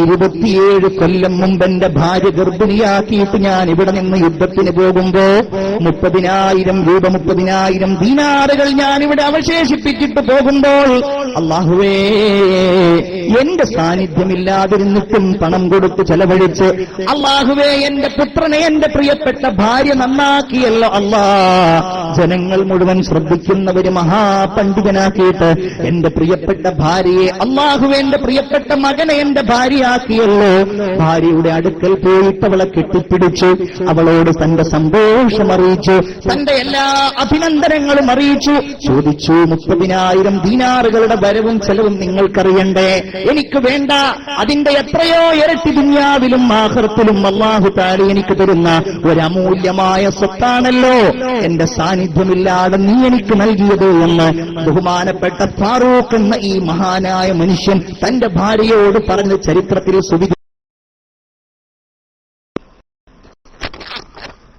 27 കൊല്ലം മുമ്പ് എന്റെ ഭാര്യ ഗർഭിണിയാക്കിയിട്ട് ഞാൻ ഇവിടെ നിന്ന് യുദ്ധത്തിന് പോകുമ്പോ 30,000 രൂപ, 30,000 ദീനാറുകൾ ഞാൻ ഇവിടെ അവശേഷിപ്പിച്ചിട്ട് പോകുമ്പോൾ, അല്ലാഹുവേ, എന്റെ സാന്നിധ്യമില്ലാതിരുന്നിട്ടും പണം കൊടുത്ത് ചെലവഴിച്ച്, അല്ലാഹുവേ, എന്റെ പുത്രനെ, എന്റെ പ്രിയപ്പെട്ട ഭാര്യ നന്നാക്കിയല്ലോ അല്ലാ. ജനങ്ങൾ മുഴുവൻ ശ്രദ്ധിക്കുന്ന ഒരു മഹാപണ്ഡിതനാക്കിയിട്ട് എന്റെ പ്രിയപ്പെട്ട ഭാര്യയെ, അല്ലാഹുവേ, എന്റെ പ്രിയപ്പെട്ട മകനെ എന്റെ ഭാര്യയാക്കിയല്ലോ. ഭാര്യയുടെ അടുക്കൽ പോയിട്ട് അവളെ കെട്ടിപ്പിടിച്ചു, അവളോട് തന്റെ സന്തോഷം അറിയിച്ചു, തന്റെ എല്ലാ അഭിനന്ദനങ്ങളും അറിയിച്ചു. ചോദിച്ചു, 30,000 ദീനാറുകളുടെ വരവും ചെലവും നിങ്ങൾക്കറിയണ്ടേ? എനിക്ക് വേണ്ട, അതിന്റെ എത്രയോ ഇരട്ടി ദുനിയാവിലും ആഖിറത്തിലും അല്ലാഹു തആല എനിക്ക് തരുന്ന ഒരമൂല്യമായ സ്വത്താണല്ലോ എന്റെ സാന്നിധ്യമില്ലാതെ നീ എനിക്ക് നൽകിയത് എന്ന് ബഹുമാനപ്പെട്ട ഫാറൂഖ് എന്ന ഈ മഹാനായ മനുഷ്യൻ തന്റെ ഭാര്യയോട് പറഞ്ഞ ചരിത്രത്തിൽ സുവിധി.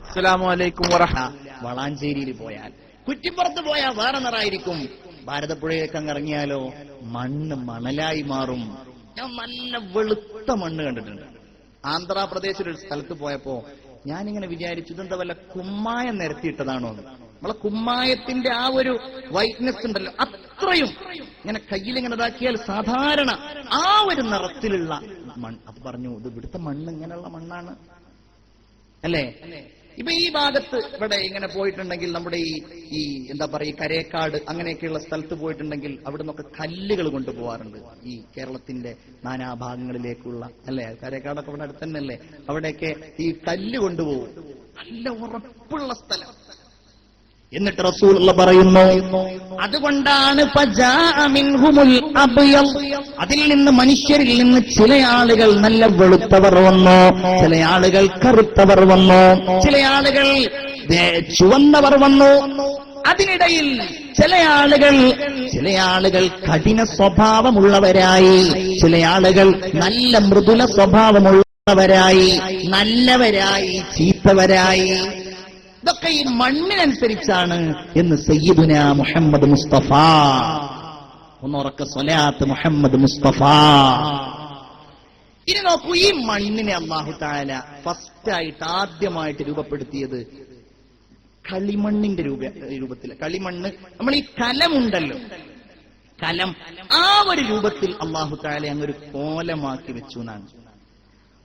അസ്സലാമു അലൈക്കും വളാഞ്ചേരിയിൽ പോയാൽ, കുറ്റിപ്പുറത്ത് പോയാൽ വേറെ നിറായിരിക്കും. ഭാരതപ്പുഴയിലേക്ക് അങ്ങ് ഇറങ്ങിയാലോ മണ്ണ് മണലായി മാറും. ഞാൻ നല്ല വെളുത്ത മണ്ണ് കണ്ടിട്ടുണ്ട്. ആന്ധ്രാപ്രദേശിലൊരു സ്ഥലത്ത് പോയപ്പോ ഞാനിങ്ങനെ വിചാരിച്ചു, ഇതെന്താ വല്ല കുമ്മായം നിരത്തിയിട്ടതാണോ എന്ന്. നമ്മളെ കുമ്മായത്തിന്റെ ആ ഒരു വൈറ്റ്നെസ് ഉണ്ടല്ലോ, അത്രയും ഇങ്ങനെ കയ്യിലിങ്ങനെ ഇതാക്കിയാൽ സാധാരണ ആ ഒരു നിറത്തിലുള്ള മണ്ണ്. അപ്പൊ പറഞ്ഞു, ഇത് ഇവിടുത്തെ മണ്ണ് ഇങ്ങനെയുള്ള മണ്ണാണ് അല്ലേ? ഇപ്പൊ ഈ ഭാഗത്ത് ഇവിടെ ഇങ്ങനെ പോയിട്ടുണ്ടെങ്കിൽ, നമ്മുടെ ഈ എന്താ പറയുക, കരേക്കാട് അങ്ങനെയൊക്കെയുള്ള സ്ഥലത്ത് പോയിട്ടുണ്ടെങ്കിൽ അവിടെ നിന്നൊക്കെ കല്ലുകൾ കൊണ്ടുപോകാറുണ്ട്. ഈ കേരളത്തിന്റെ നാനാഭാഗങ്ങളിലേക്കുള്ള, അല്ലെ? കരേക്കാടൊക്കെ ഇവിടെ അടുത്ത് തന്നെയല്ലേ? അവിടെയൊക്കെ ഈ കല്ല് കൊണ്ടുപോകും. നല്ല ഉറപ്പുള്ള സ്ഥലം. എന്നിട്ട് റസൂലുള്ള പറയുന്നു, അതുകൊണ്ടാണ് അതിൽ നിന്ന് മനുഷ്യരിൽ നിന്ന് ചില ആളുകൾ നല്ല വെളുത്തവർ വന്നു, ചില ആളുകൾ കറുത്തവർ വന്നു, ചില ആളുകൾ ചുവന്നവർ വന്നു. അതിനിടയിൽ ചില ആളുകൾ കഠിന സ്വഭാവമുള്ളവരായി, ചില ആളുകൾ നല്ല മൃദുല സ്വഭാവമുള്ളവരായി, നല്ലവരായി, ചീത്തവരായി. ഇതൊക്കെ ഈ മണ്ണിനനുസരിച്ചാണ് എന്ന് സയ്യിദുന മുഹമ്മദ് മുസ്തഫ. ഒന്നുറക്ക സ്വലാത്ത് മുഹമ്മദ് മുസ്തഫ. ഇനി നോക്കൂ, ഈ മണ്ണിനെ അല്ലാഹു തആല ഫസ്റ്റായിട്ട് ആദ്യമായിട്ട് രൂപപ്പെടുത്തിയത് കളിമണ്ണിന്റെ രൂപത്തിൽ. കളിമണ്ണ്, നമ്മൾ ഈ കലമുണ്ടല്ലോ, കലം, ആ ഒരു രൂപത്തിൽ അല്ലാഹു തആല അങ്ങൊരു കോലമാക്കി വെച്ചു എന്നാണ്.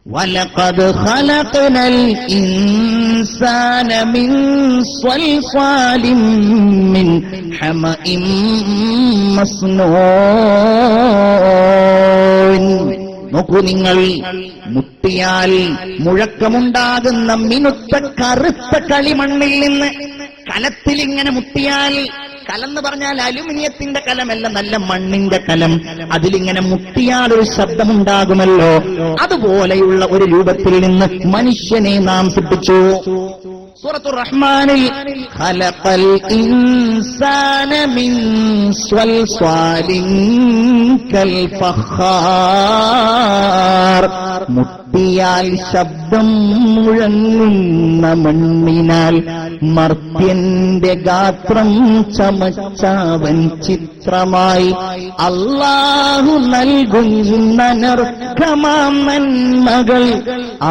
وَلَقَدْ خَلَقْنَا الْإِنسَانَ مِنْ صَلْصَالٍ مِنْ حَمَإٍ مَسْنُونٍ. നോക്കൂ നിങ്ങൾ, മുട്ടിയാൽ മുഴക്കമുണ്ടാകുന്ന മിനുത്ത കറുത്ത കളിമണ്ണിൽ നിന്ന് കലത്തിൽ ഇങ്ങനെ മുട്ടിയാൽ, കലന്ന് പറഞ്ഞാൽ അലുമിനിയത്തിന്റെ കലമല്ല, നല്ല മണ്ണിന്റെ കലം, അതിലിങ്ങനെ മുട്ടിയാൽ ഒരു ശബ്ദമുണ്ടാകുമല്ലോ, അതുപോലെയുള്ള ഒരു രൂപത്തിൽ നിന്ന് മനുഷ്യനെ നാം സൃഷ്ടിച്ചു. സൂറത്തുർ റഹ്മാനിൽ ഖലഖൽ ഇൻസാന മിൻ സ്വൽസ്വാലിൻ കൽ ഫഖാർ, മുട്ടിയാൽ ശബ്ദം മുഴങ്ങുന്ന മണ്ണിനാൽ മർത്യന്റെ ഗാത്രം ചമച്ചവൻ ചിത്രമായി അല്ലാഹു നൽകുന്ന നർക്കമാം നന്മകൾ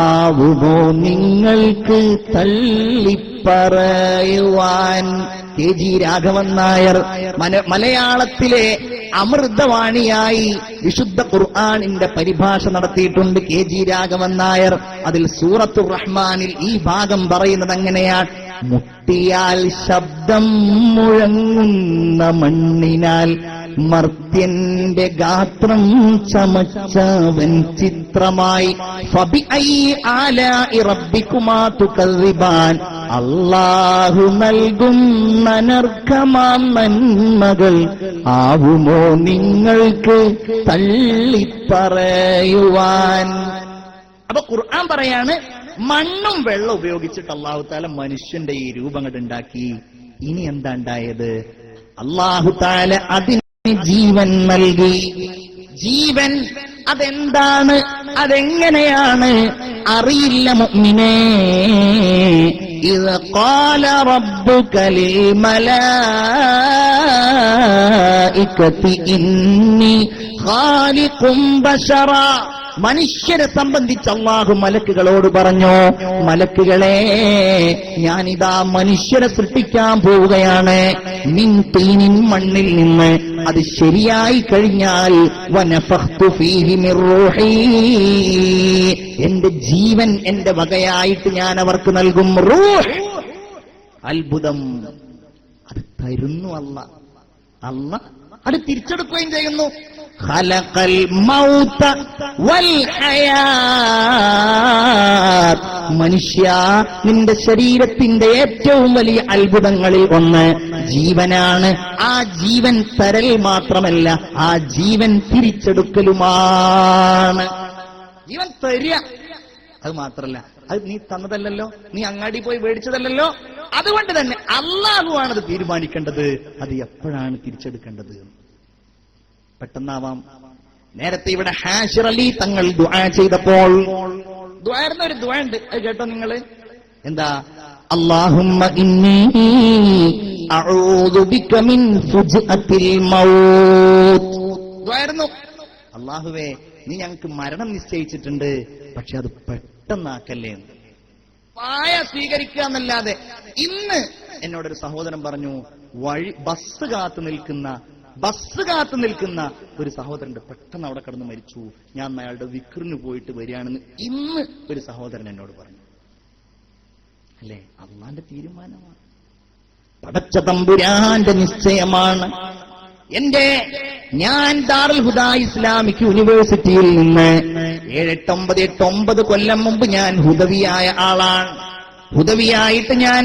ആവുമോ നിങ്ങൾക്ക് തള്ളിപ്പറയുവാൻ. കെ ജി രാഘവൻ നായർ മലയാളത്തിലെ അമൃതവാണിയായി വിശുദ്ധ ഖുർആനിന്റെ പരിഭാഷ നടത്തിയിട്ടുണ്ട്. കെ ജി രാഘവൻ നായർ അതിൽ സൂറത്തുർ റഹ്മാനിൽ ഈ ഭാഗം പറയുന്നത് അങ്ങനെയാണ്: മുട്ടിയാൽ ശബ്ദം മുഴങ്ങുന്ന മണ്ണിനാൽ മർത്യന്റെ ഗാത്രം ചമച്ചവൻ ചിത്രമായി. ഫബിഅയ്യി ആലാഇ റബ്ബികുമാ തുകദ്ദിബാൻ, അല്ലാഹു നൽകുന്ന നർക്കമാം നന്മകൾ ആവുമോ നിങ്ങൾക്ക് തള്ളിപ്പറയുവാൻ. അപ്പൊ ഖുർആൻ പറയാണ്, മണ്ണും വെള്ളം ഉപയോഗിച്ചിട്ട് അല്ലാഹു തആല മനുഷ്യന്റെ ഈ രൂപങ്ങൾ ഉണ്ടാക്കി. ഇനി എന്താ ഉണ്ടായത്? അല്ലാഹു തആല അതിന് ജീവൻ നൽകി. ജീവൻ അതെന്താണ്, അതെങ്ങനെയാണ് അറിയില്ല മുഅ്മിനേ. ഇദ് ഖാല റബ്ബുക ലിൽ മലായികതി ഇന്നി ഖാലിഖും ബശറ, മനുഷ്യരെ സംബന്ധിച്ച് അല്ലാഹു മലക്കുകളോട് പറഞ്ഞു, മലക്കുകളെ ഞാനിതാ മനുഷ്യരെ സൃഷ്ടിക്കാൻ പോവുകയാണ്. മിൻ തീനിൻ, മണ്ണിൽ നിന്ന്. അത് ശരിയായി കഴിഞ്ഞാൽ വനഫഖ്തു ഫീഹി മിർ റൂഹി, എന്റെ ജീവൻ എന്റെ വകയായിട്ട് ഞാൻ അവർക്ക് നൽകും. റൂഹ്, അത്ഭുതം, അത് തരുന്നു അല്ലാഹ്. അത് തിരിച്ചെടുക്കുകയും ചെയ്യുന്നു. ഖലഖൽ മൗത വൽ ഹയാത്ത്, മനുഷ്യ നിന്റെ ശരീരത്തിന്റെ ഏറ്റവും വലിയ അത്ഭുതങ്ങളിൽ ഒന്ന് ജീവനാണ്. ആ ജീവൻ തരൽ മാത്രമല്ല, ആ ജീവൻ തിരിച്ചെടുക്കലുമാണ്. ജീവൻ തരിക അത് മാത്രല്ല, അത് നീ തന്നതല്ലല്ലോ, നീ അങ്ങാടി പോയി മേടിച്ചതല്ലല്ലോ. അതുകൊണ്ട് തന്നെ അല്ലാഹുവാണ് അത് തീരുമാനിക്കേണ്ടത്, അത് എപ്പോഴാണ് തിരിച്ചെടുക്കേണ്ടത്. പെട്ടെന്നാവാം. നേരത്തെ ഇവിടെ ഹാഷിർ അലി തങ്ങൾ ദുആ ചെയ്തപ്പോൾ ദുആയിരുന്ന ഒരു ദുആ ഉണ്ട്, അത് കേട്ടോ നിങ്ങള്. എന്താ? അല്ലാഹുമ്മ ഇന്നി അഊദു ബിക മിൻ ഫുജ്അത്തിൽ മൗത്ത്. ദുആയിരുന്നു, അല്ലാഹുവേ നീ ഞങ്ങൾക്ക് മരണം നിശ്ചയിച്ചിട്ടുണ്ട്, പക്ഷെ അത് പെട്ടെന്നാക്കല്ലേ. പായ സ്വീകരിക്കുക എന്നല്ലാതെ. ഇന്ന് എന്നോടൊരു സഹോദരൻ പറഞ്ഞു, ബസ് കാത്തു നിൽക്കുന്ന ഒരു സഹോദരന്റെ പെട്ടെന്ന് അവിടെ കിടന്ന് മരിച്ചു, ഞാൻ അയാളുടെ വിക്റിന് പോയിട്ട് വരികയാണെന്ന് ഇന്ന് ഒരു സഹോദരൻ എന്നോട് പറഞ്ഞു. അല്ലേ, അള്ളാന്റെ തീരുമാനമാണ്, പടച്ച തമ്പുരാന്റെ നിശ്ചയമാണ്. ഞാൻ ദാറുൽ ഹുദാ ഇസ്ലാമിക് യൂണിവേഴ്സിറ്റിയിൽ നിന്ന് 7-8 കൊല്ലം മുമ്പ് ഞാൻ ഹുദവിയായ ആളാണ്. ഹുദവിയായിട്ട് ഞാൻ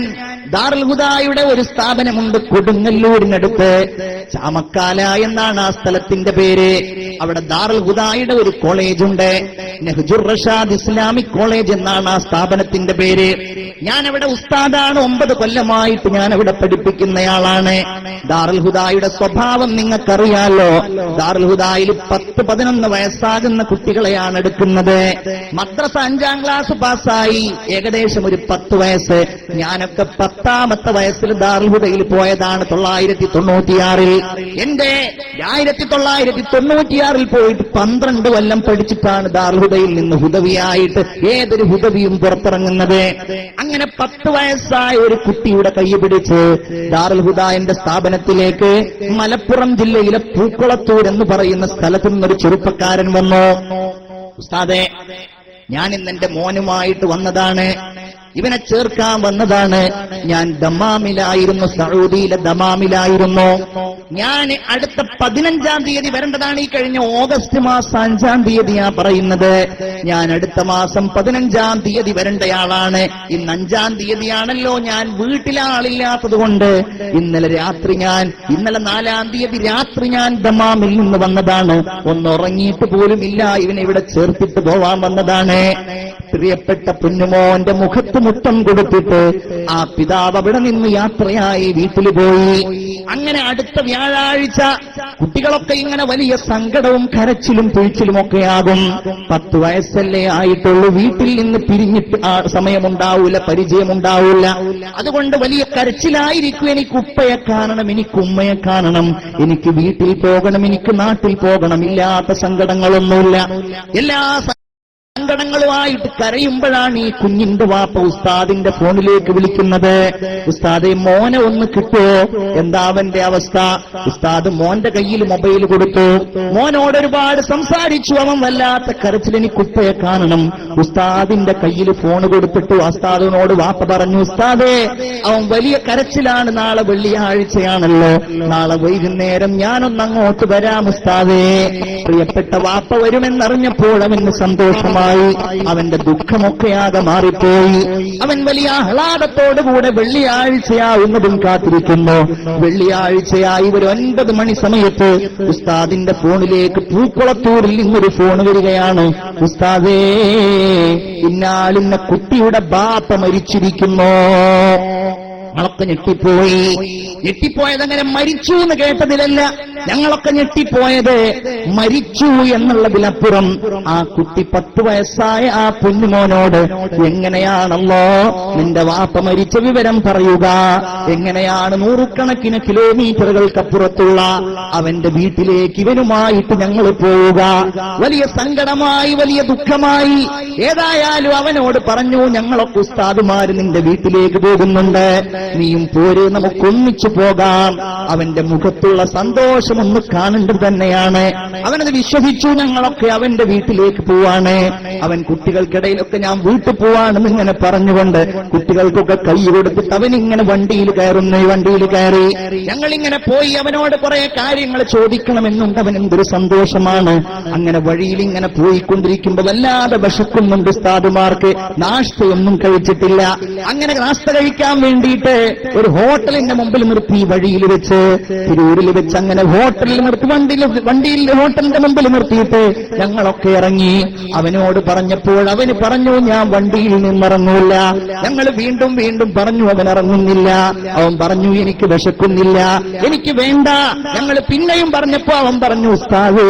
ദാറുൽ ഹുദായുടെ ഒരു സ്ഥാപനമുണ്ട് കൊടുങ്ങല്ലൂരിനടുത്ത്, ചാമക്കാല എന്നാണ് ആ സ്ഥലത്തിന്റെ പേര്. അവിടെ ദാറുൽ ഹുദായുടെ ഒരു കോളേജുണ്ട്, നെഹ്ജുർ റഷാദ് ഇസ്ലാമിക് കോളേജ് എന്നാണ് ആ സ്ഥാപനത്തിന്റെ പേര്. ഞാൻ അവിടെ ഉസ്താദാണ്, 9 കൊല്ലമായിട്ട് ഞാൻ അവിടെ പഠിപ്പിക്കുന്നയാളാണ്. ദാറുൽ ഹുദായുടെ സ്വഭാവം നിങ്ങൾക്കറിയാലോ. ദാറുൽ ഹുദായിൽ 10-11 വയസ്സാകുന്ന കുട്ടികളെയാണ് എടുക്കുന്നത്. മദ്രസ 5ാം ക്ലാസ് പാസ്സായി ഏകദേശം ഒരു 10 വയസ്സ്. ഞാനൊക്കെ 10ാമത്തെ വയസ്സിൽ ദാറുൽ ഹുദയിൽ പോയതാണ് 1996-ൽ. 1996-ൽ പോയിട്ട് 12 കൊല്ലം പഠിച്ചിട്ടാണ് ദാറുൽ ഹുദയിൽ നിന്ന് ഹുദവിയായിട്ട് ഏതൊരു ഹുദവിയും പുറത്തിറങ്ങുന്നത്. അങ്ങനെ 10 വയസ്സായ ഒരു കുട്ടിയുടെ കൈ പിടിച്ച് ദാറുൽ ഹുദാന്റെ സ്ഥാപനത്തിലേക്ക് മലപ്പുറം ജില്ലയിലെ പൂക്കുളത്തൂർ എന്ന് പറയുന്ന സ്ഥലത്തു നിന്നൊരു ചെറുപ്പക്കാരൻ വന്നു. ഉസ്താദേ, ഞാൻ ഇന്ന് എന്റെ മോനുമായിട്ട് വന്നതാണ്. ഇവനെ ചേർക്കാൻ വന്നതാണ്. ഞാൻ ദമാമിലായിരുന്നു, സൗദിയിലെ ദമാമിലായിരുന്നു. ഞാൻ അടുത്ത 15-ാം തീയതി വരേണ്ടതാണ്. ഈ കഴിഞ്ഞ ഓഗസ്റ്റ് മാസം 5-ാം തീയതിയാ പറയുന്നത്. ഞാൻ അടുത്ത മാസം 15-ാം തീയതി വരേണ്ടയാളാണ്. ഇന്ന് 5-ാം തീയതിയാണല്ലോ. ഞാൻ വീട്ടിലാളില്ലാത്തത് കൊണ്ട് ഇന്നലെ 4-ാം തീയതി രാത്രി ഞാൻ ദമാമിൽ നിന്ന് വന്നതാണ്. ഒന്നുറങ്ങിയിട്ട് പോലും ഇല്ല. ഇവനെ ഇവിടെ ചേർത്തിട്ട് പോവാൻ വന്നതാണ്. പ്രിയപ്പെട്ട പൊന്നുമോന്റെ മുഖത്ത് മുത്തം കൊടുത്തിട്ട് ആ പിതാവ് അവിടെ നിന്ന് യാത്രയായി വീട്ടിൽ പോയി. അങ്ങനെ അടുത്ത വ്യാഴാഴ്ച കുട്ടികളൊക്കെ ഇങ്ങനെ വലിയ സങ്കടവും കരച്ചിലും പിഴിച്ചിലും ഒക്കെയാകും. 10 വയസ്സല്ലേ ആയിട്ടുള്ളൂ. വീട്ടിൽ നിന്ന് പിരിഞ്ഞിട്ട് ആ സമയമുണ്ടാവൂല, പരിചയമുണ്ടാവൂല. അതുകൊണ്ട് വലിയ കരച്ചിലായിരിക്കും. എനിക്ക് ഉപ്പയെ കാണണം, എനിക്ക് ഉമ്മയെ കാണണം, എനിക്ക് വീട്ടിൽ പോകണം, എനിക്ക് നാട്ടിൽ പോകണം. ഇല്ലാത്ത സങ്കടങ്ങളൊന്നുമില്ല. എല്ലാ സങ്കടങ്ങളുമായിട്ട് കരയുമ്പോഴാണ് ഈ കുഞ്ഞിന്റെ വാപ്പ ഉസ്താദിന്റെ ഫോണിലേക്ക് വിളിക്കുന്നത്. ഉസ്താദെ, മോനെ ഒന്ന് കിട്ടുമോ? എന്താ അവന്റെ അവസ്ഥ? ഉസ്താദ് മോന്റെ കയ്യിൽ മൊബൈൽ കൊടുത്തു. മോനോട് ഒരുപാട് സംസാരിച്ചു. അവൻ വല്ലാത്ത കരച്ചിൽ, എനിക്ക് ഉപ്പയെ കാണണം. ഉസ്താദിന്റെ കയ്യിൽ ഫോൺ കൊടുത്തിട്ട് ഉസ്താദിനോട് വാപ്പ പറഞ്ഞു, ഉസ്താദേ, അവൻ വലിയ കരച്ചിലാണ്. നാളെ വെള്ളിയാഴ്ചയാണല്ലോ, നാളെ വൈകുന്നേരം ഞാനൊന്ന് അങ്ങോട്ട് വരാം ഉസ്താദേ. പ്രിയപ്പെട്ട വാപ്പ വരുമെന്നറിഞ്ഞപ്പോൾ അവന് സന്തോഷമായി. അവന്റെ ദുഃഖമൊക്കെയാകെ മാറിപ്പോയി. അവൻ വലിയ ആഹ്ലാദത്തോടുകൂടെ വെള്ളിയാഴ്ചയാവുന്നതും കാത്തിരിക്കുന്നു. വെള്ളിയാഴ്ചയായി ഒരു 9 മണി സമയത്ത് ഉസ്താദിന്റെ ഫോണിലേക്ക് പൂക്കുളത്തൂരിൽ നിന്നൊരു ഫോൺ വരികയാണ്. ഉസ്താദേ, ഇന്നാളിന്ന കുട്ടിയുടെ ബാപ്പ മരിച്ചിരിക്കുന്നു. ഞങ്ങളൊക്കെ ഞെട്ടിപ്പോയി. ഞെട്ടിപ്പോയതങ്ങനെ മരിച്ചു എന്ന് കേട്ടതിലല്ല, ഞങ്ങളൊക്കെ ഞെട്ടിപ്പോയത് മരിച്ചു എന്നുള്ളതിലപ്പുറം ആ കുട്ടി 10 വയസ്സായ ആ പൊന്നുമോനോട്, എങ്ങനെയാണല്ലോ നിന്റെ വാപ്പ മരിച്ച വിവരം പറയുക, എങ്ങനെയാണ് 100 കണക്കിന് കിലോമീറ്ററുകൾക്കപ്പുറത്തുള്ള അവന്റെ വീട്ടിലേക്ക് ഇവനുമായിട്ട് ഞങ്ങൾ പോവുക? വലിയ സങ്കടമായി, വലിയ ദുഃഖമായി. ഏതായാലും അവനോട് പറഞ്ഞു, ഞങ്ങളൊക്കെ ഉസ്താദുമാര് നിന്റെ വീട്ടിലേക്ക് പോകുന്നുണ്ട്, നീയും പോര്, നമുക്കൊന്നിച്ചു പോകാം. അവന്റെ മുഖത്തുള്ള സന്തോഷം ഒന്ന് കാണേണ്ടത് തന്നെയാണ്. അവനത് വിശ്വസിച്ചു. ഞങ്ങളൊക്കെ അവന്റെ വീട്ടിലേക്ക് പോവാണ്. അവൻ കുട്ടികൾക്കിടയിലൊക്കെ ഞാൻ വീട്ടിൽ പോവാണെന്ന് ഇങ്ങനെ പറഞ്ഞുകൊണ്ട് കുട്ടികൾക്കൊക്കെ കൈ കൊടുത്തിട്ട് അവനിങ്ങനെ വണ്ടിയിൽ കയറുന്നു. വണ്ടിയിൽ കയറി ഞങ്ങളിങ്ങനെ പോയി. അവനോട് കുറെ കാര്യങ്ങൾ ചോദിക്കണമെന്നുണ്ട്. അവൻ എന്തൊരു സന്തോഷമാണ്. അങ്ങനെ വഴിയിൽ ഇങ്ങനെ പോയിക്കൊണ്ടിരിക്കുമ്പോൾ വല്ലാതെ വിശക്കുന്നുണ്ട് ഉസ്താദുമാർക്ക്. നാശ്തയൊന്നും കഴിച്ചിട്ടില്ല. അങ്ങനെ നാശ്ത കഴിക്കാൻ വേണ്ടിയിട്ട് ഒരു ഹോട്ടലിന്റെ മുമ്പിൽ നിർത്തി. വഴിയിൽ വെച്ച്, തിരൂരിൽ വെച്ച് അങ്ങനെ ഹോട്ടലിൽ നിർത്തി, വണ്ടിയിൽ ഹോട്ടലിന്റെ മുമ്പിൽ നിർത്തിയിട്ട് ഞങ്ങളൊക്കെ ഇറങ്ങി. അവനോട് പറഞ്ഞപ്പോൾ അവന് പറഞ്ഞു, ഞാൻ വണ്ടിയിൽ നിന്നിറങ്ങൂല. ഞങ്ങൾ വീണ്ടും വീണ്ടും പറഞ്ഞു, അവൻ ഇറങ്ങുന്നില്ല. അവൻ പറഞ്ഞു, എനിക്ക് വിശക്കുന്നില്ല, എനിക്ക് വേണ്ട. ഞങ്ങൾ പിന്നെയും പറഞ്ഞപ്പോ അവൻ പറഞ്ഞു, ഉസ്താദേ,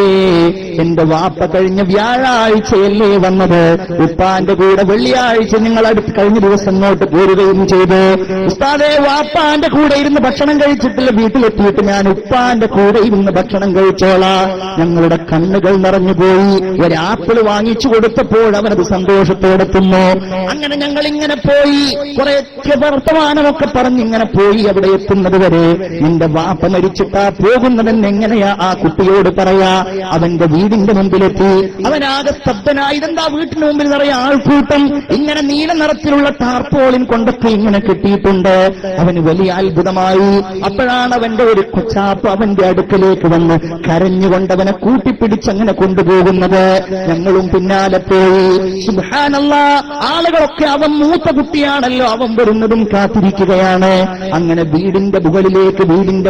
എന്റെ വാപ്പ കഴിഞ്ഞ വ്യാഴാഴ്ചയല്ലേ വന്നത്, ഉപ്പാന്റെ കൂടെ വെള്ളിയാഴ്ച നിങ്ങൾ അടുത്ത് കഴിഞ്ഞ ദിവസം ഇങ്ങോട്ട് പോരുകയും ചെയ്ത്. ഉസ്താദേ, വാപ്പാന്റെ കൂടെ ഇരുന്ന് ഭക്ഷണം കഴിച്ചിട്ടില്ല. വീട്ടിലെത്തിയിട്ട് ഞാൻ ഉപ്പാന്റെ കൂടെ ഇരുന്ന് ഭക്ഷണം കഴിച്ചോളാം. ഞങ്ങളുടെ കണ്ണുകൾ നിറഞ്ഞുപോയി. ഒരു ആപ്പിൾ വാങ്ങിച്ചു കൊടുത്തപ്പോൾ അവനത് സന്തോഷത്തോടെ തിന്നു. അങ്ങനെ ഞങ്ങൾ ഇങ്ങനെ പോയി, കുറെ വർത്തമാനമൊക്കെ പറഞ്ഞിങ്ങനെ പോയി. അവിടെ എത്തുന്നത് വരെ നിന്റെ വാപ്പ മരിച്ചിട്ടാ പോകുന്നതെന്ന് എങ്ങനെയാ ആ കുട്ടിയോട് പറയാ? അവന്റെ വീടിന്റെ മുമ്പിലെത്തി. അവനാകെ സ്തബ്ധനായി. ഇതെന്താ വീട്ടിന് മുമ്പിൽ നിറയെ ആൾക്കൂട്ടം, ഇങ്ങനെ നീല നിറത്തിലുള്ള ടാർപോളിൻ കൊണ്ടൊക്കെ ഇങ്ങനെ കിട്ടിയിട്ടുണ്ട്. അവന് വലിയ അത്ഭുതമായി. അപ്പോഴാണ് അവന്റെ ഒരു കൊച്ചാപ്പ് അവന്റെ അടുക്കലേക്ക് വന്ന് കരഞ്ഞുകൊണ്ടവനെ കൂട്ടിപ്പിടിച്ചങ്ങനെ കൊണ്ടുപോകുന്നത്. ഞങ്ങളും പിന്നാലെ പോയി. സുബ്ഹാനല്ലാഹ്, ആളുകളൊക്കെ അവൻ മൂത്ത കുട്ടിയാണല്ലോ, അവൻ വരുന്നതും കാത്തിരിക്കുകയാണ്. അങ്ങനെ വീടിന്റെ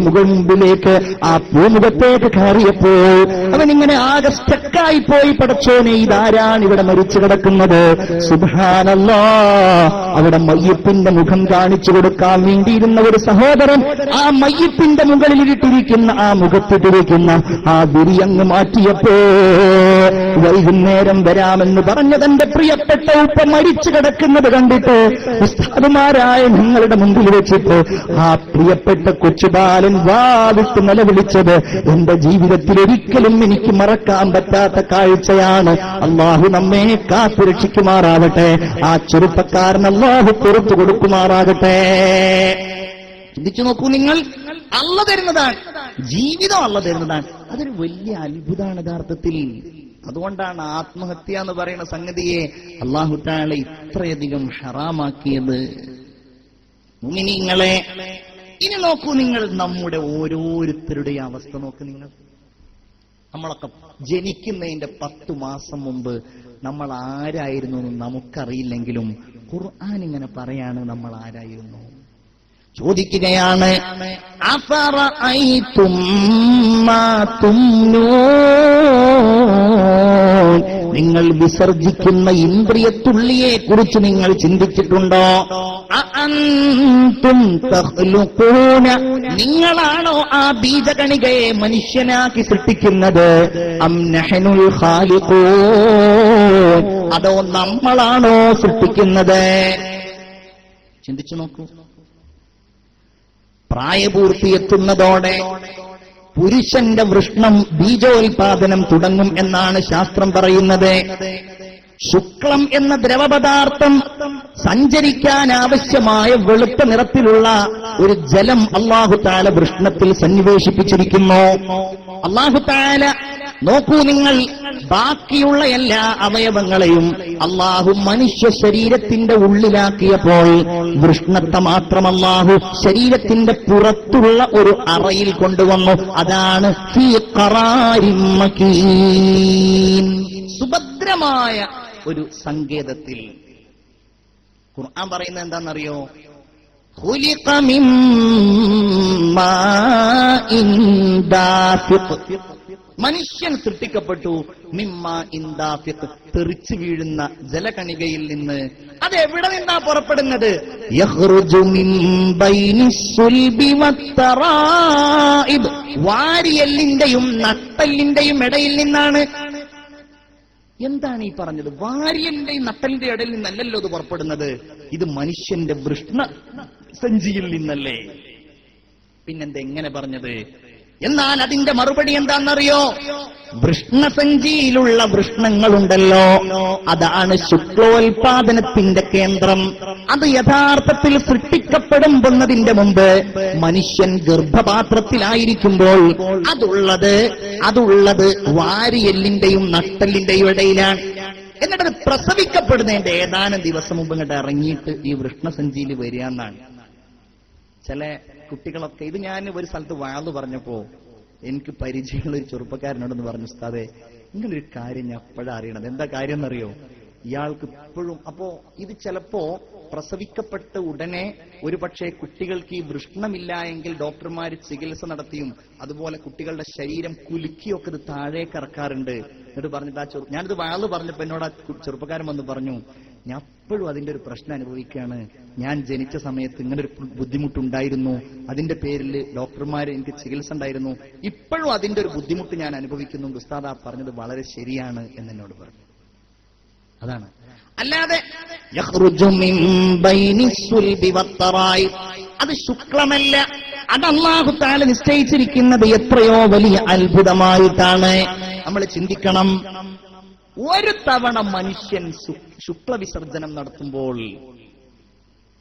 മുമ്പിലേക്ക് ആ പൂമുഖത്തേക്ക് കയറിയപ്പോൾ അവനിങ്ങനെ ആകെ സ്റ്റക്കായി പോയി. പടച്ചോനെ, ഇതാരാണ് ഇവിടെ മരിച്ചു കിടക്കുന്നത്? സുബ്ഹാനല്ലാഹ്, അവിടെ മയ്യത്തിന്റെ മുഖം കാണിച്ചു കൊടുക്കാൻ വേണ്ടിയിരുന്ന ഒരു സഹോദരൻ ആ മയ്യത്തിന്റെ മുകളിലിട്ടിരിക്കുന്ന ആ മുഖത്തിട്ടിരിക്കുന്ന ആ വിരിയങ്ങ് മാറ്റിയപ്പോ വൈകുന്നേരം വരാമെന്ന് പറഞ്ഞ തന്റെ പ്രിയപ്പെട്ട ഉപ്പ മരിച്ചു കിടക്കുന്നത് കണ്ടിട്ട് ഉസ്താദുമാരായ ഞങ്ങളുടെ മുമ്പിൽ വെച്ചിട്ട് ആ പ്രിയപ്പെട്ട കൊച്ചുബാലൻ വാവിട്ട് നിലവിളിച്ചത് എന്റെ ജീവിതത്തിൽ ഒരിക്കലും എനിക്ക് മറക്കാൻ പറ്റാത്ത കാഴ്ചയാണ്. അള്ളാഹു നമ്മെ കാത്തുരക്ഷിക്കുമാറാവട്ടെ. ആ ചെറുപ്പക്കാരൻ അള്ളാഹു പുറത്തു കൊടുക്കുമാറാകട്ടെ. ചിന്തിച്ചു നോക്കൂ നിങ്ങൾ, അള്ള തരുന്നതാണ് ജീവിതം, അള്ള തരുന്നതാണ്. അതൊരു വലിയ അത്ഭുതമാണ് യഥാർത്ഥത്തിൽ. അതുകൊണ്ടാണ് ആത്മഹത്യ എന്ന് പറയുന്ന സംഗതിയെ അല്ലാഹു തആല ഇത്രയധികം ഹറാമാക്കിയത്. മുഅ്മിനീങ്ങളെ, ഇനി നോക്കൂ നിങ്ങൾ നമ്മുടെ ഓരോരുത്തരുടെയും അവസ്ഥ നോക്ക് നിങ്ങൾ. നമ്മളൊക്കെ ജനിക്കുന്നതിന്റെ 10 മാസം മുമ്പ് നമ്മൾ ആരായിരുന്നു എന്ന് നമുക്കറിയില്ലെങ്കിലും ഖുർആൻ ഇങ്ങനെ പറയാണ് നമ്മൾ ആരായിരുന്നു. ചോദിക്കുകയാണ്, അഫറഅയ്തും മാ തുംനൂൻ, നിങ്ങൾ വിസർജിക്കുന്ന ഇന്ദ്രിയത്തുള്ളിയെ കുറിച്ച് നിങ്ങൾ ചിന്തിച്ചിട്ടുണ്ടോ? അഅൻതും തഖ്ലുഖൂന, നിങ്ങളാണോ ആ ബീജകണികയെ മനുഷ്യനാക്കി സൃഷ്ടിക്കുന്നത്? അം നഹ്നുൽ ഖാലിഖൂൻ, അതോ നമ്മളാണോ സൃഷ്ടിക്കുന്നത്? ചിന്തിച്ചു നോക്കൂ. പ്രായപൂർത്തിയെത്തുന്നതോടെ പുരുഷന്റെ വൃഷ്ണം ബീജോത്പാദനം തുടങ്ങും എന്നാണ് ശാസ്ത്രം പറയുന്നത്. ശുക്ലം എന്ന ദ്രവപദാർത്ഥം സഞ്ചരിക്കാൻ ആവശ്യമായ വെളുത്ത നിറത്തിലുള്ള ഒരു ജലം അല്ലാഹു തആല വൃഷ്ണത്തിൽ സന്നിവേശിപ്പിച്ചിരിക്കുന്നു. അല്ലാഹു തആല നോക്കൂ നിങ്ങൾ, ബാക്കിയുള്ള എല്ലാ അവയവങ്ങളെയും അല്ലാഹു മനുഷ്യ ശരീരത്തിന്റെ ഉള്ളിലാക്കിയപ്പോൾ വൃഷ്ണത്തെ മാത്രം അല്ലാഹു ശരീരത്തിന്റെ പുറത്തുള്ള ഒരു അറയിൽ കൊണ്ടുവന്നു. അതാണ് ഫീ ഖറാരിൻ മകീൻ, സുഭദ്രമായ ഒരു സങ്കേതത്തിൽ. ഖുർആൻ പറയുന്നത് എന്താണെന്നറിയോ? ഖുലിഖ മിൻ മാഇൻ ദാഫിഖ്, മനുഷ്യൻ സൃഷ്ടിക്കപ്പെട്ടു മിമ്മാ ഇൻദാഫിഖ്, തെറിച്ചു വീഴുന്ന ജലകണികയിൽ നിന്ന്. അത് എവിടെ നിന്നാ പുറപ്പെടുന്നത്? യഖ്റുജു മിൻ ബൈനിസ്സുൽബി വത്തറായിബ്, വാരിയെല്ലിന്റെയും നട്ടെല്ലിന്റെയും ഇടയിൽ നിന്നാണ്. എന്താണ് ഈ പറഞ്ഞത്? വാരിയലിന്റെയും നട്ടലിന്റെ ഇടയിൽ നിന്നല്ലല്ലോ ഇത് പുറപ്പെടുന്നത്. ഇത് മനുഷ്യന്റെ വൃഷ്ണ സഞ്ചിയിൽ നിന്നല്ലേ. പിന്നെന്തെങ്ങനെ പറഞ്ഞത്? എന്നാൽ അതിന്റെ മറുപടി എന്താണെന്നറിയോ? വൃഷ്ണസഞ്ചിയിലുള്ള വൃഷ്ണങ്ങളുണ്ടല്ലോ, അതാണ് ശുക്ലോത്പാദനത്തിന്റെ കേന്ദ്രം. അത് യഥാർത്ഥത്തിൽ സൃഷ്ടിക്കപ്പെടുന്നതിന്റെ മുമ്പ് മനുഷ്യൻ ഗർഭപാത്രത്തിലായിരിക്കുമ്പോൾ അതുള്ളത് വാരിയെല്ലിന്റെയും നട്ടെല്ലിന്റെയും ഇടയിലാണ്. എന്നിട്ട് പ്രസവിക്കപ്പെടുന്നതിന്റെ ഏതാനും ദിവസം മുമ്പ് ഇങ്ങോട്ട് ഇറങ്ങിയിട്ട് ഈ വൃഷ്ണസഞ്ചിയിൽ വരിക എന്നാണ്. ചില കുട്ടികളൊക്കെ, ഇത് ഞാൻ ഒരു സ്ഥലത്ത് വാഴ് പറഞ്ഞപ്പോ എനിക്ക് പരിചയമുള്ള ഒരു ചെറുപ്പക്കാരനോടൊന്ന് പറഞ്ഞു, ഉസ്താദേ ഇങ്ങനൊരു കാര്യം ഞാൻ എപ്പോഴാ അറിയണത്. എന്താ കാര്യം എന്നറിയോ? ഇയാൾക്ക് ഇപ്പോഴും, അപ്പോ ഇത് ചിലപ്പോ പ്രസവിക്കപ്പെട്ട ഉടനെ ഒരു പക്ഷേ കുട്ടികൾക്ക് ഈ വൃഷ്ണമില്ല എങ്കിൽ ഡോക്ടർമാർ ചികിത്സ നടത്തിയും അതുപോലെ കുട്ടികളുടെ ശരീരം കുലുക്കിയൊക്കെ ഇത് താഴേക്ക് ഇറക്കാറുണ്ട്. എന്നിട്ട് പറഞ്ഞിട്ട് ഞാനിത് വാഴ് പറഞ്ഞപ്പോ എന്നോട് ആ ചെറുപ്പക്കാരൻ വന്ന് പറഞ്ഞു, ഞാൻ എപ്പോഴും അതിന്റെ ഒരു പ്രശ്നം അനുഭവിക്കുകയാണ്. ഞാൻ ജനിച്ച സമയത്ത് ഇങ്ങനെ ഒരു ബുദ്ധിമുട്ടുണ്ടായിരുന്നു, അതിന്റെ പേരിൽ ഡോക്ടർമാർ എനിക്ക് ചികിത്സ ഉണ്ടായിരുന്നു, ഇപ്പോഴും അതിന്റെ ഒരു ബുദ്ധിമുട്ട് ഞാൻ അനുഭവിക്കുന്നുണ്ട്. ഉസ്താദ് ആ പറഞ്ഞത് വളരെ ശരിയാണ് എന്നെന്നോട് പറഞ്ഞു. അതാണ്, അല്ലാതെ അത് ശുക്ലമല്ല. അത് അല്ലാഹു തആല നിശ്ചയിച്ചിരിക്കുന്നത് എത്രയോ വലിയ അത്ഭുതമായിട്ടാണ്. നമ്മൾ ചിന്തിക്കണം. ഒരു തവണ മനുഷ്യൻ ശുക്ലവിസർജനം നടത്തുമ്പോൾ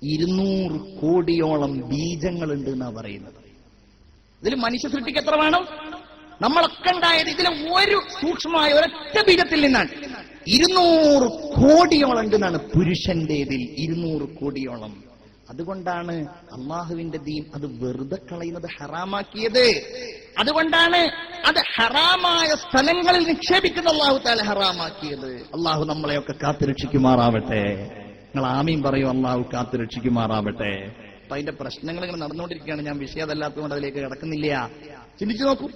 200 കോടിയോളം ബീജങ്ങളുണ്ട് എന്നാ പറയുന്നത്. ഇതിൽ മനുഷ്യ സൃഷ്ടിക്ക് എത്ര വേണം? നമ്മളൊക്കെ ഉണ്ടായത് ഇതിലെ ഒരു സൂക്ഷ്മമായ ഒരൊറ്റ ബീജത്തിൽ നിന്നാണ്. 200 കോടിയോളം ഉണ്ടെന്നാണ് പുരുഷന്റേതിൽ. 200 കോടിയോളം. അതുകൊണ്ടാണ് അള്ളാഹുവിന്റെ ദീൻ അത് വെറുതെ കളയുന്നത് ഹറാമാക്കിയത്. അതുകൊണ്ടാണ് അത് ഹറാമായ സ്ഥലങ്ങളിൽ നിക്ഷേപിക്കുന്ന അല്ലാഹു തആല ഹറാമാക്കിയത്. അള്ളാഹു നമ്മളെയൊക്കെ കാത്തുരക്ഷിക്കുമാറാവട്ടെ. നിങ്ങൾ ആമീൻ പറയൂ, അള്ളാഹു കാത്തുരക്ഷിക്കുമാറാവട്ടെ. അപ്പൊ അതിന്റെ പ്രശ്നങ്ങൾ ഇങ്ങനെ നടന്നുകൊണ്ടിരിക്കുകയാണ്. ഞാൻ വിഷയം അതല്ലാത്തതുകൊണ്ട് അതിലേക്ക് കിടക്കുന്നില്ല. ചിന്തിച്ചു നോക്കൂ.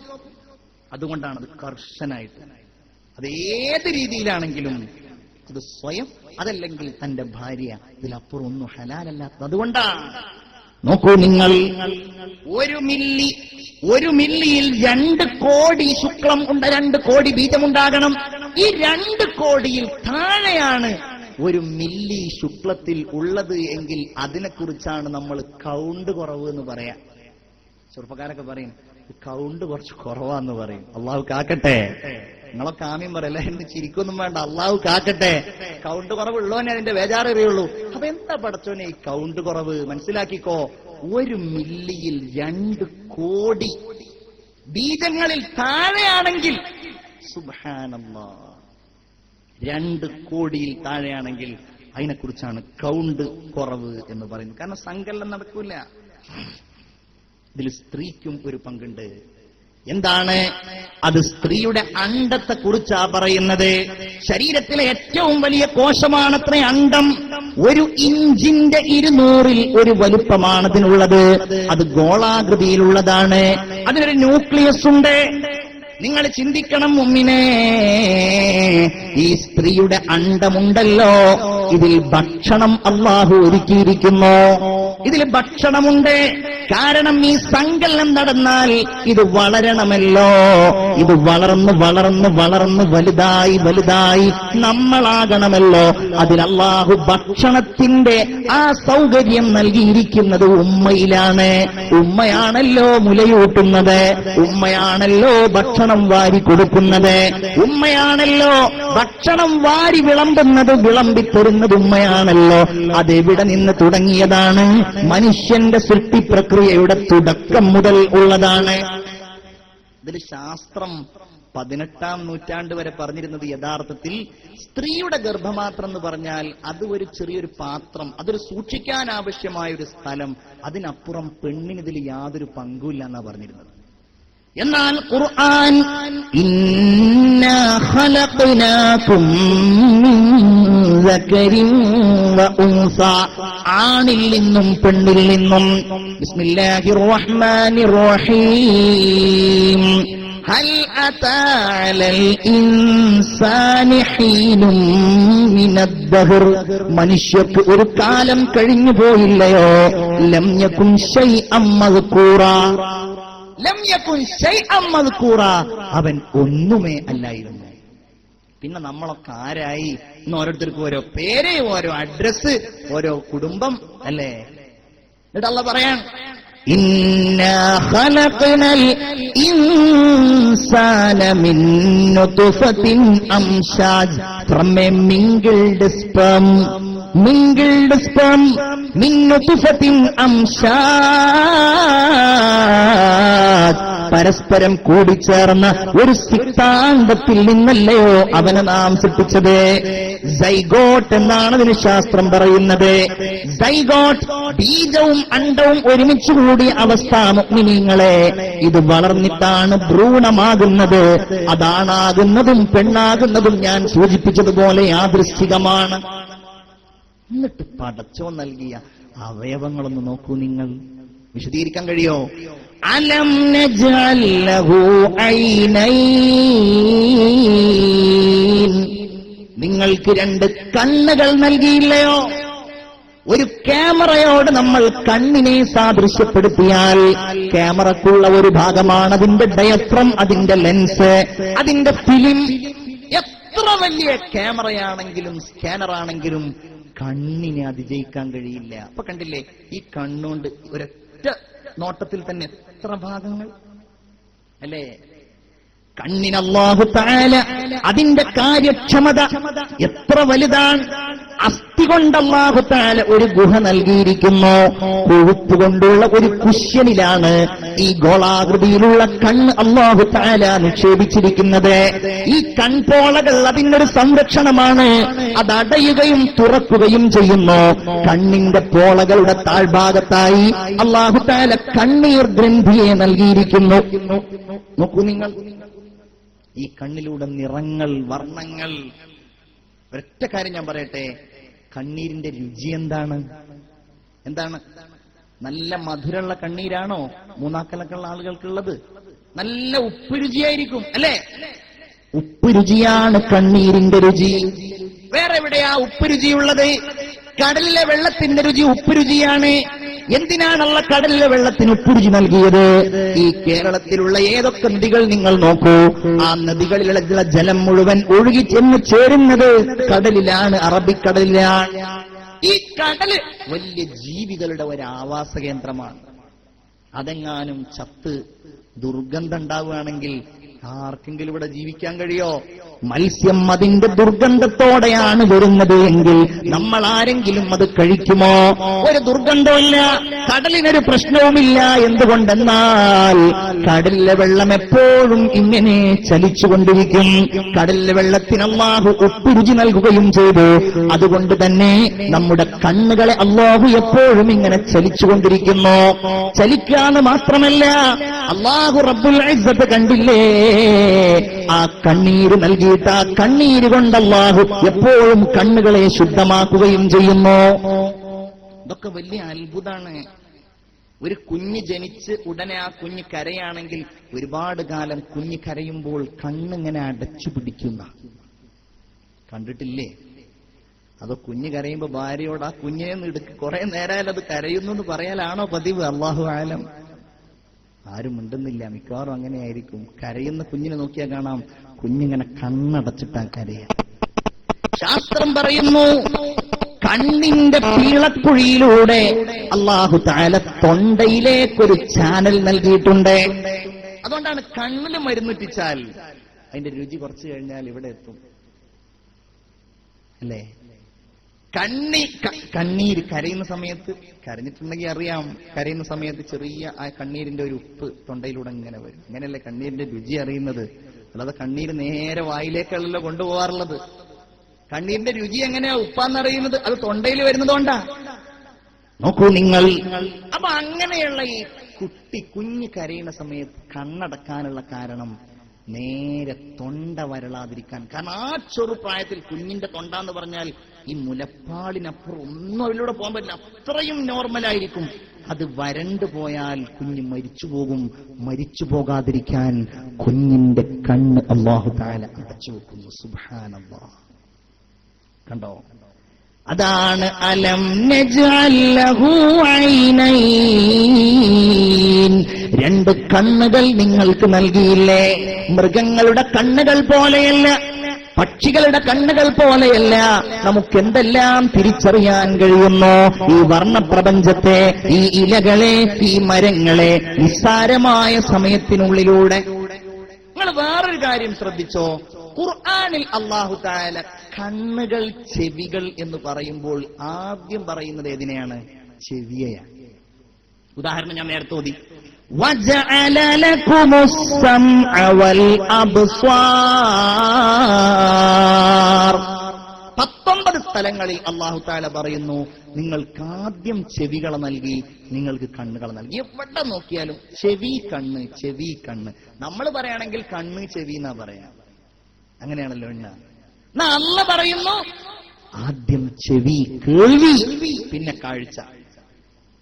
അതുകൊണ്ടാണ് അത് കർശനായിട്ട്, അതേത് രീതിയിലാണെങ്കിലും, അത് സ്വയം അതല്ലെങ്കിൽ തന്റെ ഭാര്യ, ഇതിലപ്പുറം ഒന്നും ഹലാലല്ലാത്തത്. അതുകൊണ്ടാണ് നോക്കൂ നിങ്ങൾ, 1 മില്ലിയിൽ 2 കോടി ശുക്ലം ഉണ്ട്, 2 കോടി ബീജമുണ്ടാകണം. ഈ 2 കോടിയിൽ താഴെയാണ് 1 മില്ലി ശുക്ലത്തിൽ ഉള്ളത് എങ്കിൽ അതിനെക്കുറിച്ചാണ് നമ്മൾ കൗണ്ട് കുറവ് എന്ന് പറയാം. ചെറുപ്പക്കാരൊക്കെ പറയും കൗണ്ട് കുറച്ച് കുറവാന്ന് പറയും. അള്ളാഹു കാക്കട്ടെ. നിങ്ങളൊക്കെ ആമീൻ പറയല്ല, എന്ന് ചിരിക്കൊന്നും വേണ്ട. അള്ളാഹു കാക്കട്ടെ. കൗണ്ട് കുറവുള്ളവനെ അതിന്റെ ബേജാററിയുള്ളൂ. അപ്പൊ എന്താ പടച്ചോനെ ഈ കൗണ്ട് കുറവ്? മനസ്സിലാക്കിക്കോ, 1 മില്ലിയിൽ 2 കോടി ബീജങ്ങളിൽ താഴെയാണെങ്കിൽ സുബ്ഹാനല്ലാഹ്, 2 കോടിയിൽ താഴെയാണെങ്കിൽ അതിനെക്കുറിച്ചാണ് കൗണ്ട് കുറവ് എന്ന് പറയുന്നത്. കാരണം സങ്കലനം നടക്കൂല. ഇതിൽ സ്ത്രീക്കും ഒരു പങ്കുണ്ട്. എന്താണ് അത്? സ്ത്രീയുടെ അണ്ഡത്തെ കുറിച്ചാ പറയുന്നത്. ശരീരത്തിലെ ഏറ്റവും വലിയ കോശമാണത്രേ അണ്ഡം. 1 ഇഞ്ചിന്റെ 200ൽ 1 വലുപ്പമാണ് അതിനുള്ളത്. അത് ഗോളാകൃതിയിലുള്ളതാണ്. അതിനൊരു ന്യൂക്ലിയസ് ഉണ്ട്. നിങ്ങൾ ചിന്തിക്കണം മുമ്മിനെ, ഈ സ്ത്രീയുടെ അണ്ഡമുണ്ടല്ലോ, ഇതിൽ ഭക്ഷണം അല്ലാഹു ഒരുക്കിയിരിക്കുന്നു. ഇതിൽ ഭക്ഷണമുണ്ട്. കാരണം ഈ സങ്കലനം നടന്നാൽ ഇത് വളരണമല്ലോ. ഇത് വളർന്ന് വളർന്ന് വളർന്ന് വലുതായി വലുതായി നമ്മളാകണമല്ലോ. അതിൽ അല്ലാഹു ഭക്ഷണത്തിന്റെ ആ സൗകര്യം നൽകിയിരിക്കുന്നത് ഉമ്മയിലാണ്. ഉമ്മയാണല്ലോ മുലയൂട്ടുന്നത്, ഉമ്മയാണല്ലോ ഭക്ഷണം വാരി കൊടുക്കുന്നത്, ഉമ്മയാണല്ലോ ഭക്ഷണം വാരി വിളമ്പുന്നത്, വിളമ്പിത്തരുന്നത് ഉമ്മയാണല്ലോ. അതെവിടെ നിന്ന് തുടങ്ങിയതാണ്? മനുഷ്യന്റെ സൃഷ്ടി പ്രക്രിയയുടെ തുടക്കം മുതൽ ഉള്ളതാണ്. ഇതിൽ ശാസ്ത്രം 18ാം നൂറ്റാണ്ട് വരെ പറഞ്ഞിരുന്നത് യഥാർത്ഥത്തിൽ സ്ത്രീയുടെ ഗർഭമാത്രം എന്ന് പറഞ്ഞാൽ അത് ഒരു ചെറിയൊരു പാത്രം, അതൊരു സൂക്ഷിക്കാൻ ആവശ്യമായ ഒരു സ്ഥലം. അതിനപ്പുറം പെണ്ണിനിതിൽ യാതൊരു പങ്കുമില്ല എന്നാ പറഞ്ഞിരുന്നത്. എന്നാൽ ഖുർആൻ ഇന്നാ ഖലഖനാകും മിൻ സകരിൻ വ ഉൻസ, ആണിൽ നിന്നും പെണ്ണിൽ നിന്നും. ബിസ്മില്ലാഹിർ റഹ്മാനിർ റഹീം. ഹൽ അതാ അലൽ ഇൻസാനി ഹീനും മിനദ്ദഹർ, മനുഷ്യർക്ക് ഒരു കാലം കഴിഞ്ഞു പോയില്ലയോ? ലം യകുൻ ശൈഅൻ മദ്കൂറാ, ലം യകുൻ ശൈഅൻ മദ്കൂറാ, അവൻ ഒന്നുമേ അല്ലായിരുന്നു. പിന്നെ നമ്മളൊക്കെ ആരായി? ഇന്ന് ഓരോരുത്തർക്കും ഓരോ പേര്, ഓരോ അഡ്രസ്, ഓരോ കുടുംബം അല്ലേ? എന്നിട്ട് അല്ലാഹു പറയാൻ ഇന്നാ ഖലഖനൽ ഇൻസാന മിൻ നുത്ഫത്തിൻ അംശാജ്, ഫ്രം എ മിംഗിൾഡ് സ്പെർം, മിംഗിൾഡ് സ്പെർം മിൻ നുത്ഫത്തിൻ അംശാജ്, പരസ്പരം കൂടിച്ചേർന്ന ഒരു സിക്താണ്ഡത്തിൽ നിന്നല്ലയോ അവനെ നാം സൃഷ്ടിച്ചത്? സൈഗോട്ട് എന്നാണ് അതിന് ശാസ്ത്രം പറയുന്നത്. സൈഗോട്ട്, ബീജവും അണ്ഡവും ഒരുമിച്ച് കൂടിയ അവസ്ഥ. മുഅ്മിനീങ്ങളെ, ഇത് വളർന്നിട്ടാണ് ഭ്രൂണമാകുന്നത്. അതാണാകുന്നതും പെണ്ണാകുന്നതും ഞാൻ സൂചിപ്പിച്ചതുപോലെ യാദൃശ്ചികമാണ്. എന്നിട്ട് പടച്ചോൻ നൽകിയ അവയവങ്ങളൊന്ന് നോക്കൂ നിങ്ങൾ. വിശദീകരിക്കാൻ കഴിയോ? അലം നജ്അൽ ലഹു ഐനൈൻ, നിങ്ങൾക്ക് 2 കണ്ണുകൾ നൽകിയില്ലയോ? ഒരു ക്യാമറയോട് നമ്മൾ കണ്ണിനെ സാദൃശ്യപ്പെടുത്തിയാൽ ക്യാമറക്കുള്ള ഒരു ഭാഗമാണ് അതിന്റെ ഡയഫ്രം, അതിന്റെ ലെൻസ്, അതിന്റെ ഫിലിം. എത്ര വലിയ ക്യാമറയാണെങ്കിലും സ്കാനറാണെങ്കിലും കണ്ണിനെ അതിജയിക്കാൻ കഴിയില്ല. അപ്പൊ കണ്ടില്ലേ, ഈ കണ്ണുകൊണ്ട് ഒരൊറ്റ നോട്ടത്തിൽ തന്നെ എത്ര ഭാഗങ്ങൾ അല്ലേ? കണ്ണിന് അല്ലാഹു തആല അതിന്റെ കാര്യക്ഷമത എത്ര വലുതാണ്. അസ്ഥി കൊണ്ട് അല്ലാഹു തആല ഒരു ഗുഹ നൽകിയിരിക്കുന്നു. കൊഴുത്തുകൊണ്ടുള്ള ഒരു കുഷ്യനിലാണ് ഈ ഗോളാകൃതിയിലുള്ള കണ്ണ് അല്ലാഹു തആല നിക്ഷേപിച്ചിരിക്കുന്നത്. ഈ കൺപോളകൾ അതിനൊരു സംരക്ഷണമാണ്. അത് അടയുകയും തുറക്കുകയും ചെയ്യുന്നു. കണ്ണിന്റെ പോളകളുടെ താഴ്ഭാഗത്തായി അല്ലാഹു തആല കണ്ണീർ ഗ്രന്ഥിയെ നൽകിയിരിക്കുന്നു. നോക്കൂ നിങ്ങൾ, ഈ കണ്ണിലൂടെ നിറങ്ങൾ, വർണ്ണങ്ങൾ. ഒരൊറ്റ കാര്യം ഞാൻ പറയട്ടെ, കണ്ണീരിന്റെ രുചി എന്താണ്? എന്താണ്? നല്ല മധുരമുള്ള കണ്ണീരാണോ മൂന്നാക്കലൊക്കെയുള്ള ആളുകൾക്കുള്ളത്? നല്ല ഉപ്പ് രുചിയായിരിക്കും അല്ലേ? ഉപ്പ് രുചിയാണ് കണ്ണീരിന്റെ രുചി. വേറെ എവിടെയാ ഉപ്പ് രുചിയുള്ളത്? കടലിലെ വെള്ളത്തിന്റെ രുചി ഉപ്പ് രുചിയാണ്. എന്തിനാണുള്ള കടലിലെ വെള്ളത്തിന് ഉപ്പുരുചി നൽകിയത്? ഈ കേരളത്തിലുള്ള ഏതൊക്കെ നദികൾ നിങ്ങൾ നോക്കൂ, ആ നദികളിലുള്ള ജലം മുഴുവൻ ഒഴുകി ചെന്ന് ചേരുന്നത് കടലിലാണ്, അറബിക്കടലിലാണ്. ഈ കടല് വലിയ ജീവികളുടെ ഒരു ആവാസ കേന്ദ്രമാണ്. അതെങ്ങാനും ചത്ത് ദുർഗന്ധം ഉണ്ടാവുകയാണെങ്കിൽ ആർക്കെങ്കിലും ഇവിടെ ജീവിക്കാൻ കഴിയോ? മത്സ്യം അതിന്റെ ദുർഗന്ധത്തോടെയാണ് വരുന്നത് എങ്കിൽ നമ്മൾ ആരെങ്കിലും അത് കഴിക്കുമോ? ഒരു ദുർഗന്ധമില്ല, കടലിനൊരു പ്രശ്നവുമില്ല. എന്തുകൊണ്ടെന്നാൽ കടലിലെ വെള്ളം എപ്പോഴും ഇങ്ങനെ ചലിച്ചുകൊണ്ടിരിക്കും. കടലിലെ വെള്ളത്തിന് അല്ലാഹു ഉപ്പുരുചി നൽകുകയും ചെയ്തു. അതുകൊണ്ട് തന്നെ നമ്മുടെ കണ്ണുകളെ അല്ലാഹു എപ്പോഴും ഇങ്ങനെ ചലിച്ചുകൊണ്ടിരിക്കുന്നു. ചലിക്കാന്ന് മാത്രമല്ല, അല്ലാഹു റബ്ബുൽ ഇസ്സത്ത് കണ്ടില്ലേ, ആ കണ്ണീര് നൽകിയിട്ട് ആ കണ്ണീര് കൊണ്ട് അല്ലാഹു എപ്പോഴും കണ്ണുകളെ ശുദ്ധമാക്കുകയും ചെയ്യുന്നു. ഇതൊക്കെ വലിയ അത്ഭുതമാണ്. ഒരു കുഞ്ഞ് ജനിച്ച് ഉടനെ ആ കുഞ്ഞ് കരയാണെങ്കിൽ ഒരുപാട് കാലം കുഞ്ഞ് കരയുമ്പോൾ കണ്ണിങ്ങനെ അടച്ചു പിടിക്കുന്ന കണ്ടിട്ടില്ലേ? അതോ കുഞ്ഞ് കരയുമ്പോ ഭാര്യയോട് ആ കുഞ്ഞിനെ എടുക്ക്, കുറെ നേരമായാലും അത് കരയുന്നു എന്ന് പറയാലാണോ പതിവ്? അല്ലാഹു ആലം. ആരും മിണ്ടുന്നില്ല. മിക്കവാറും അങ്ങനെയായിരിക്കും. കരയുന്ന കുഞ്ഞിനെ നോക്കിയാൽ കാണാം കുഞ്ഞിങ്ങനെ കണ്ണടച്ചിട്ടാ കരയാ. ശാസ്ത്രം പറയുന്നു കണ്ണിന്റെ പീളക്കുഴിയിലൂടെ അല്ലാഹു തആല തൊണ്ടയിലേക്കൊരു ചാനൽ നൽകിയിട്ടുണ്ട്. അതുകൊണ്ടാണ് കണ്ണിൽ മരുന്നിട്ടിച്ചാൽ അതിന്റെ രുചി കുറച്ചു കഴിഞ്ഞാൽ ഇവിടെ എത്തും, അല്ലേ? കണ്ണീര് കരയുന്ന സമയത്ത്, കരഞ്ഞിട്ടുണ്ടെങ്കിൽ അറിയാം, കരയുന്ന സമയത്ത് ചെറിയ ആ കണ്ണീരിന്റെ ഒരു ഉപ്പ് തൊണ്ടയിലൂടെ ഇങ്ങനെ വരും. അങ്ങനെയല്ലേ കണ്ണീരിന്റെ രുചി അറിയുന്നത്. അല്ലാതെ കണ്ണീര് നേരെ വായിലേക്കല്ലല്ലോ കൊണ്ടുപോകാറുള്ളത്. കണ്ണീരിന്റെ രുചി എങ്ങനെയാ ഉപ്പാന്നറിയുന്നത്? അത് തൊണ്ടയിൽ വരുന്നതുകൊണ്ടാ. നോക്കൂ നിങ്ങൾ. അപ്പൊ അങ്ങനെയുള്ള ഈ കുഞ്ഞ് കരയുന്ന സമയത്ത് കണ്ണടക്കാനുള്ള കാരണം നേരെ തൊണ്ട വരളാതിരിക്കാൻ. കാരണം ആ ചെറുപ്രായത്തിൽ കുഞ്ഞിന്റെ തൊണ്ട എന്ന് പറഞ്ഞാൽ ഈ മുലപ്പാടിനപ്പുറം ഒന്നും അതിലൂടെ പോകാൻ പറ്റില്ല, അത്രയും നോർമലായിരിക്കും. അത് വരണ്ടു പോയാൽ കുഞ്ഞ് മരിച്ചു പോകും. മരിച്ചു പോകാതിരിക്കാൻ കുഞ്ഞിന്റെ കണ്ണ് അല്ലാഹു തആല അടച്ചു വെക്കുന്നു. സുബ്ഹാനല്ലാഹ്. കണ്ടോ? അതാണ് അലം നജ്അൽ ലഹു ഐനൈൻ, രണ്ട് കണ്ണുകൾ നിങ്ങൾക്ക് നൽകിയില്ലേ? മൃഗങ്ങളുടെ കണ്ണുകൾ പോലെയല്ല, പക്ഷികളുടെ കണ്ണുകൾ പോലെയല്ല. നമുക്കെന്തെല്ലാം തിരിച്ചറിയാൻ കഴിയുന്നു? ഈ വർണ്ണപ്രപഞ്ചത്തെ, ഈ ഇലകളെ, ഈ മരങ്ങളെ നിസ്സാരമായ സമയത്തിനുള്ളിലൂടെ. നിങ്ങൾ വേറൊരു കാര്യം ശ്രദ്ധിച്ചോ? ഖുർആനിൽ അല്ലാഹു തആല കണ്ണുകൾ, ചെവികൾ എന്ന് പറയുമ്പോൾ ആദ്യം പറയുന്നത് ഏതിനെയാണ്? ചെവിയെയാണ്. ഉദാഹരണം ഞാൻ നേരത്തെ ഓതി, വജഅല ലകുമുസ് സമഅ വൽ അബ്സ്വാർ. 19 സ്ഥലങ്ങളിൽ അല്ലാഹു തആല പറയുന്നു നിങ്ങൾക്ക് ആദ്യം ചെവികളെ നൽകി, നിങ്ങൾക്ക് കണ്ണുകളെ നൽകി. എവിടെ നോക്കിയാലും ചെവി കണ്ണ്, ചെവി കണ്ണ്. നമ്മൾ പറയുകയാണെങ്കിൽ കണ്ണ് ചെവി എന്നാ പറയാ, അങ്ങനെയാണല്ലോ. എന്നാ അല്ലാഹു പറയുന്നു ആദ്യം ചെവി, കേൾവി, പിന്നെ കാഴ്ച.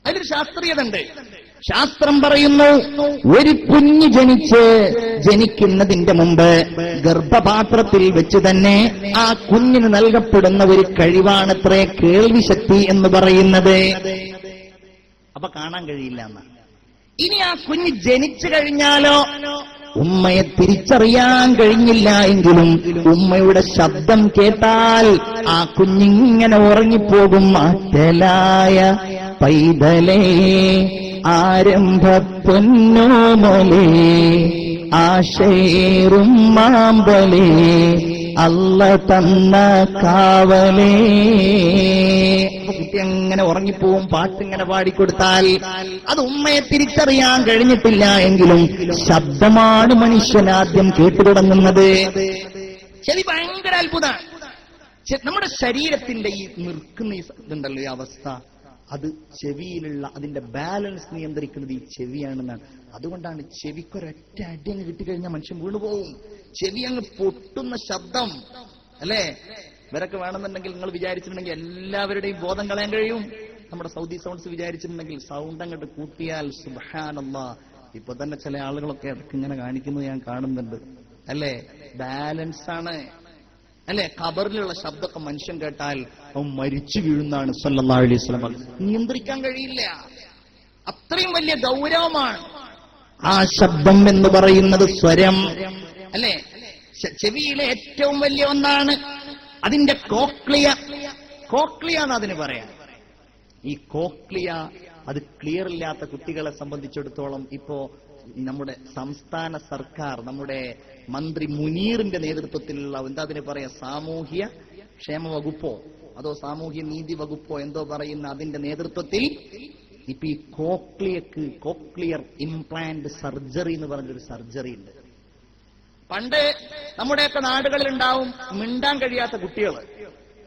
അതിലൊരു ശാസ്ത്രീയത ഉണ്ട്. ശാസ്ത്രം പറയുന്നു ഒരു കുഞ്ഞ് ജനിക്കുന്നതിന്റെ മുമ്പ് ഗർഭപാത്രത്തിൽ വെച്ച് തന്നെ ആ കുഞ്ഞിന് നൽകപ്പെടുന്ന ഒരു കഴിവാണത്രേ കേൾവി ശക്തി എന്ന് പറയുന്നത്. അപ്പൊ കാണാൻ കഴിയില്ല എന്നാണ്. ഇനി ആ കുഞ്ഞ് ജനിച്ചു കഴിഞ്ഞാലോ ഉമ്മയെ തിരിച്ചറിയാൻ കഴിഞ്ഞില്ല എങ്കിലും ഉമ്മയുടെ ശബ്ദം കേട്ടാൽ ആ കുഞ്ഞിങ്ങനെ ഉറങ്ങിപ്പോകും. ആറ്റലായ പൈതലേ, ആരംഭ പൊന്നോമലേ, ആശേറും മാമ്പലേ, അല്ല തന്ന കാവലേ. കുട്ടി അങ്ങനെ ഉറങ്ങിപ്പോവും. പാട്ടിങ്ങനെ പാടിക്കൊടുത്താൽ അത് ഉമ്മയെ തിരിച്ചറിയാൻ കഴിഞ്ഞിട്ടില്ല എങ്കിലും ശബ്ദമാണ് മനുഷ്യനാദ്യം കേട്ടു തുടങ്ങുന്നത്. ശരി, ഭയങ്കര അത്ഭുതമാണ്. നമ്മുടെ ശരീരത്തിന്റെ ഈ നിൽക്കുന്ന ഇതുണ്ടല്ലോ, ഈ അവസ്ഥ, അത് ചെവിയിലുള്ള അതിന്റെ ബാലൻസ് നിയന്ത്രിക്കുന്നത് ഈ ചെവിയാണെന്നാണ്. അതുകൊണ്ടാണ് ചെവിക്കൊരൊറ്റ അടി അങ്ങ് കിട്ടിക്കഴിഞ്ഞാൽ മനുഷ്യൻ വീണുപോകും. ചെവി അങ്ങ് പൊട്ടുന്ന ശബ്ദം, അല്ലേ? ഇവരൊക്കെ വേണമെന്നുണ്ടെങ്കിൽ നിങ്ങൾ വിചാരിച്ചിട്ടുണ്ടെങ്കിൽ എല്ലാവരുടെയും ബോധം കളയാൻ കഴിയും. നമ്മുടെ സൗദി സൗണ്ട്സ് വിചാരിച്ചിട്ടുണ്ടെങ്കിൽ സൗണ്ട് അങ്ങോട്ട് കൂട്ടിയാൽ സുബ്ഹാനല്ലാഹ്. ഇപ്പൊ തന്നെ ചില ആളുകളൊക്കെ ഇടയ്ക്ക് ഇങ്ങനെ കാണിക്കുന്നത് ഞാൻ കാണുന്നുണ്ട്, അല്ലേ? ബാലൻസ് ആണ്, അല്ലെ? ഖബറിലുള്ള ശബ്ദമൊക്കെ മനുഷ്യൻ കേട്ടാൽ അവൻ മരിച്ചു വീഴുന്നാണ് സല്ലല്ലാഹു അലൈഹി വസല്ലം. നിയന്ത്രിക്കാൻ കഴിയില്ല, അത്രയും വലിയ ഗൗരവമാണ് ആ ശബ്ദം എന്ന് പറയുന്നത്. സ്വരം, അല്ലെ? ചെവിയിലെ ഏറ്റവും വലിയ ഒന്നാണ്. അതിന്റെ കോക്ലിയ എന്ന് അതിന് പറയാം. ഈ കോക്ലിയ അത് ക്ലിയർ ഇല്ലാത്ത കുട്ടികളെ സംബന്ധിച്ചിടത്തോളം ഇപ്പോ നമ്മുടെ സംസ്ഥാന സർക്കാർ, നമ്മുടെ മന്ത്രി മുനീറിന്റെ നേതൃത്വത്തിലുള്ള എന്താ അതിന് പറയാ, സാമൂഹ്യ ക്ഷേമ വകുപ്പോ അതോ സാമൂഹ്യ നീതി വകുപ്പോ എന്തോ പറയുന്ന അതിന്റെ നേതൃത്വത്തിൽ ഇപ്പൊ ഈ കോക്ലിയർ ഇംപ്ലാന്റ് സർജറി എന്ന് പറഞ്ഞൊരു സർജറി ഉണ്ട്. പണ്ട് നമ്മുടെയൊക്കെ നാടുകളിൽ ഉണ്ടാവും മിണ്ടാൻ കഴിയാത്ത കുട്ടികൾ,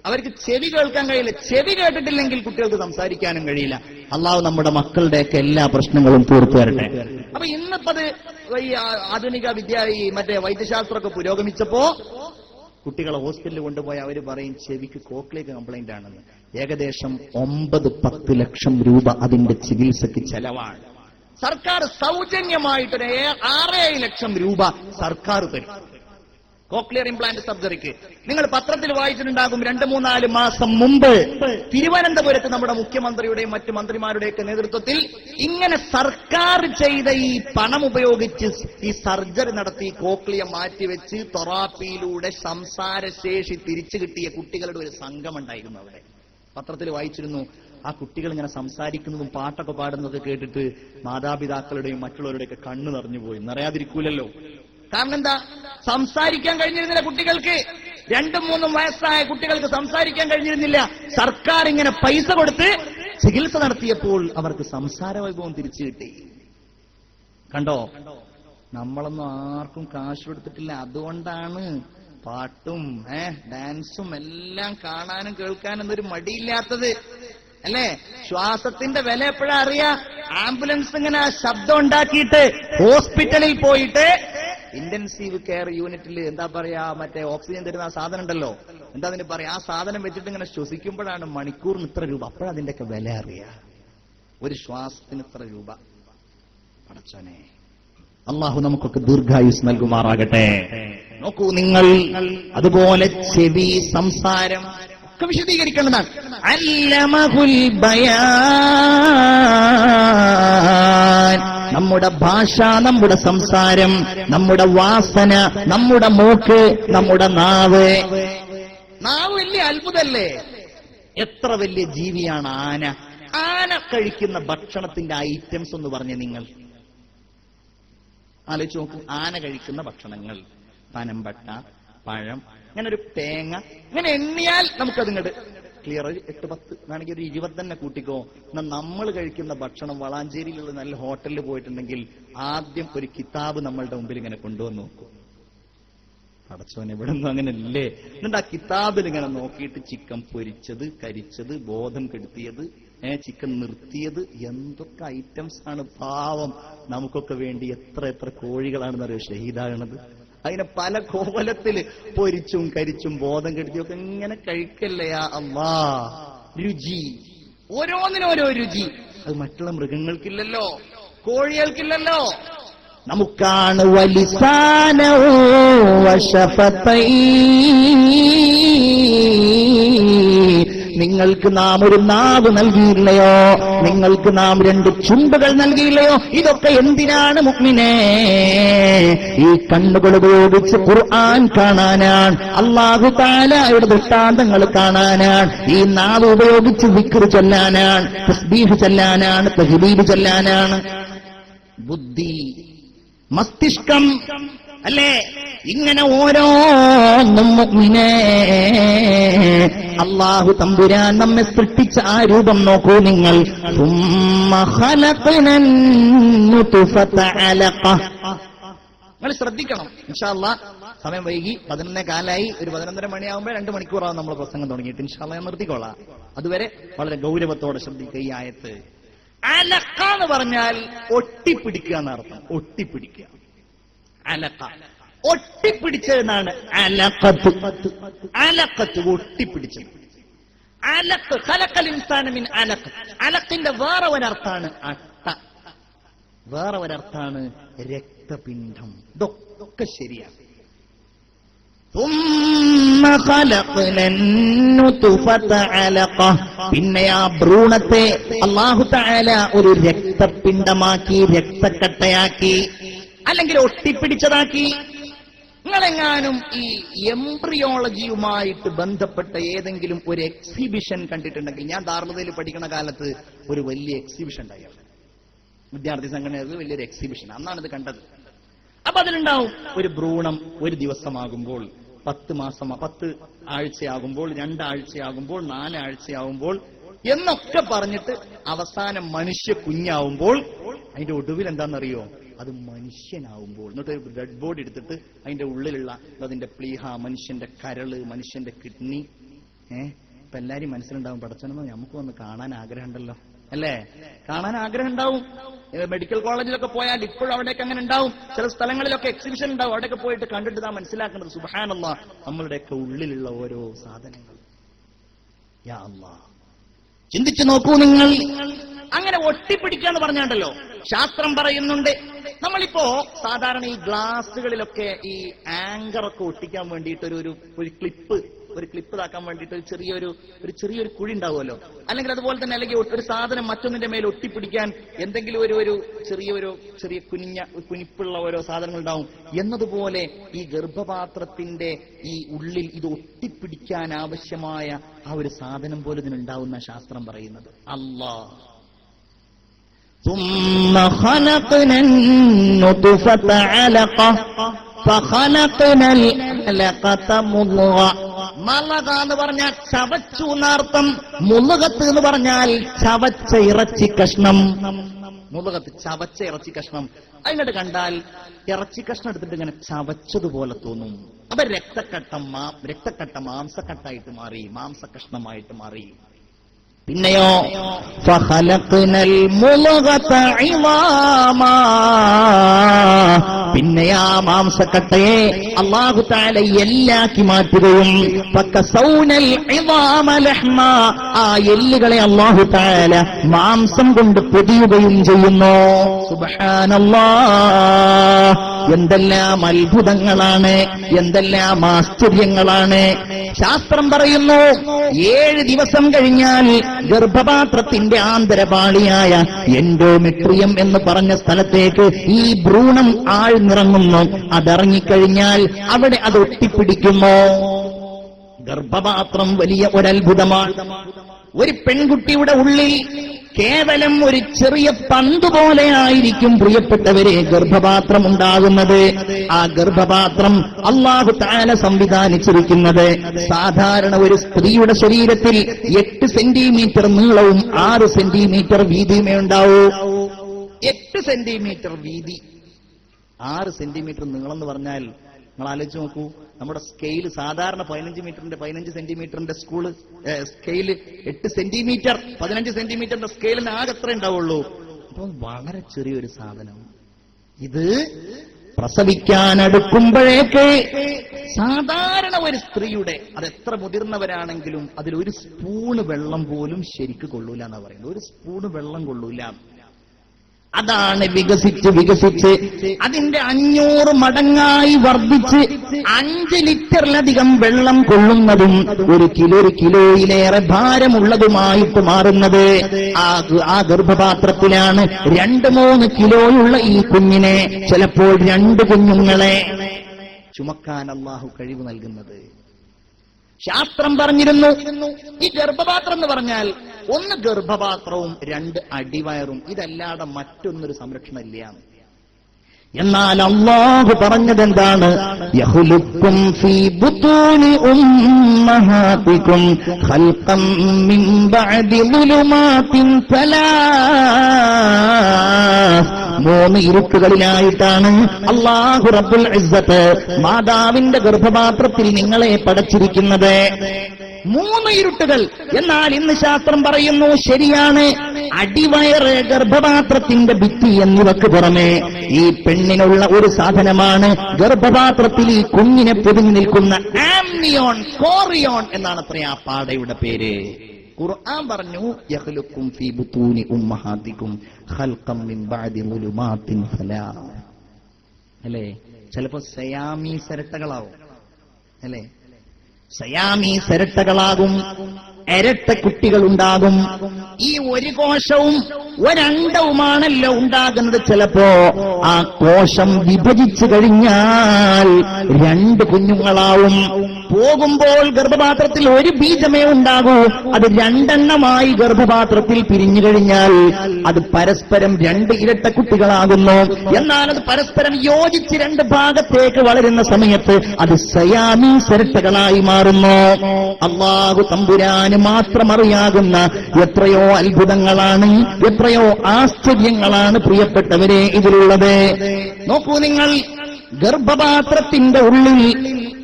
അവർക്ക് ചെവി കേൾക്കാൻ കഴിയില്ല. ചെവി കേട്ടിട്ടില്ലെങ്കിൽ കുട്ടികൾക്ക് സംസാരിക്കാനും കഴിയില്ല. അള്ളാഹു നമ്മുടെ മക്കളുടെയൊക്കെ എല്ലാ പ്രശ്നങ്ങളും തീർത്തു തരട്ടെ. അപ്പൊ ഇന്നിപ്പത് ഈ ആധുനിക മറ്റേ വൈദ്യശാസ്ത്രമൊക്കെ പുരോഗമിച്ചപ്പോ കുട്ടികളെ ഹോസ്പിറ്റലിൽ കൊണ്ടുപോയി അവർ പറയും ചെവിക്ക് കോക്ലിയർ കംപ്ലൈന്റ് ആണെന്ന്. ഏകദേശം 9-10 ലക്ഷം രൂപ അതിന്റെ ചികിത്സയ്ക്ക് ചെലവാണ്. സർക്കാർ സൗജന്യമായിട്ടൊരു 6-7 ലക്ഷം രൂപ സർക്കാർ തരും കോക്ലിയർ ഇംപ്ലാന്റ് സർജറിക്ക്. നിങ്ങൾ പത്രത്തിൽ വായിച്ചിട്ടുണ്ടാകും, 2-3-4 മാസം മുമ്പ് തിരുവനന്തപുരത്ത് നമ്മുടെ മുഖ്യമന്ത്രിയുടെയും മറ്റു മന്ത്രിമാരുടെയൊക്കെ നേതൃത്വത്തിൽ ഇങ്ങനെ സർക്കാർ ചെയ്ത ഈ പണം ഉപയോഗിച്ച് ഈ സർജറി നടത്തി കോക്ലിയ മാറ്റിവെച്ച് തെറാപ്പിയിലൂടെ സംസാരശേഷി തിരിച്ചു കിട്ടിയ കുട്ടികളുടെ ഒരു സംഘം ഉണ്ടായിരുന്നു. അവിടെ പത്രത്തിൽ വായിച്ചിരുന്നു. ആ കുട്ടികൾ ഇങ്ങനെ സംസാരിക്കുന്നതും പാട്ടൊക്കെ പാടുന്നതൊക്കെ കേട്ടിട്ട് മാതാപിതാക്കളുടെയും മറ്റുള്ളവരുടെയൊക്കെ കണ്ണു നിറഞ്ഞുപോയി. നിറയാതിരിക്കൂലല്ലോ. കാരണം എന്താ, സംസാരിക്കാൻ കഴിഞ്ഞിരുന്നില്ല കുട്ടികൾക്ക്. 2-3 വയസ്സായ കുട്ടികൾക്ക് സംസാരിക്കാൻ കഴിഞ്ഞിരുന്നില്ല. സർക്കാർ ഇങ്ങനെ പൈസ കൊടുത്ത് ചികിത്സ നടത്തിയപ്പോൾ അവർക്ക് സംസാര വൈഭവം തിരിച്ചു കിട്ടി. കണ്ടോ, നമ്മളൊന്നും ആർക്കും കാശ് കൊടുത്തിട്ടില്ല. അതുകൊണ്ടാണ് പാട്ടും ഡാൻസും എല്ലാം കാണാനും കേൾക്കാനും എന്നൊരു മടിയില്ലാത്തത്, അല്ലേ? ശ്വാസത്തിന്റെ വില എപ്പോഴാ അറിയാ? ആംബുലൻസ് ഇങ്ങനെ ശബ്ദം ഉണ്ടാക്കിയിട്ട് ഹോസ്പിറ്റലിൽ പോയിട്ട് ഇന്റൻസീവ് കെയർ യൂണിറ്റിൽ എന്താ പറയാ, മറ്റേ ഓക്സിജൻ തരുന്ന ആ സാധനം ഉണ്ടല്ലോ, എന്താ അതിന് പറയാ, ആ സാധനം വെച്ചിട്ട് ഇങ്ങനെ ശ്വസിക്കുമ്പോഴാണ് മണിക്കൂറിന് ഇത്ര രൂപ. അപ്പോഴതിന്റെയൊക്കെ വില അറിയാ. ഒരു ശ്വാസത്തിന് ഇത്ര രൂപ. പടച്ചോനെ, അള്ളാഹു നമുക്കൊക്കെ ദീർഘായുസ് നൽകുമാറാകട്ടെ. നോക്കൂ നിങ്ങൾ, അതുപോലെ ചെവി, സംസാരം ഒക്കെ വിശദീകരിക്കേണ്ടതാണ്. അല്ലമഹുൽ ബയാൻ, നമ്മുടെ ഭാഷ, നമ്മുടെ സംസാരം, നമ്മുടെ വാസന, നമ്മുടെ മൂക്ക്, നമ്മുടെ നാവ്. നാവ് വലിയ അത്ഭുതല്ലേ? എത്ര വലിയ ജീവിയാണ് ആന. ആന കഴിക്കുന്ന ഭക്ഷണത്തിന്റെ ഐറ്റംസ് ഒന്ന് പറഞ്ഞേ നിങ്ങൾ. ആലോചിച്ച് നോക്കൂ. ആന കഴിക്കുന്ന ഭക്ഷണങ്ങൾ, പനമ്പട്ട, പഴം, അങ്ങനെ ഒരു തേങ്ങ, ഇങ്ങനെ എണ്ണിയാൽ നമുക്കതിങ്ങോട്ട് ക്ലിയർ. 8-10 വേണമെങ്കിൽ ഒരു 20 തന്നെ കൂട്ടിക്കോ. എന്നാൽ നമ്മൾ കഴിക്കുന്ന ഭക്ഷണം വളാഞ്ചേരിയിലുള്ള നല്ല ഹോട്ടലിൽ പോയിട്ടുണ്ടെങ്കിൽ ആദ്യം ഒരു കിതാബ് നമ്മളുടെ മുമ്പിൽ ഇങ്ങനെ കൊണ്ടുവന്ന് നോക്കും. അടച്ചോനെ, ഇവിടെ ഒന്നും അങ്ങനെ അല്ലേ? എന്നിട്ട് ആ കിതാബിൽ ഇങ്ങനെ നോക്കിയിട്ട് ചിക്കൻ പൊരിച്ചത്, കരിച്ചത്, ബോധം കെടുത്തിയത്, ചിക്കൻ നിർത്തിയത്, എന്തൊക്കെ ഐറ്റംസ് ആണ്. പാവം നമുക്കൊക്കെ വേണ്ടി എത്ര കോഴികളാണെന്നറിയോ ഷഹീദാകണത്. അതിനെ പല കോലത്തില് പൊരിച്ചും കരിച്ചും ബോധം കെടുത്തിയൊക്കെ ഇങ്ങനെ കഴിക്കല്ലേ അല്ലാ. രുചി, ഓരോന്നിനോരോ രുചി. അത് മറ്റുള്ള മൃഗങ്ങൾക്കില്ലല്ലോ, കോഴികൾക്കില്ലല്ലോ. നമുക്കാണ് വലിസാനോ വശഫത്തൈ. നിങ്ങൾക്ക് നാം ഒരു നാവ് നൽകിയില്ലയോ? നിങ്ങൾക്ക് നാം 2 ചുണ്ടുകൾ നൽകിയില്ലയോ? ഇതൊക്കെ എന്തിനാണ് മുഅ്മിനേ? ഈ കണ്ണുകൾ ഉപയോഗിച്ച് ഖുർആൻ കാണാനാണ്, അല്ലാഹു തആലയുടെ ദൃഷ്ടാന്തങ്ങൾ കാണാനാണ്. ഈ നാവ് ഉപയോഗിച്ച് ദിക്ർ ചൊല്ലാനാണ്, തസ്ബീഹ് ചൊല്ലാനാണ്, തഹ്ലീൽ ചൊല്ലാനാണ്. ബുദ്ധി, മസ്തിഷ്കം, അല്ലേ? ഇങ്ങനെ ഓരോന്നും മുഅ്മിനേ, അല്ലാഹു തമ്പുരാൻ നമ്മെ സൃഷ്ടിച്ച ആ രൂപം നോക്കൂ നിങ്ങൾ. നിങ്ങൾ ശ്രദ്ധിക്കണം. ഇൻഷാ അല്ലാഹ് സമയം വൈകി, 11:15 ഒരു 11:30 മണിയാകുമ്പോൾ 2 മണിക്കൂറാവും നമ്മൾ പ്രസംഗം തുടങ്ങിയിട്ട്. ഇൻഷാ അല്ലാഹ് ഞാൻ നിർത്തിക്കോളാം. അതുവരെ വളരെ ഗൗരവത്തോടെ ശ്രദ്ധിക്കുക ഈ ആയത്ത്. അലഖ എന്ന് പറഞ്ഞാൽ ഒട്ടിപ്പിടിക്കുക എന്നർത്ഥം. ഒട്ടിപ്പിടിക്കുക, അലഖ, ഒട്ടിപ്പിടിച്ചതെന്നാണ് അലഖത്ത്. അലഖത്ത് ഒട്ടിപ്പിടിച്ചത്. അലഖ്, ഖലഖൽ ഇൻസാന മിൻ അലഖ്. അലഖിന്റെ വേറെ ഒരർത്ഥാണ് അട്ട, വേറെ ഒരർത്ഥാണ് രക്തപിണ്ഡം. ഇതൊക്കെ ശരിയാണ്. പിന്നെ ആ ഭ്രൂണത്തെ അല്ലാഹു തആല ഒരു രക്തപിണ്ഡമാക്കി, രക്തക്കട്ടയാക്കി, അല്ലെങ്കിൽ ഒട്ടിപ്പിടിച്ചതാക്കി. നിങ്ങളെങ്ങാനും ഈ എംബ്രിയോളജിയുമായിട്ട് ബന്ധപ്പെട്ട ഏതെങ്കിലും ഒരു എക്സിബിഷൻ കണ്ടിട്ടുണ്ടെങ്കിൽ, ഞാൻ ദാറുൽ പഠിക്കുന്ന കാലത്ത് ഒരു വലിയ എക്സിബിഷൻ ഉണ്ടായിരുന്നു. വിദ്യാർത്ഥി സംഘടനകൾക്ക് വലിയൊരു എക്സിബിഷൻ, അന്നാണ് ഇത് കണ്ടത്. അപ്പൊ അതിലുണ്ടാവും ഒരു ഭ്രൂണം ഒരു ദിവസമാകുമ്പോൾ, 10 ആഴ്ചയാകുമ്പോൾ, 2 ആഴ്ചയാകുമ്പോൾ, 4 ആഴ്ചയാകുമ്പോൾ എന്നൊക്കെ പറഞ്ഞിട്ട് അവസാനം മനുഷ്യ കുഞ്ഞാവുമ്പോൾ അതിന്റെ ഒടുവിൽ എന്താണെന്നറിയോ? അത് മനുഷ്യനാവുമ്പോൾ. എന്നിട്ട് ഒരു ഡെഡ് ബോഡി എടുത്തിട്ട് അതിന്റെ ഉള്ളിലുള്ള അതിന്റെ പ്ലീഹ, മനുഷ്യന്റെ കരള്, മനുഷ്യന്റെ കിഡ്നി, ഇപ്പൊ എല്ലാരും മനസ്സിലുണ്ടാവും, പടച്ചോനെന്ന് നമുക്ക് വന്ന് കാണാൻ ആഗ്രഹം ഉണ്ടല്ലോ, അല്ലേ? കാണാൻ ആഗ്രഹം ഉണ്ടാവും. മെഡിക്കൽ കോളേജിലൊക്കെ പോയാൽ ഇപ്പോഴും അവിടേക്ക് അങ്ങനെ ഉണ്ടാവും. ചില സ്ഥലങ്ങളിലൊക്കെ എക്സിബിഷൻ ഉണ്ടാവും. അവിടെയൊക്കെ പോയിട്ട് കണ്ടിട്ട് താൻ മനസ്സിലാക്കേണ്ടത് സുബ്ഹാനല്ലാഹ് നമ്മളുടെയൊക്കെ ഉള്ളിലുള്ള ഓരോ സാധനങ്ങൾ. യാ അല്ലാഹ്, ചിന്തിച്ചു നോക്കൂ നിങ്ങൾ. അങ്ങനെ ഒട്ടിപ്പിടിക്കാന്ന് പറഞ്ഞാണ്ടല്ലോ ശാസ്ത്രം പറയുന്നുണ്ട്. നമ്മളിപ്പോ സാധാരണ ഈ ഗ്ലാസുകളിലൊക്കെ ഈ ആങ്കറൊക്കെ ഒട്ടിക്കാൻ വേണ്ടിയിട്ട് ഒരു ക്ലിപ്പ് ഇതാക്കാൻ വേണ്ടിയിട്ട് ഒരു ചെറിയൊരു കുഴി ഉണ്ടാവുമല്ലോ. അല്ലെങ്കിൽ അതുപോലെ തന്നെ അല്ലെങ്കിൽ ഒരു സാധനം മറ്റൊന്നിന്റെ മേൽ ഒട്ടിപ്പിടിക്കാൻ എന്തെങ്കിലും ചെറിയ കുനിപ്പുള്ള ഓരോ സാധനങ്ങൾ ഉണ്ടാവും. എന്നതുപോലെ ഈ ഗർഭപാത്രത്തിന്റെ ഈ ഉള്ളിൽ ഇത് ഒട്ടിപ്പിടിക്കാൻ ആവശ്യമായ ആ ഒരു സാധനം പോലെ ഇതിനുണ്ടാവുന്ന ശാസ്ത്രം പറയുന്നത്. അല്ലാഹ് ثم خلقنا النطفة علقة فخلقنا العلقة مضغة. മലക എന്ന് പറഞ്ഞാൽ ചവച്ചു എന്നർത്ഥം. മുളുകത്ത് എന്ന് പറഞ്ഞാൽ ചവച്ച ഇറച്ചി കഷ്ണം. മുളുകത്ത് ചവച്ച ഇറച്ചി കഷ്ണം. അതിനോട് കണ്ടാൽ ഇറച്ചി കഷ്ണം എടുത്തിട്ട് ഇങ്ങനെ ചവച്ചതുപോലെ തോന്നും. അപ്പൊ രക്തക്കട്ട മാംസക്കട്ടായിട്ട് മാറി, മാംസകഷ്ണമായിട്ട് മാറി. പിന്നെയോ ഫഖലഖ്നൽ മുളഗത ഇളാമാ, പിന്നെ ആ മാംസക്കട്ടയെ അല്ലാഹു തആല എല്ലാക്കി മാറ്റുകയും ഫകസൗനൽ ഇളാമ ലഹ്മാ, ആ എല്ലുകളെ അല്ലാഹു തആല മാംസം കൊണ്ട് പൊതിയുകയും ചെയ്യുന്നു. സുബ്ഹാനല്ലാഹ്, എന്തെല്ലാം അത്ഭുതങ്ങളാണ്, എന്തെല്ലാം ആശ്ചര്യങ്ങളാണ്. ശാസ്ത്രം പറയുന്നു 7 ദിവസം കഴിഞ്ഞാൽ ഗർഭപാത്രത്തിന്റെ ആന്തരപാളിയായ എൻഡോമെട്രിയം എന്ന് പറഞ്ഞ സ്ഥലത്തേക്ക് ഈ ഭ്രൂണം ആഴ്ന്നിറങ്ങുന്നു. അതിറങ്ങിക്കഴിഞ്ഞാൽ അവിടെ അത് ഒട്ടിപ്പിടിക്കുന്നു. ഗർഭപാത്രം വലിയ ഒരത്ഭുതമാണ്. ഒരു പെൺകുട്ടിയുടെ ഉള്ളിൽ കേവലം ഒരു ചെറിയ പന്ത് പോലെ ആയിരിക്കും പ്രിയപ്പെട്ടവരെ ഗർഭപാത്രം ഉണ്ടാകുന്നത്. ആ ഗർഭപാത്രം അല്ലാഹു തആല സംവിധാനിച്ചിരിക്കുന്നത് സാധാരണ ഒരു സ്ത്രീയുടെ ശരീരത്തിൽ 8 സെന്റിമീറ്റർ നീളവും 6 സെന്റിമീറ്റർ വീതിയുമേ ഉണ്ടാവൂ. 8 സെന്റിമീറ്റർ വീതി, 6 സെന്റിമീറ്റർ നീളം എന്ന് പറഞ്ഞാൽ നിങ്ങൾ ആലോചിച്ച് നോക്കൂ. നമ്മുടെ സ്കെയില് സാധാരണ 15 സെന്റിമീറ്ററിന്റെ സ്കെയില് 8 സെന്റിമീറ്റർ, 15 സെന്റിമീറ്ററിന്റെ സ്കെയിലിന് ആകെ എത്ര ഉണ്ടാവുള്ളൂ. അപ്പൊ വളരെ ചെറിയൊരു സാധനം. ഇത് പ്രസവിക്കാൻ അടുക്കുമ്പോഴേക്ക് സാധാരണ ഒരു സ്ത്രീയുടെ, അതെത്ര മുതിർന്നവരാണെങ്കിലും അതിലൊരു സ്പൂണ് വെള്ളം പോലും ശരിക്ക് കൊള്ളൂല എന്നാ പറയുന്നത്. ഒരു സ്പൂണ് വെള്ളം കൊള്ളൂല. അതാണ് വികസിച്ച് അതിന്റെ 500 മടങ്ങായി വർദ്ധിച്ച് 5 ലിറ്ററിലധികം വെള്ളം കൊള്ളുന്നതും 1 കിലോയിലേറെ ഭാരമുള്ളതുമായിട്ട് മാറുന്നത് ആ ഗർഭപാത്രത്തിലാണ്. 2-3 കിലോയുള്ള ഈ കുഞ്ഞിനെ, ചിലപ്പോൾ 2 കുഞ്ഞുങ്ങളെ ചുമക്കാൻ അല്ലാഹു കഴിവ് നൽകുന്നത്. ശാസ്ത്രം പറഞ്ഞിരുന്നു ഈ ഗർഭപാത്രം എന്ന് പറഞ്ഞാൽ 1 ഗർഭപാത്രവും 2 അടിവയറും, ഇതല്ലാതെ മറ്റൊന്നൊരു സംരക്ഷണം ഇല്ല. എന്നാൽ അല്ലാഹു പറഞ്ഞത് എന്താണ്? യഖ്ലുഖും ഫീ ബുതൂനി ഉമ്മഹാതികും ഖൽഖം മിൻ ബഅദി ളുലുമാതിൻ 3 ഇരുട്ടുകളിലായിട്ടാണ് അല്ലാഹു റബ്ബുൽ ഇസ്സത്ത് മാതാവിന്റെ ഗർഭപാത്രത്തിൽ നിങ്ങളെ പടച്ചിരിക്കുന്നത്. 3 ഇരുട്ടുകൾ. എന്നാൽ ഇന്ന് ശാസ്ത്രം പറയുന്നു ശരിയാണ്, അടിവയറ്, ഗർഭപാത്രത്തിന്റെ ഭിത്തി എന്നിവക്ക് പുറമെ ഈ പെണ്ണിനുള്ള ഒരു സാധനമാണ് ഗർഭപാത്രത്തിൽ ഈ കുഞ്ഞിനെ പൊതിഞ്ഞു നിൽക്കുന്ന ആംനിയോൺ, കോറിയോൺ എന്നാണ് അത്ര ആ പാടയുടെ പേര്. ഖുർആൻ പറഞ്ഞു യഖ്ലുഖും ഫീ ബുതൂനി ഉമ്മഹാതികും ഖൽഖം മിൻ ബഅദി ളുലുമാതിൻ സലാം. അല്ലേ? ചിലപ്പോ സയാമി സരട്ടകളാവും. അല്ലേ? സയാമി സരട്ടകളാകും, ഇരട്ട കുട്ടികളുണ്ടാകും. ഈ 1 കോശവും 1 അണ്ഡവുമാണല്ലോ ഉണ്ടാകുന്നത്. ചിലപ്പോ ആ കോശം വിഭജിച്ചു കഴിഞ്ഞാൽ 2 കുഞ്ഞുങ്ങളാവും. പോകുമ്പോൾ ഗർഭപാത്രത്തിൽ ഒരു ബീജമേ ഉണ്ടാകൂ, അത് രണ്ടെണ്ണമായി ഗർഭപാത്രത്തിൽ പിരിഞ്ഞു കഴിഞ്ഞാൽ അത് പരസ്പരം 2 ഇരട്ട കുട്ടികളാകുന്നു. എന്നാൽ അത് പരസ്പരം യോജിച്ച് 2 ഭാഗത്തേക്ക് വളരുന്ന സമയത്ത് അത് സയാമീസ് ഇരട്ടകളായി മാറുന്നു. അല്ലാഹു തമ്പുരാന് മാത്രം അറിയാകുന്ന എത്രയോ അത്ഭുതങ്ങളാണ്, എത്രയോ ആശ്ചര്യങ്ങളാണ് പ്രിയപ്പെട്ടവരെ ഇതിലുള്ളത്. നോക്കൂ നിങ്ങൾ, ഗർഭപാത്രത്തിന്റെ ഉള്ളിൽ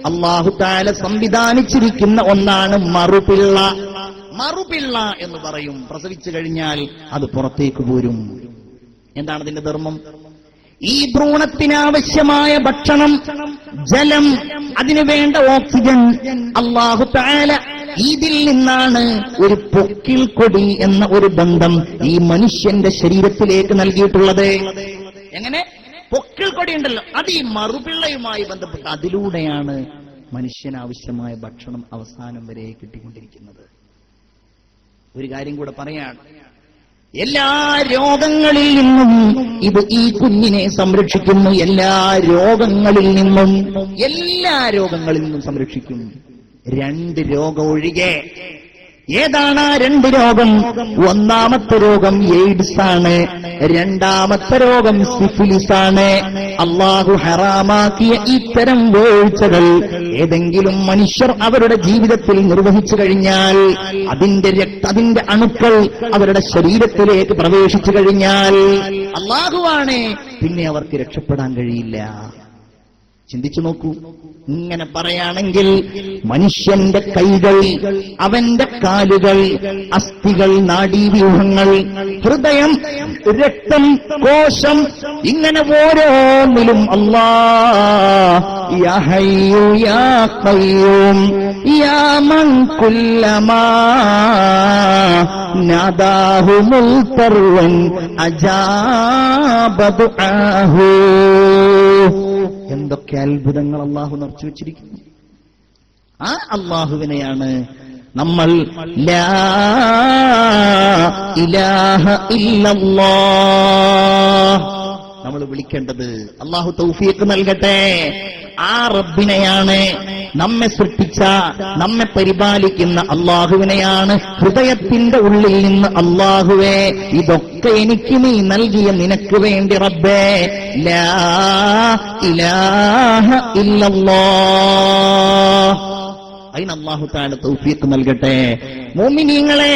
അല്ലാഹു തആല സംവിധാനിച്ചിരിക്കുന്ന ഒന്നാണ് മറുപിള്ള. മറുപിള്ള എന്ന് പറയും. പ്രസവിച്ചു കഴിഞ്ഞാൽ അത് പുറത്തേക്ക് പോരും. എന്താണ് അതിന്റെ ധർമ്മം? ഈ ഭ്രൂണത്തിനാവശ്യമായ ഭക്ഷണം, ജലം, അതിനുവേണ്ട ഓക്സിജൻ അല്ലാഹു തആല ഇതിൽ നിന്നാണ് ഒരു പൊക്കിൾക്കൊടി എന്ന ഒരു ബന്ധം ഈ മനുഷ്യന്റെ ശരീരത്തിലേക്ക് നൽകിയിട്ടുള്ളത്. എങ്ങനെ? പൊക്കിൾക്കൊടി ഉണ്ടല്ലോ, അത് ഈ മറുപിള്ളയുമായി ബന്ധപ്പെട്ട് അതിലൂടെയാണ് മനുഷ്യനാവശ്യമായ ഭക്ഷണം അവസാനം വരെ കിട്ടിക്കൊണ്ടിരിക്കുന്നത്. ഒരു കാര്യം കൂടെ പറയാണ്, എല്ലാ രോഗങ്ങളിൽ നിന്നും ഇത് ഈ കുഞ്ഞിനെ സംരക്ഷിക്കുന്നു. എല്ലാ രോഗങ്ങളിൽ നിന്നും സംരക്ഷിക്കും. 2 രോഗം ഒഴികെ. ഏതാണ് ആ 2 രോഗം? ഒന്നാമത്തെ രോഗം എയ്ഡ്സ് ആണ്, രണ്ടാമത്തെ രോഗം സിഫിലിസ് ആണ്. അല്ലാഹു ഹറാമാക്കിയ ഇത്തരം വീഴ്ചകൾ ഏതെങ്കിലും മനുഷ്യർ അവരുടെ ജീവിതത്തിൽ നിർവഹിച്ചു കഴിഞ്ഞാൽ, അതിന്റെ അണുക്കൾ അവരുടെ ശരീരത്തിലേക്ക് പ്രവേശിച്ചു കഴിഞ്ഞാൽ അല്ലാഹുവാണ്, പിന്നെ അവർക്ക് രക്ഷപ്പെടാൻ കഴിയില്ല. ചിന്തിച്ചു നോക്കൂ. ഇങ്ങനെ പറയാണെങ്കിൽ മനുഷ്യന്റെ കൈകൾ, അവന്റെ കാലുകൾ, അസ്ഥികൾ, നാഡീവ്യൂഹങ്ങൾ, ഹൃദയം, രക്തം, കോശം, ഇങ്ങനെ ഓരോന്നിലും അല്ലാഹ് യാ ഹയ്യു യാ ഖയ്യൂം യാ മൻ കുല്ലമാ നാദാഹു മുൽതർവൻ അജാബ ദുആഹു. എന്തൊക്കെ അത്ഭുതങ്ങൾ അല്ലാഹു നിറച്ചു വെച്ചിരിക്കുന്നു. ആ അല്ലാഹുവിനെയാണ് നമ്മൾ ലാ ഇലാഹ ഇല്ലല്ലാഹ് നമ്മൾ വിളിക്കേണ്ടത്. അല്ലാഹു തൗഫീഖ് നൽകട്ടെ. ആ റബ്ബിനെയാണ്, നമ്മെ സൃഷ്ടിച്ച, നമ്മെ പരിപാലിക്കുന്ന അല്ലാഹുവിനെയാണ് ഹൃദയത്തിന്റെ ഉള്ളിൽ നിന്ന് അല്ലാഹുവേ ഇതൊക്കെ എനിക്ക് നീ നൽകിയ നിനക്ക് വേണ്ടി റബ്ബേ ലാ ഇലാഹ ഇല്ലല്ലാഹ്. അതിന് അല്ലാഹു തആല തൗഫീഖ് നൽകട്ടെ. മുഅ്മിനീങ്ങളെ,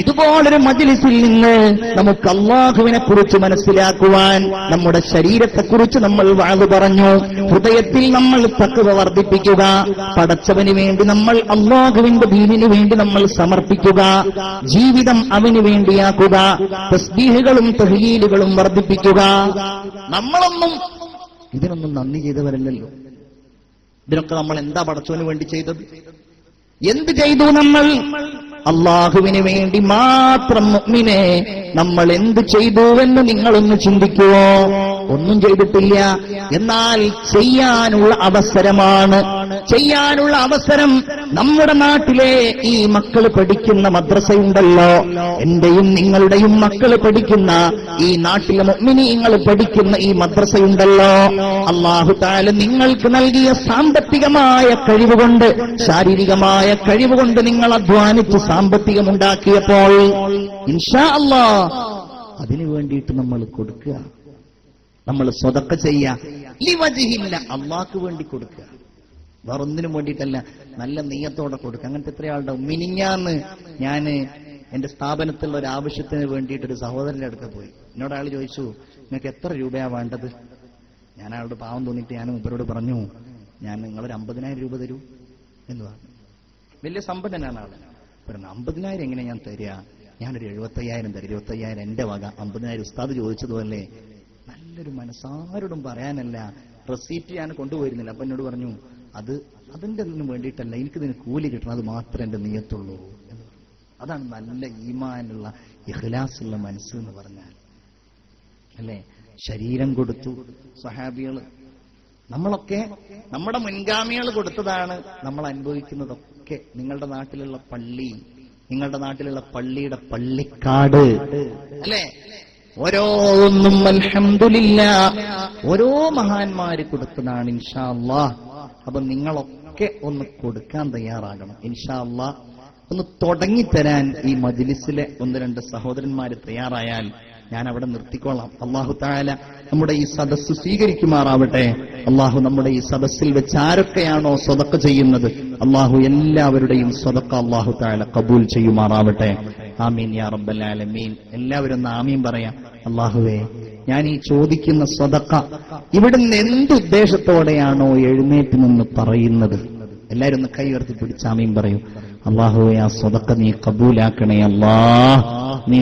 ഇതുപോലൊരു മജ്ലിസിൽ നിന്ന് നമുക്ക് അല്ലാഹുവിനെ കുറിച്ച് മനസ്സിലാക്കുവാൻ, നമ്മുടെ ശരീരത്തെക്കുറിച്ച് നമ്മൾ വഅദ് പറഞ്ഞു, ഹൃദയത്തിൽ നമ്മൾ തഖ്വ വർദ്ധിപ്പിക്കുക, പടച്ചവന് വേണ്ടി നമ്മൾ അല്ലാഹുവിന്റെ ദീനിന് വേണ്ടി നമ്മൾ സമർപ്പിക്കുക, ജീവിതം അവന് വേണ്ടിയാക്കുക, തസ്ബീഹുകളും തഹ്ലീലുകളും വർദ്ധിപ്പിക്കുക. നമ്മളൊന്നും ഇതിനൊന്നും നന്ദി ചെയ്തവരല്ലല്ലോ. ഇതിനൊക്കെ നമ്മൾ എന്താ പടച്ചവന് വേണ്ടി ചെയ്തത്? എന്ത് ചെയ്തു നമ്മൾ? അല്ലാഹുവിന് വേണ്ടി മാത്രം. മുഅ്മിനെ, നമ്മൾ എന്ത് ചെയ്തുവെന്ന് നിങ്ങളൊന്ന് ചിന്തിക്കുവോ? ഒന്നും ചെയ്തിട്ടില്ല. എന്നാൽ ചെയ്യാനുള്ള അവസരമാണ്. ചെയ്യാനുള്ള അവസരം നമ്മുടെ നാട്ടിലെ ഈ മക്കൾ പഠിക്കുന്ന മദ്രസയുണ്ടല്ലോ, എന്റെയും നിങ്ങളുടെയും മക്കൾ പഠിക്കുന്ന ഈ നാട്ടിലെ മുഅ്മിനീങ്ങൾ പഠിക്കുന്ന ഈ മദ്രസയുണ്ടല്ലോ, അല്ലാഹു തആല നിങ്ങൾക്ക് നൽകിയ സാമ്പത്തികമായ കഴിവുകൊണ്ട്, ശാരീരികമായ കഴിവുകൊണ്ട് നിങ്ങൾ അധ്വാനിച്ച് സാമ്പത്തികമുണ്ടാക്കിയപ്പോൾ ഇൻഷാ അല്ലാഹ് അതിനു വേണ്ടിയിട്ട് നമ്മൾ കൊടുക്കുക, നമ്മൾ സ്വതക്ക ചെയ്യുക. ലിവജ്ഹില്ല, അള്ളാഹ്ക്ക് വേണ്ടി കൊടുക്കുക, വേറൊന്നിനും വേണ്ടിയിട്ടല്ല. നല്ല നെയ്യത്തോടെ കൊടുക്കുക. അങ്ങനത്തെ എത്ര ആളുടെ. മിനിഞ്ഞാന്ന് ഞാൻ എന്റെ സ്ഥാപനത്തിലുള്ള ഒരു ആവശ്യത്തിന് വേണ്ടിയിട്ടൊരു സഹോദരന്റെ അടുത്ത് പോയി. എന്നോട് അയാൾ ചോദിച്ചു, നിങ്ങൾക്ക് എത്ര രൂപയാ വേണ്ടത്? ഞാൻ അയാളുടെ പാവം തോന്നിയിട്ട് ഞാൻ മുമ്പരോട് പറഞ്ഞു, ഞാൻ നിങ്ങളൊരു 50,000 രൂപ തരൂ എന്ന് പറഞ്ഞു. വലിയ സമ്പന്നനാണ് ആള്. പറഞ്ഞു 50,000 എങ്ങനെ ഞാൻ തരിക? ഞാനൊരു 75,000 തരും. 25,000 എന്റെ വക, 50,000 ഉസ്താദ് ചോദിച്ചതുമല്ലേ. നല്ലൊരു മനസ്സാരോടും പറയാനല്ല. റെസീപ്റ്റ് ഞാൻ കൊണ്ടുപോയിരുന്നില്ല. അപ്പൊ എന്നോട് പറഞ്ഞു, അതിന്റെ ഒന്നും വേണ്ടിയിട്ടല്ല, എനിക്കിതിന് കൂലി കിട്ടണം, അത് മാത്രമേ എന്റെ നിയത്തുള്ളൂ എന്ന് പറഞ്ഞു. അതാണ് നല്ല ഈമാനുള്ള ഇഖ്ലാസുള്ള മനസ്സ് എന്ന് പറഞ്ഞാൽ, അല്ലേ? ശരീരം കൊടുത്തു സഹാബികള്. നമ്മളൊക്കെ നമ്മുടെ മുൻഗാമികൾ കൊടുത്തതാണ് നമ്മൾ അനുഭവിക്കുന്നതൊക്കെ. നിങ്ങളുടെ നാട്ടിലുള്ള പള്ളി, നിങ്ങളുടെ നാട്ടിലുള്ള പള്ളിയുടെ പള്ളിക്കാട്, അല്ലേ? ഓരോന്നും അൽഹംദുലില്ലാ ഓരോ മഹാന്മാര് കൊടുത്തതാണ് ഇൻഷാ അല്ലാഹ്. അപ്പൊ നിങ്ങളൊക്കെ ഒക്കെ ഒന്ന് കൊടുക്കാൻ തയ്യാറാകണം. ഇൻഷാ അല്ലാഹ് ഒന്ന് തുടങ്ങിത്തരാൻ ഈ മജ്ലിസിലെ 1-2 സഹോദരന്മാര് തയ്യാറായാൽ ഞാൻ അവിടെ നിർത്തിക്കോളാം. അല്ലാഹു തആല നമ്മുടെ ഈ സദസ്സ് സ്വീകരിക്കുമാറാവട്ടെ. അല്ലാഹു നമ്മുടെ ഈ സദസ്സിൽ വെച്ച് ആരൊക്കെയാണോ സ്വതക്ക ചെയ്യുന്നത്, അല്ലാഹു എല്ലാവരുടെയും സ്വതക്ക അല്ലാഹു തആല കബൂൽ ചെയ്യുമാറാവട്ടെ. ആമീൻ യാ റബ്ബൽ ആലമീൻ. എല്ലാവരും ഒന്ന് ആമീൻ പറയാം. അല്ലാഹുവേ, ഞാൻ ഈ ചോദിക്കുന്ന സ്വതക്ക ഇവിടുന്ന് എന്തുദ്ദേശത്തോടെയാണോ എഴുന്നേറ്റ് നിന്ന് പറയുന്നത്, എല്ലാവരും ഒന്ന് കൈ ഉയർത്തി പിടിച്ച് ആമീൻ പറയൂ. അല്ലാഹുവേ, ആ സ്വതക്ക നീ കബൂലാക്കണേ. അല്ലാഹ് നീ